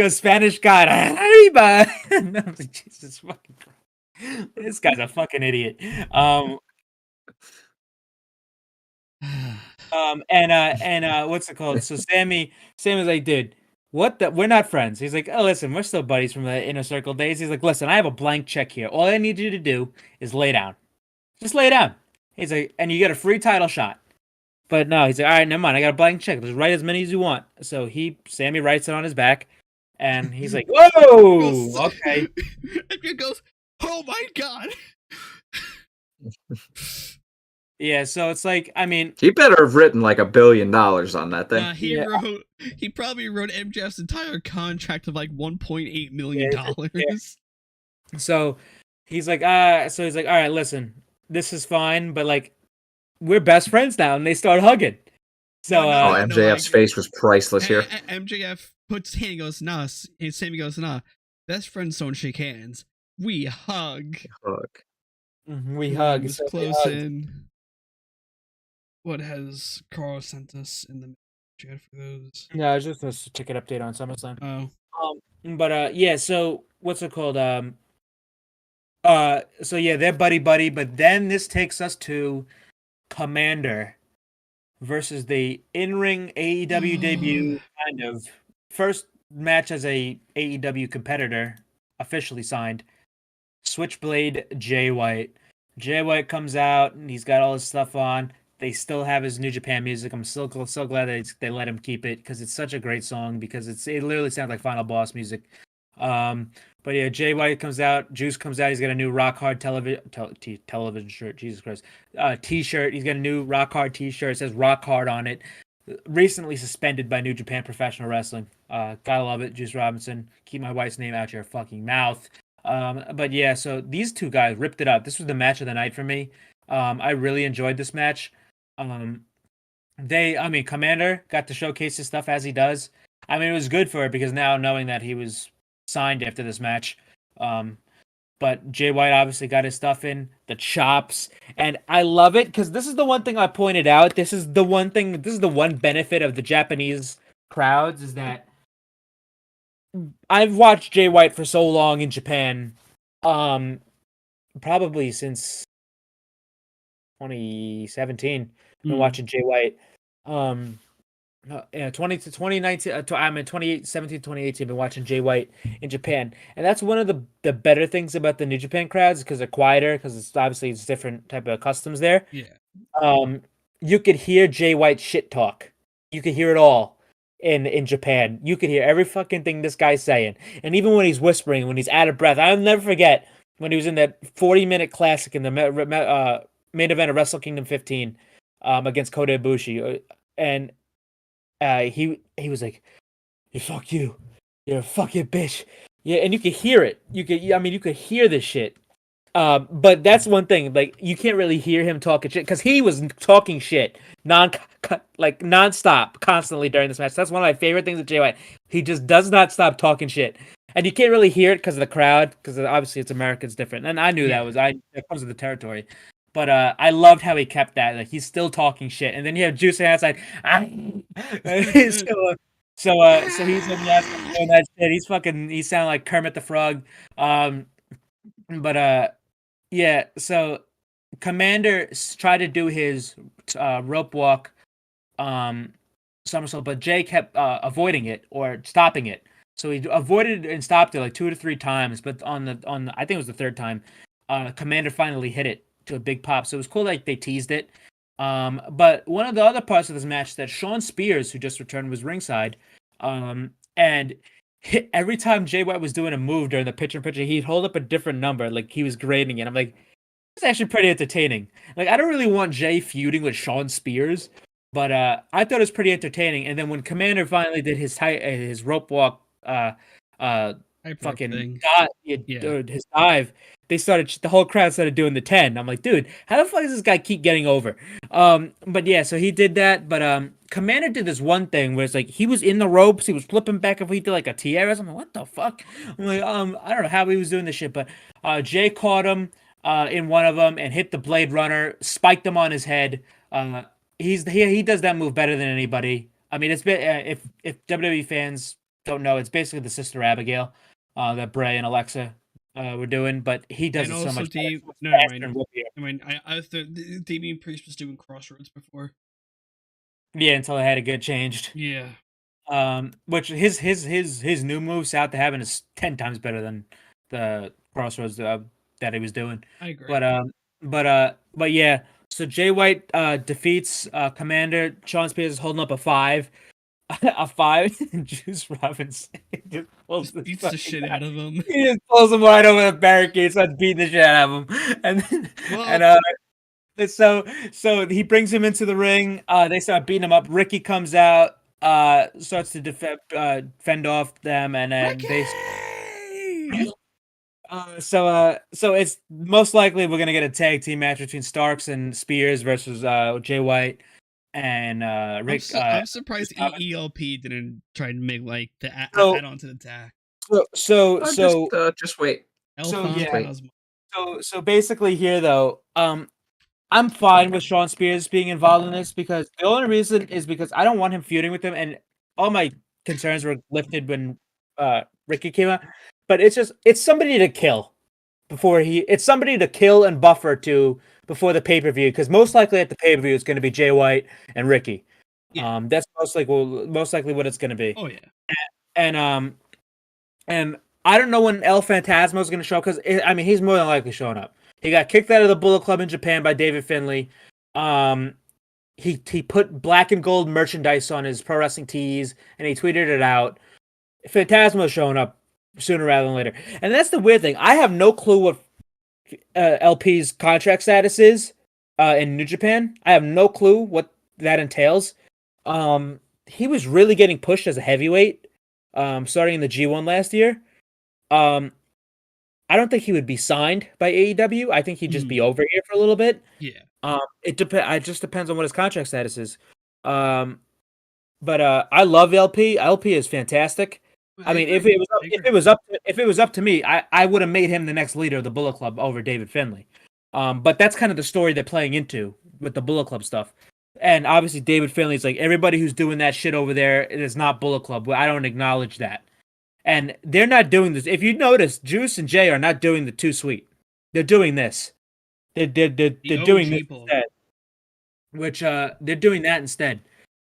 Spanish God, arriba. And I was like, Jesus fucking Christ. This guy's a fucking idiot. And what's it called? So Sammy's like, dude, what the? We're not friends. He's like, oh, listen, we're still buddies from the inner circle days. He's like, listen, I have a blank check here. All I need you to do is lay down. Just lay down. He's like, and you get a free title shot. But no, he's like, all right, never mind. I got a blank check. Just write as many as you want. So Sammy writes it on his back, and he's like, whoa, okay. And he goes, oh my god. Yeah, so it's like, I mean, he better have written like $1 billion on that thing. He probably wrote MJF's entire contract of like $1.8 million. Yeah. So he's like, all right, listen, this is fine, but like, we're best friends now, and they start hugging. So MJF's face was priceless here. MJF puts his hand, goes, nah, and Sammy goes, nah, best friends don't shake hands. We hug. We hug. So close in. What has Carl sent us in the chat for those? Yeah, just a ticket update on SummerSlam. Oh. But yeah, so what's it called? So yeah, they're buddy, but then this takes us to Commander versus the in-ring AEW debut, kind of first match as a AEW competitor, officially signed. Switchblade Jay White. Jay White comes out and he's got all his stuff on. They still have his New Japan music. I'm so glad they let him keep it because it's such a great song because it literally sounds like Final Boss music. But yeah, Jay White comes out. Juice comes out. He's got a new Rock Hard television shirt. Jesus Christ. T-shirt. He's got a new Rock Hard T-shirt. It says Rock Hard on it. Recently suspended by New Japan Professional Wrestling. Gotta love it. Juice Robinson. Keep my wife's name out your fucking mouth. But yeah, so these two guys ripped it up. This was the match of the night for me. I really enjoyed this match. Commander got to showcase his stuff as he does. I mean, it was good for it because now knowing that he was signed after this match. But Jay White obviously got his stuff in, the chops, and I love it because this is the one thing I pointed out. This is the one benefit of the Japanese crowds is that I've watched Jay White for so long in Japan, probably since 2017. I've been watching Jay White. 2019, 2017, 2018, I've been watching Jay White in Japan. And that's one of the better things about the New Japan crowds because they're quieter, because it's different type of customs there. Yeah. You could hear Jay White shit talk. You could hear it all in Japan. You could hear every fucking thing this guy's saying. And even when he's whispering, when he's out of breath, I'll never forget when he was in that 40-minute classic in the main event of Wrestle Kingdom 15 against Kota Ibushi. And he was like, "Hey, fuck you, you're a fucking bitch." Yeah, and you could hear it. You could hear this shit. But that's one thing. Like you can't really hear him talking shit because he was talking shit nonstop, constantly during this match. That's one of my favorite things with Jay White. He just does not stop talking shit, and you can't really hear it because of the crowd. Because obviously it's America, it's different. And I knew that comes with the territory. But I loved how he kept that. Like he's still talking shit, and then you have Juice on the outside. So he's on the outside doing that shit. He sounded like Kermit the Frog. But yeah. So Commander tried to do his rope walk, somersault, but Jay kept avoiding it or stopping it. So he avoided and stopped it like 2 to 3 times. But on the I think it was the third time, Commander finally hit it to a big pop. So it was cool, like they teased it. But one of the other parts of this match that Sean Spears, who just returned, was ringside. And every time Jay White was doing a move during the picture, he'd hold up a different number, like he was grading it. I'm like, it's actually pretty entertaining. Like I don't really want Jay feuding with Sean Spears, but I thought it was pretty entertaining. And then when Commander finally did his rope walk, fucking his dive, the whole crowd started doing the 10. I'm like, dude, how the fuck does this guy keep getting over? But yeah, so he did that. But Commander did this one thing where it's like he was in the ropes, he was flipping back and forth, he did like a Tierra. I'm like, what the fuck? I'm like, I don't know how he was doing this shit, but Jay caught him in one of them and hit the Blade Runner, spiked him on his head. He does that move better than anybody. I mean, it's been if WWE fans don't know, it's basically the Sister Abigail that Bray and Alexa were doing, but he does it so much better. I thought Damian Priest was doing Crossroads before. Yeah, until I had to get changed. Yeah. Which his new move, South to Heaven, is 10 times better than the Crossroads that he was doing. I agree. But yeah. So Jay White defeats Commander. Sean Spears is holding up a 5. A 5. Juice Robinson just beats the shit out of him. He just pulls him right over the barricade, starts beating the shit out of him. And so he brings him into the ring. They start beating him up. Ricky comes out, starts to fend off them, and then so it's most likely we're gonna get a tag team match between Starks and Spears versus Jay White and Rick. I'm surprised ELP didn't try to make like the add on to the tag. Just wait. So basically here though, I'm fine with Sean Spears being involved in this because the only reason is because I don't want him feuding with him, and all my concerns were lifted when Ricky came out. But it's somebody to kill it's somebody to kill and buffer to before the pay-per-view, because most likely at the pay-per-view it's going to be Jay White and Ricky. Yeah. That's most likely what it's going to be. Oh yeah. And I don't know when El Phantasmo is going to show up, because he's more than likely showing up. He got kicked out of the Bullet Club in Japan by David Finlay. He put black and gold merchandise on his pro wrestling tees and he tweeted it out. Phantasmo is showing up sooner rather than later. And that's the weird thing. I have no clue what LP's contract status is in New Japan. I have no clue what that entails. He was really getting pushed as a heavyweight starting in the G1 last year. I don't think he would be signed by AEW. I think he'd just be over here for a little bit. Yeah. It just depends on what his contract status is. But I love LP. LP is fantastic. I mean, if it was up to me, I would have made him the next leader of the Bullet Club over David Finlay. But that's kind of the story they're playing into with the Bullet Club stuff. And obviously David Finlay's like, everybody who's doing that shit over there, it is not Bullet Club. I don't acknowledge that. And they're not doing this. If you notice, Juice and Jay are not doing the Too Sweet. They're doing this. They're doing this instead. Which they're doing that instead.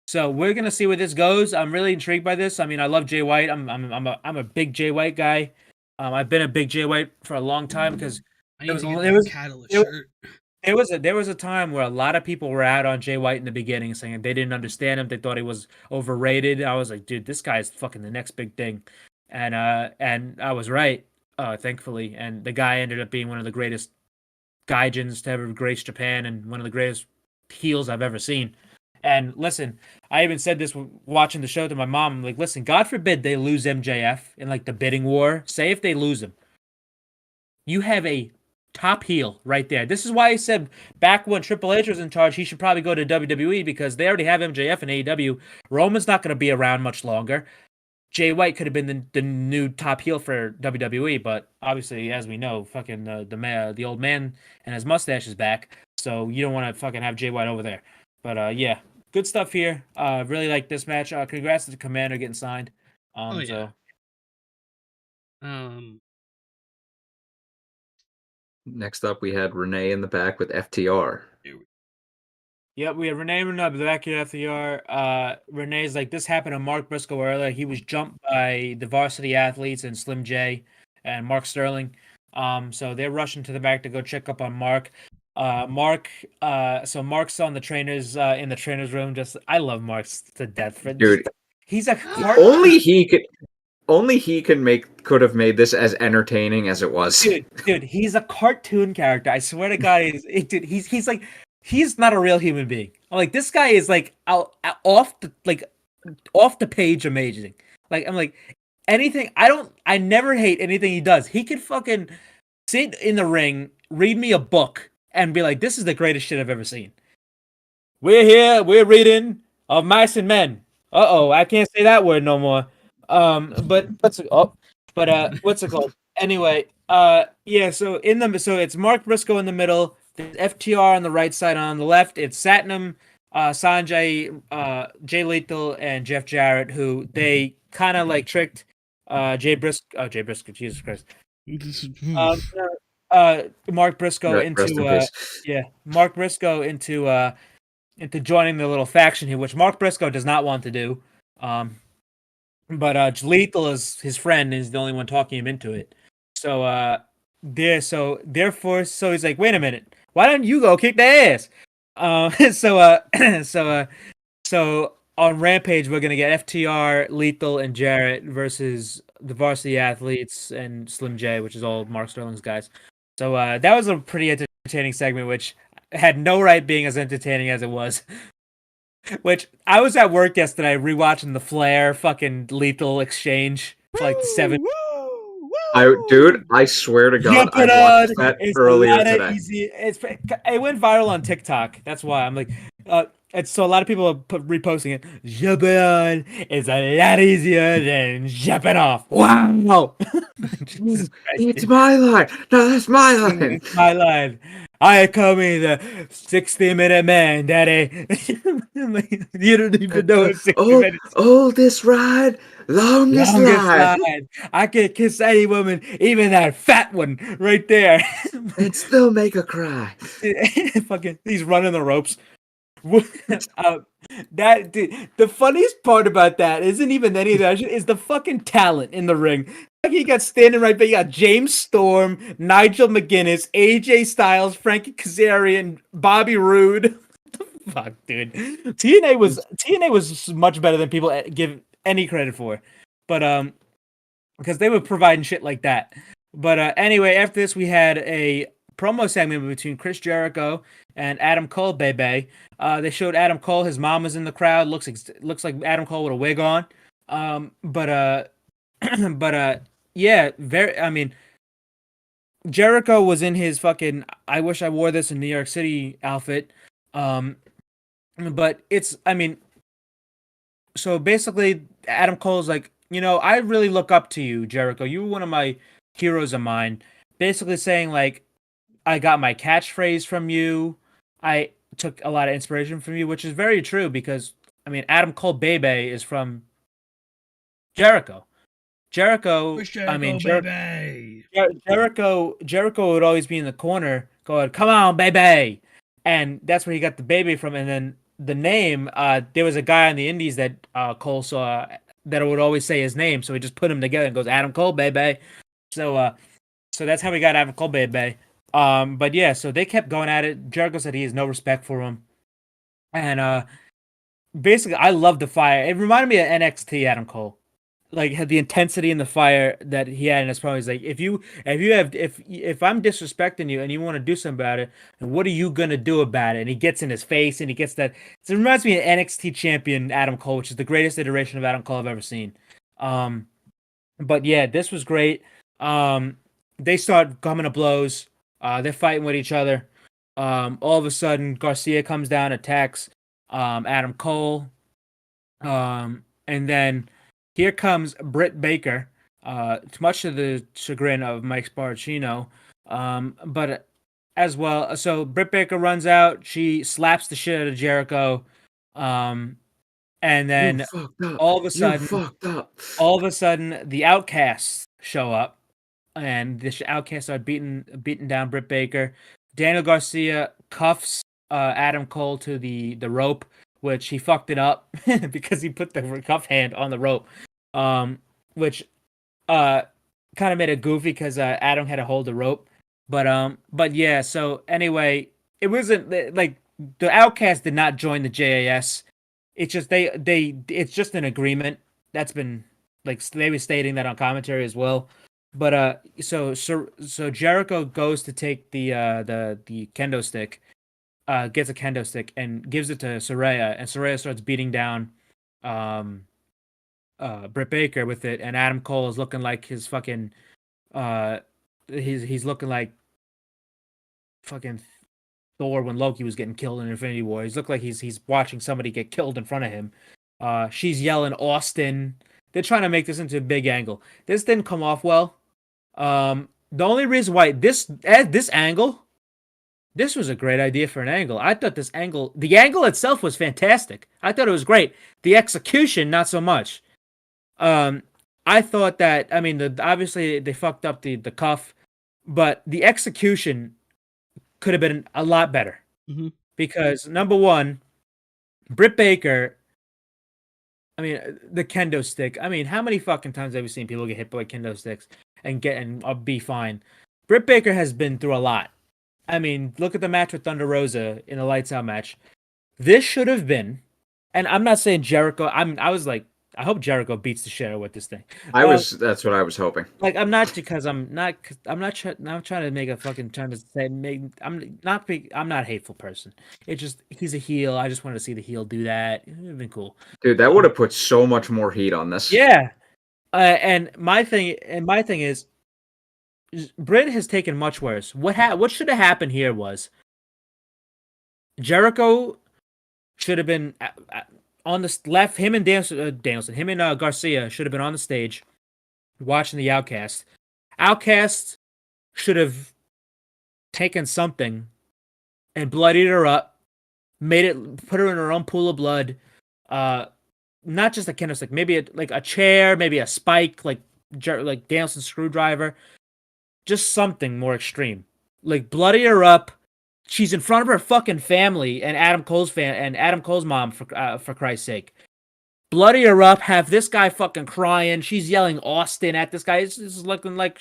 So we're gonna see where this goes. I'm really intrigued by this. I mean, I love Jay White. I'm a big Jay White guy. I've been a big Jay White for a long time because there was a time where a lot of people were out on Jay White in the beginning, saying they didn't understand him. They thought he was overrated. I was like, dude, this guy is fucking the next big thing, and I was right, thankfully. And the guy ended up being one of the greatest gaijins to ever grace Japan and one of the greatest heels I've ever seen. And listen, I even said this watching the show to my mom. I'm like, listen, God forbid they lose MJF in like the bidding war. Say if they lose him, you have a top heel right there. This is why I said back when Triple H was in charge, he should probably go to WWE because they already have MJF and AEW. Roman's not going to be around much longer. Jay White could have been the new top heel for WWE, but obviously, as we know, fucking the old man and his mustache is back, so you don't want to fucking have Jay White over there. But yeah, good stuff here. Really like this match. Congrats to the Commander getting signed. Oh, yeah. So Next up, we had Renee in the back with FTR. Yep, we have Renee in the back here at FTR. Renee's like, this happened to Mark Briscoe earlier. He was jumped by the varsity athletes and Slim J and Mark Sterling. So they're rushing to the back to go check up on Mark. So Mark's on the trainers in the trainers room. I love Mark to death. Dude, he's a only he could have made this as entertaining as it was. Dude, he's a cartoon character. I swear to God, he's like. He's not a real human being. Like, this guy is like off the page amazing. Like, I'm like, anything. I never hate anything he does. He could fucking sit in the ring, read me a book, and be like, this is the greatest shit I've ever seen. We're reading of Mice and Men. I can't say that word no more. But what's it called? Anyway, yeah, so it's Mark Briscoe in the middle. There's FTR on the right side. On the left, it's Satnam, Sanjay, Jay Lethal, and Jeff Jarrett, who they kind of like tricked Jay Briscoe, Jesus Christ. Mark Briscoe Mark Briscoe into joining the little faction here, which Mark Briscoe does not want to do. But Lethal is his friend and is the only one talking him into it. So therefore he's like, wait a minute. Why don't you go kick the ass? So on Rampage, we're gonna get FTR, Lethal, and Jarrett versus the Varsity Athletes and Slim J, which is all Mark Sterling's guys. So that was a pretty entertaining segment, which had no right being as entertaining as it was. Which I was at work yesterday rewatching the Flair fucking Lethal exchange for like the 7. I swear to God, I watched that earlier today. It went viral on TikTok. That's why I'm like, and so a lot of people are reposting it. Jumping on is a lot easier than jumping off. Wow! It's my line. No, that's my line. It's my line. I call me the 60-minute man, Daddy. You don't even know it's 60 minutes. Oldest ride, longest ride. I can kiss any woman, even that fat one right there. And still make her cry. Fucking, he's running the ropes. The funniest part about that isn't even any of that. Is the fucking talent in the ring. Like, you got standing right there. You got James Storm, Nigel McGuinness, AJ Styles, Frankie Kazarian, Bobby Roode. Fuck, dude. TNA was much better than people give any credit for, but because they were providing shit like that. But anyway, after this, we had a promo segment between Chris Jericho and Adam Cole, baby. They showed Adam Cole. His mom was in the crowd. Looks like Adam Cole with a wig on. Yeah, I mean, Jericho was in his fucking I wish I wore this in New York City outfit. But so basically Adam Cole's like, I really look up to you, Jericho. You were one of my heroes of mine. Basically saying like, I got my catchphrase from you. I took a lot of inspiration from you, which is very true because Adam Cole Bebe is from Jericho. Jericho would always be in the corner going, "Come on, baby," and that's where he got the baby from. And then the name, there was a guy on the Indies that Cole saw that would always say his name, so he just put them together and goes, "Adam Cole, baby." So that's how we got Adam Cole, baby. But yeah, so they kept going at it. Jericho said he has no respect for him, and basically, I love the fire. It reminded me of NXT Adam Cole. Like, had the intensity and the fire that he had in his promo. He's like, if I'm disrespecting you and you want to do something about it, what are you gonna do about it? And he gets in his face and he gets that. So it reminds me of NXT champion Adam Cole, which is the greatest iteration of Adam Cole I've ever seen. But yeah, this was great. They start coming to blows. They're fighting with each other. All of a sudden, Garcia comes down, attacks Adam Cole. And then here comes Britt Baker, much to the chagrin of Mike Sparacino. But as well, so Britt Baker runs out. She slaps the shit out of Jericho. And then all of a sudden, the Outcasts show up, and the Outcasts are beating down Britt Baker. Daniel Garcia cuffs Adam Cole to the rope, which he fucked it up because he put the cuff hand on the rope, which kind of made it goofy because Adam had to hold the rope. But yeah. So anyway, it wasn't like the Outcast did not join the JAS. It's just it's just an agreement that's been like they were stating that on commentary as well. But so Jericho goes to take the kendo stick, gets a kendo stick and gives it to Saraya, and Saraya starts beating down Britt Baker with it, and Adam Cole is looking like his fucking he's looking like fucking Thor when Loki was getting killed in Infinity War. He's looked like he's watching somebody get killed in front of him. She's yelling Austin. They're trying to make this into a big angle. This didn't come off well. The only reason why this angle, this was a great idea for an angle. I thought the angle itself was fantastic. I thought it was great. The execution, not so much. I thought that, I mean, obviously they fucked up the cuff, but the execution could have been a lot better. Mm-hmm. Because number one, Britt Baker, I mean, the kendo stick. I mean, how many fucking times have we seen people get hit by kendo sticks and be fine? Britt Baker has been through a lot. I mean, look at the match with Thunder Rosa in a Lights Out match. This should have been, and I'm not saying Jericho. I was like, I hope Jericho beats the shit out with this thing. That's what I was hoping. Like, I'm not trying to make a fucking trying to say I'm not a hateful person. It's just he's a heel. I just wanted to see the heel do that. It would have been cool. Dude, that would have put so much more heat on this. Yeah. And my thing is Britt has taken much worse. What should have happened here was Jericho should have been on the left. Him and him and Garcia should have been on the stage watching the Outcast. Outcast should have taken something and bloodied her up, put her in her own pool of blood. Not just a kendo stick, maybe like a chair, maybe a spike, like Danielson's screwdriver. Just something more extreme. Like bloody her up. She's in front of her fucking family and Adam Cole's mom for Christ's sake. Bloody her up. Have this guy fucking crying. She's yelling Austin at this guy. It's looking like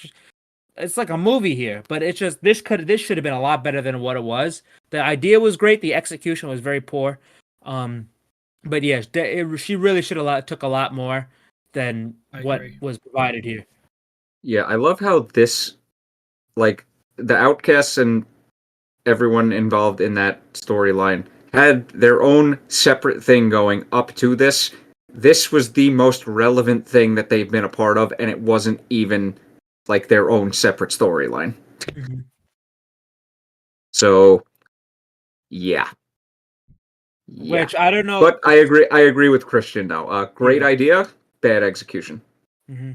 it's like a movie here. But it's just this should have been a lot better than what it was. The idea was great. The execution was very poor. But yes, she really should have took a lot more than what was provided here. Yeah, I love how this, like, the Outcasts and everyone involved in that storyline had their own separate thing going up to this. This was the most relevant thing that they've been a part of, and it wasn't even, like, their own separate storyline. Mm-hmm. So, yeah. Which I don't know, but I agree with Christian now. Great idea, bad execution. Mm-hmm.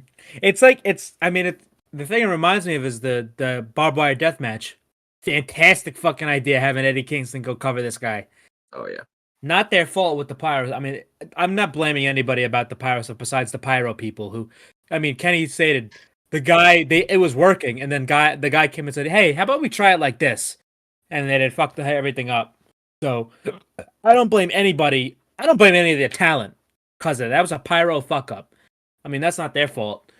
The thing it reminds me of is the barbed wire death match. Fantastic fucking idea having Eddie Kingston go cover this guy. Oh yeah, not their fault with the pyros. I mean, I'm not blaming anybody about the pyros besides the pyro people who, I mean, Kenny stated it was working, and then the guy came and said, "Hey, how about we try it like this?" And then it fucked everything up. So I don't blame anybody. I don't blame any of their talent because of that. That was a pyro fuck up. I mean, that's not their fault.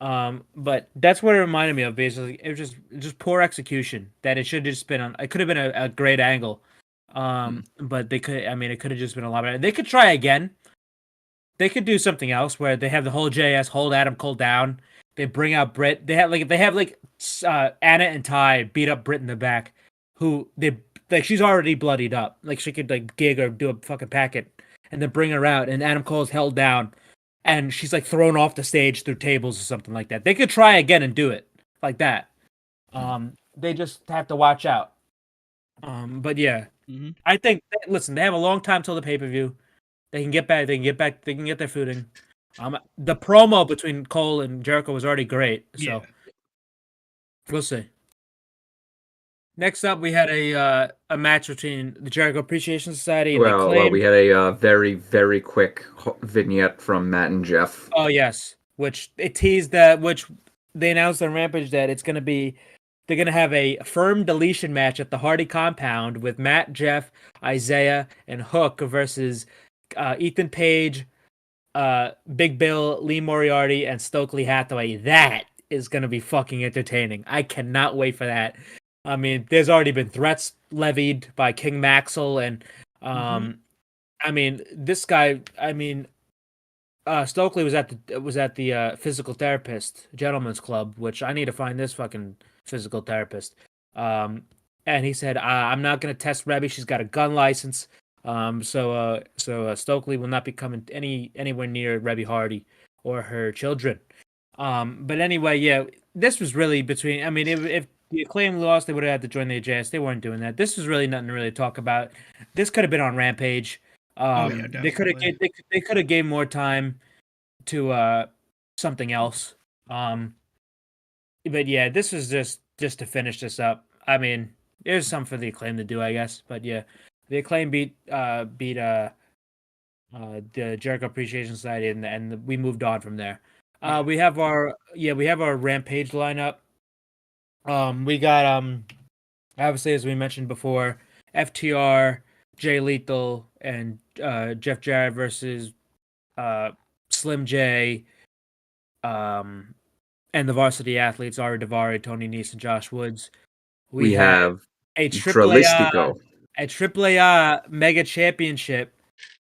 But that's what it reminded me of. Basically, it was just poor execution. That it should have just been on. It could have been a great angle. But they could. I mean, it could have just been a lot better. They could try again. They could do something else where they have the whole JS hold Adam Cole down. They bring out Britt. They have Anna and Ty beat up Britt in the back. Who they like? She's already bloodied up. Like she could like gig or do a fucking packet, and then bring her out. And Adam Cole's held down. And she's like thrown off the stage through tables or something like that. They could try again and do it like that. They just have to watch out. But yeah, Mhm. I think. Listen, they have a long time till the pay-per-view. They can get back. They can get back. They can get their footing. The promo between Cole and Jericho was already great. So Yeah. we'll see. Next up, we had a match between the Jericho Appreciation Society and the Acclaim. We had a very, very quick vignette from Matt and Jeff. Oh yes, which it teased that, which they announced on Rampage that it's gonna be, they're gonna have a firm deletion match at the Hardy compound with Matt, Jeff, Isaiah, and Hook versus Ethan Page, Big Bill, Lee Moriarty, and Stokely Hathaway. That is gonna be fucking entertaining. I cannot wait for that. I mean, there's already been threats levied by King Maxwell, and I mean, this guy. I mean, Stokely was at the physical therapist gentleman's club, which I need to find this fucking physical therapist. And he said, "I'm not gonna test Rebby. She's got a gun license. So Stokely will not be coming anywhere near Rebby Hardy or her children." But anyway, yeah, this was really between. I mean, if the Acclaim lost, they would have had to join the AJS. They weren't doing that. This was really nothing to really talk about. This could have been on Rampage. Yeah, They could have they could have gave more time to something else. But yeah, this was just to finish this up. I mean, there's some for the Acclaim to do, I guess. But yeah, the Acclaim beat the Jericho Appreciation Society, and we moved on from there. We have our Rampage lineup. We got obviously, as we mentioned before, FTR, Jay Lethal, and Jeff Jarrett versus Slim J, and the Varsity Athletes, Ari Daivari, Tony Nese, and Josh Woods. We have a AAA Mega Championship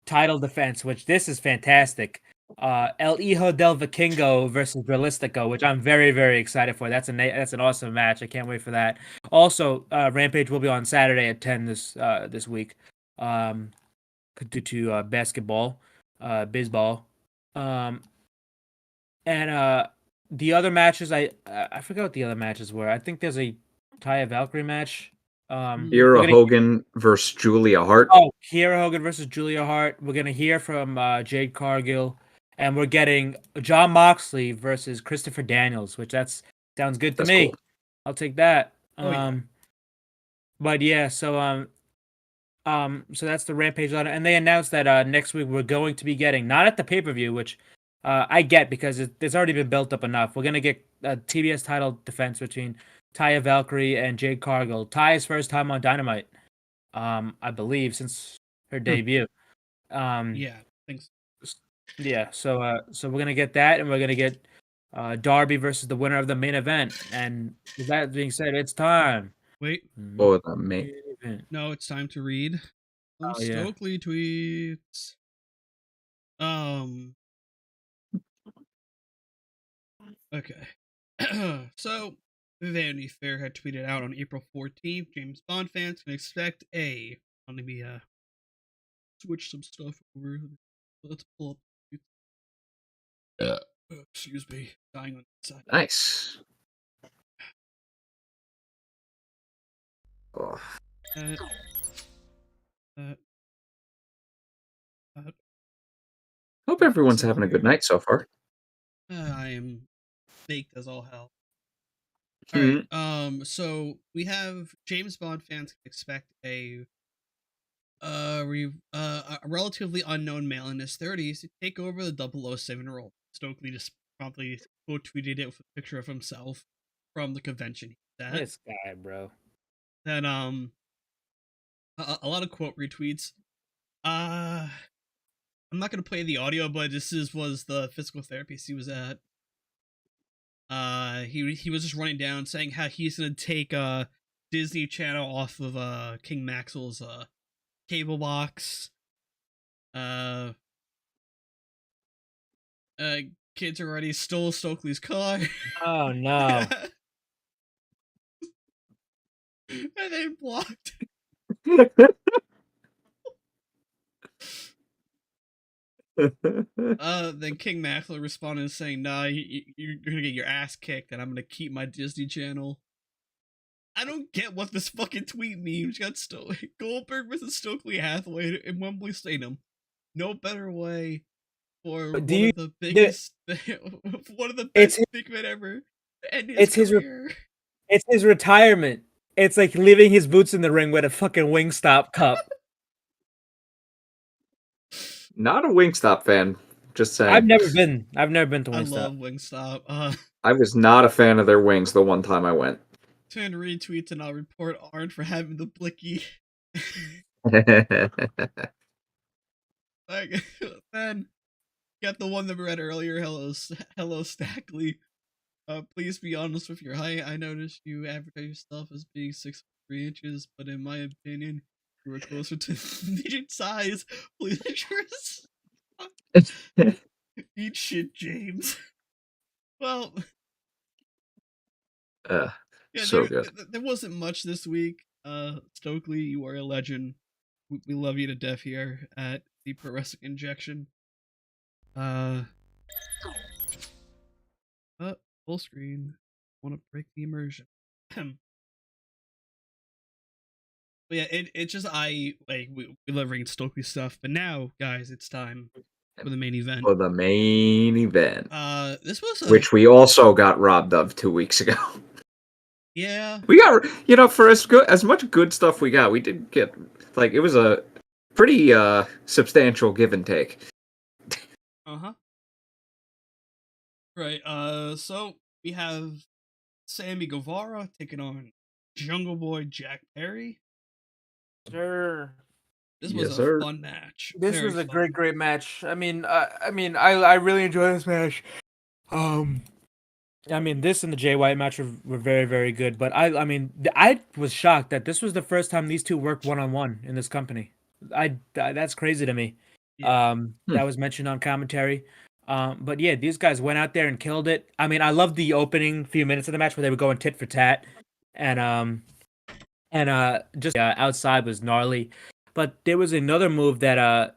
title defense, which this is fantastic. El Hijo del Vikingo versus Realistico, which I'm very, very excited for. That's an awesome match. I can't wait for that. Also, Rampage will be on Saturday at 10 this week. Due to basketball, baseball, and the other matches. I forgot what the other matches were. I think there's a Taya Valkyrie match. Kiera Hogan versus Julia Hart. Oh, Kiera Hogan versus Julia Hart. We're gonna hear from Jade Cargill, and we're getting John Moxley versus Christopher Daniels, which sounds good to me. Cool. I'll take that. But yeah, so that's the Rampage line, and they announced that next week we're going to be getting, not at the pay-per-view, which I get because it's already been built up enough. We're gonna get a TBS title defense between Taya Valkyrie and Jade Cargill. Taya's first time on Dynamite, I believe, since her debut. Yeah, thanks. Yeah, so we're gonna get that, and we're gonna get Darby versus the winner of the main event. And with that being said, it's time. Wait. Oh, the main event. No, it's time to read some Stokely tweets. Okay. So Vanity Fair had tweeted out on April 14th, James Bond fans can expect a. Let me switch some stuff over. Let's pull up. Excuse me, dying on the side. Nice. Oh. Hope everyone's having a good night so far. I am baked as all hell. All right. So we have James Bond fans can expect a relatively unknown male in his 30s to take over the 007 role. Stokely just promptly quote tweeted it with a picture of himself from the convention. This guy, bro. Then a lot of quote retweets. I'm not gonna play the audio, but this was the physical therapist he was at. He was just running down saying how he's gonna take Disney Channel off of King Maxwell's cable box. Kids already stole Stokely's car. Oh no. And they blocked. Then King Maxwell responded saying, "Nah, you're gonna get your ass kicked, and I'm gonna keep my Disney Channel." I don't get what this fucking tweet means. Got Goldberg versus Stokely Hathaway in Wembley Stadium. No better way for one of the biggest, one of the best big men ever, and his career. It's his retirement. It's like leaving his boots in the ring with a fucking Wingstop cup. Not a Wingstop fan. Just saying. I've never been to Wingstop. I love Wingstop. I was not a fan of their wings the one time I went. Turn retweets and I'll report Arn for having the blicky. Like, then got the one that we read earlier. Hello, Stackley. Please be honest with your height. I noticed you advertise yourself as being 6'3" inches, but in my opinion, you were closer to midget size. Please eat shit, James. Well, yeah, so good. There wasn't much this week. Stokely, you are a legend. We love you to death here at the Pro Wrestling Injection. Full screen. Want to break the immersion. But yeah, it's just we love reading Stokely stuff. But now, guys, it's time for the main event. For the main event. This was which we also got robbed of 2 weeks ago. Yeah. We got, for as much good stuff we got, we did get, it was a pretty substantial give and take. Uh-huh. Right, so we have Sammy Guevara taking on Jungle Boy Jack Perry. Sure. This was a fun match. This was a great match. I really enjoyed this match. This and the Jay White match were very, very good. But I was shocked that this was the first time these two worked one-on-one in this company. That's crazy to me. Yeah. That was mentioned on commentary. But yeah, these guys went out there and killed it. I loved the opening few minutes of the match where they were going tit for tat, and just outside was gnarly. But there was another move that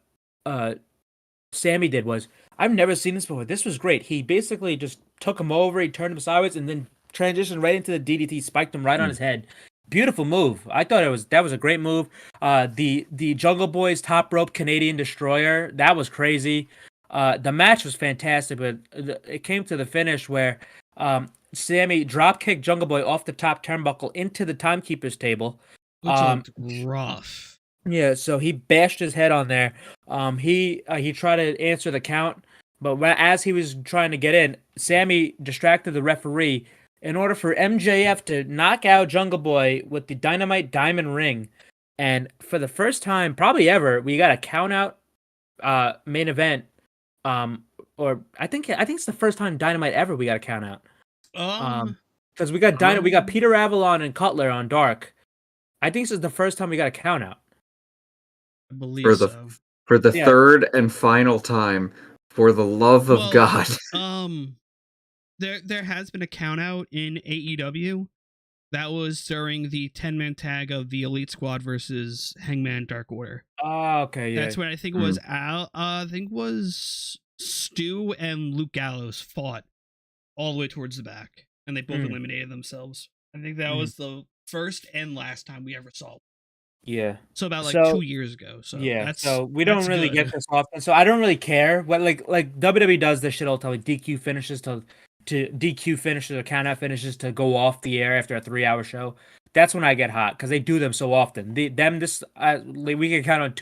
Sammy did was, I've never seen this before. This was great. He basically just took him over, he turned him sideways, and then transitioned right into the DDT, spiked him right on his head. Beautiful move. I thought that was a great move. The Jungle Boy's top rope Canadian Destroyer, that was crazy. The match was fantastic, but it came to the finish where Sammy dropkicked Jungle Boy off the top turnbuckle into the timekeeper's table. Which looked rough. Yeah, so he bashed his head on there. He tried to answer the count, but as he was trying to get in, Sammy distracted the referee in order for MJF to knock out Jungle Boy with the Dynamite Diamond Ring. And for the first time, probably ever, we got a count out main event. Or I think it's the first time Dynamite ever we got a count out. Because we got Peter Avalon and Cutler on Dark. I think this is the first time we got a count out. I believe so. For the third and final time, for the love of God. There has been a count out in AEW. That was during the 10-man tag of the Elite Squad versus Hangman Dark Order. Oh, okay, yeah. That's when I think it was was Stu and Luke Gallows fought all the way towards the back, and they both eliminated themselves. I think that was the first and last time we ever saw. Yeah. So about 2 years ago. So yeah. So we don't really get this often. So I don't really care. What like WWE does this shit all the time. Like DQ finishes to DQ finishes or count out finishes to go off the air after a 3-hour show. That's when I get hot because they do them so often. We can count on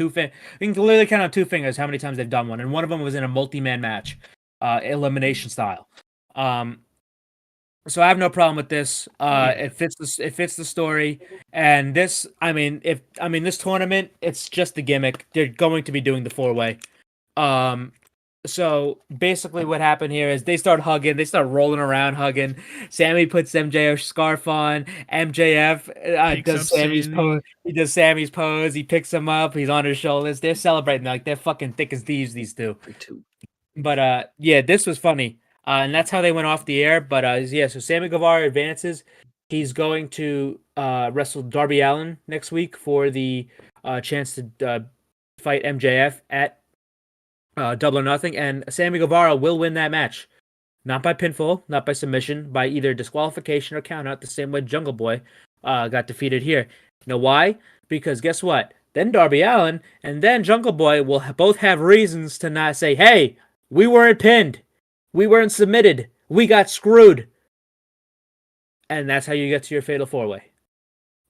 we can literally count on 2 fingers how many times they've done one, and one of them was in a multi-man match, elimination style. So I have no problem with this. It fits the story, and this. This tournament, it's just a gimmick. They're going to be doing the 4-way. So basically, what happened here is they start hugging. They start rolling around, hugging. Sammy puts MJF's scarf on. MJF does Sammy's pose. He does Sammy's pose. He picks him up. He's on his shoulders. They're celebrating like they're fucking thick as thieves. These two. But this was funny. And that's how they went off the air. But so Sammy Guevara advances. He's going to wrestle Darby Allin next week for the chance to fight MJF at Double or Nothing. And Sammy Guevara will win that match. Not by pinfall, not by submission, by either disqualification or countout, the same way Jungle Boy got defeated here. You know why? Because guess what? Then Darby Allin and then Jungle Boy will both have reasons to not say, hey, we weren't pinned. We weren't submitted. We got screwed. And that's how you get to your Fatal 4-Way.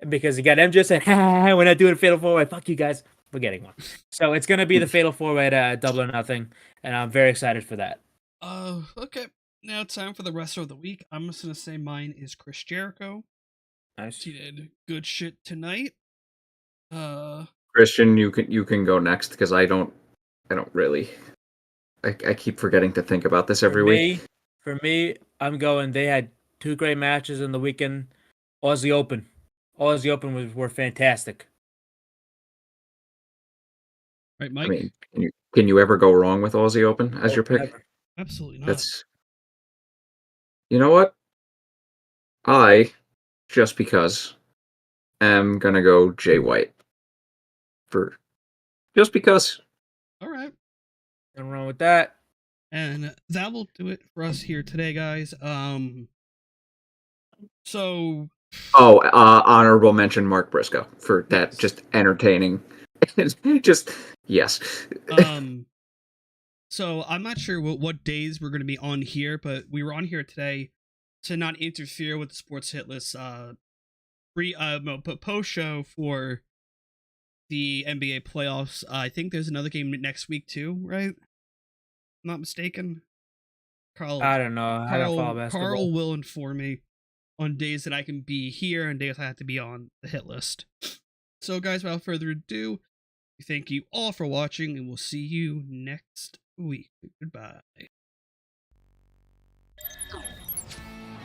Because you got MJ saying, we're not doing a Fatal 4-Way. Fuck you guys. We're getting one. So it's going to be the Fatal 4-Way to Double or Nothing. And I'm very excited for that. Okay. Now time for the rest of the week. I'm just going to say mine is Chris Jericho. Nice. He did good shit tonight. Christian, you can go next because I don't really. I keep forgetting to think about this every week. For me, I'm going. They had 2 great matches in the weekend. Aussie Open were fantastic. Right, Mike. I mean, can you ever go wrong with Aussie Open as your pick? Never. Absolutely not. That's. You know what? I, just because, am gonna go Jay White. Just because. All right. Nothing wrong with that. And that will do it for us here today, guys. So. Oh, honorable mention Mark Briscoe for that. Just entertaining. Just yes. So I'm not sure what days we're going to be on here, but we were on here today to not interfere with the Sports Hit List post show for the NBA playoffs. I think there's another game next week too, right? I'm not mistaken. I don't know. I don't follow basketball. Carl will inform me on days that I can be here and days I have to be on the hit list. So guys, without further ado, thank you all for watching and we'll see you next week. Goodbye.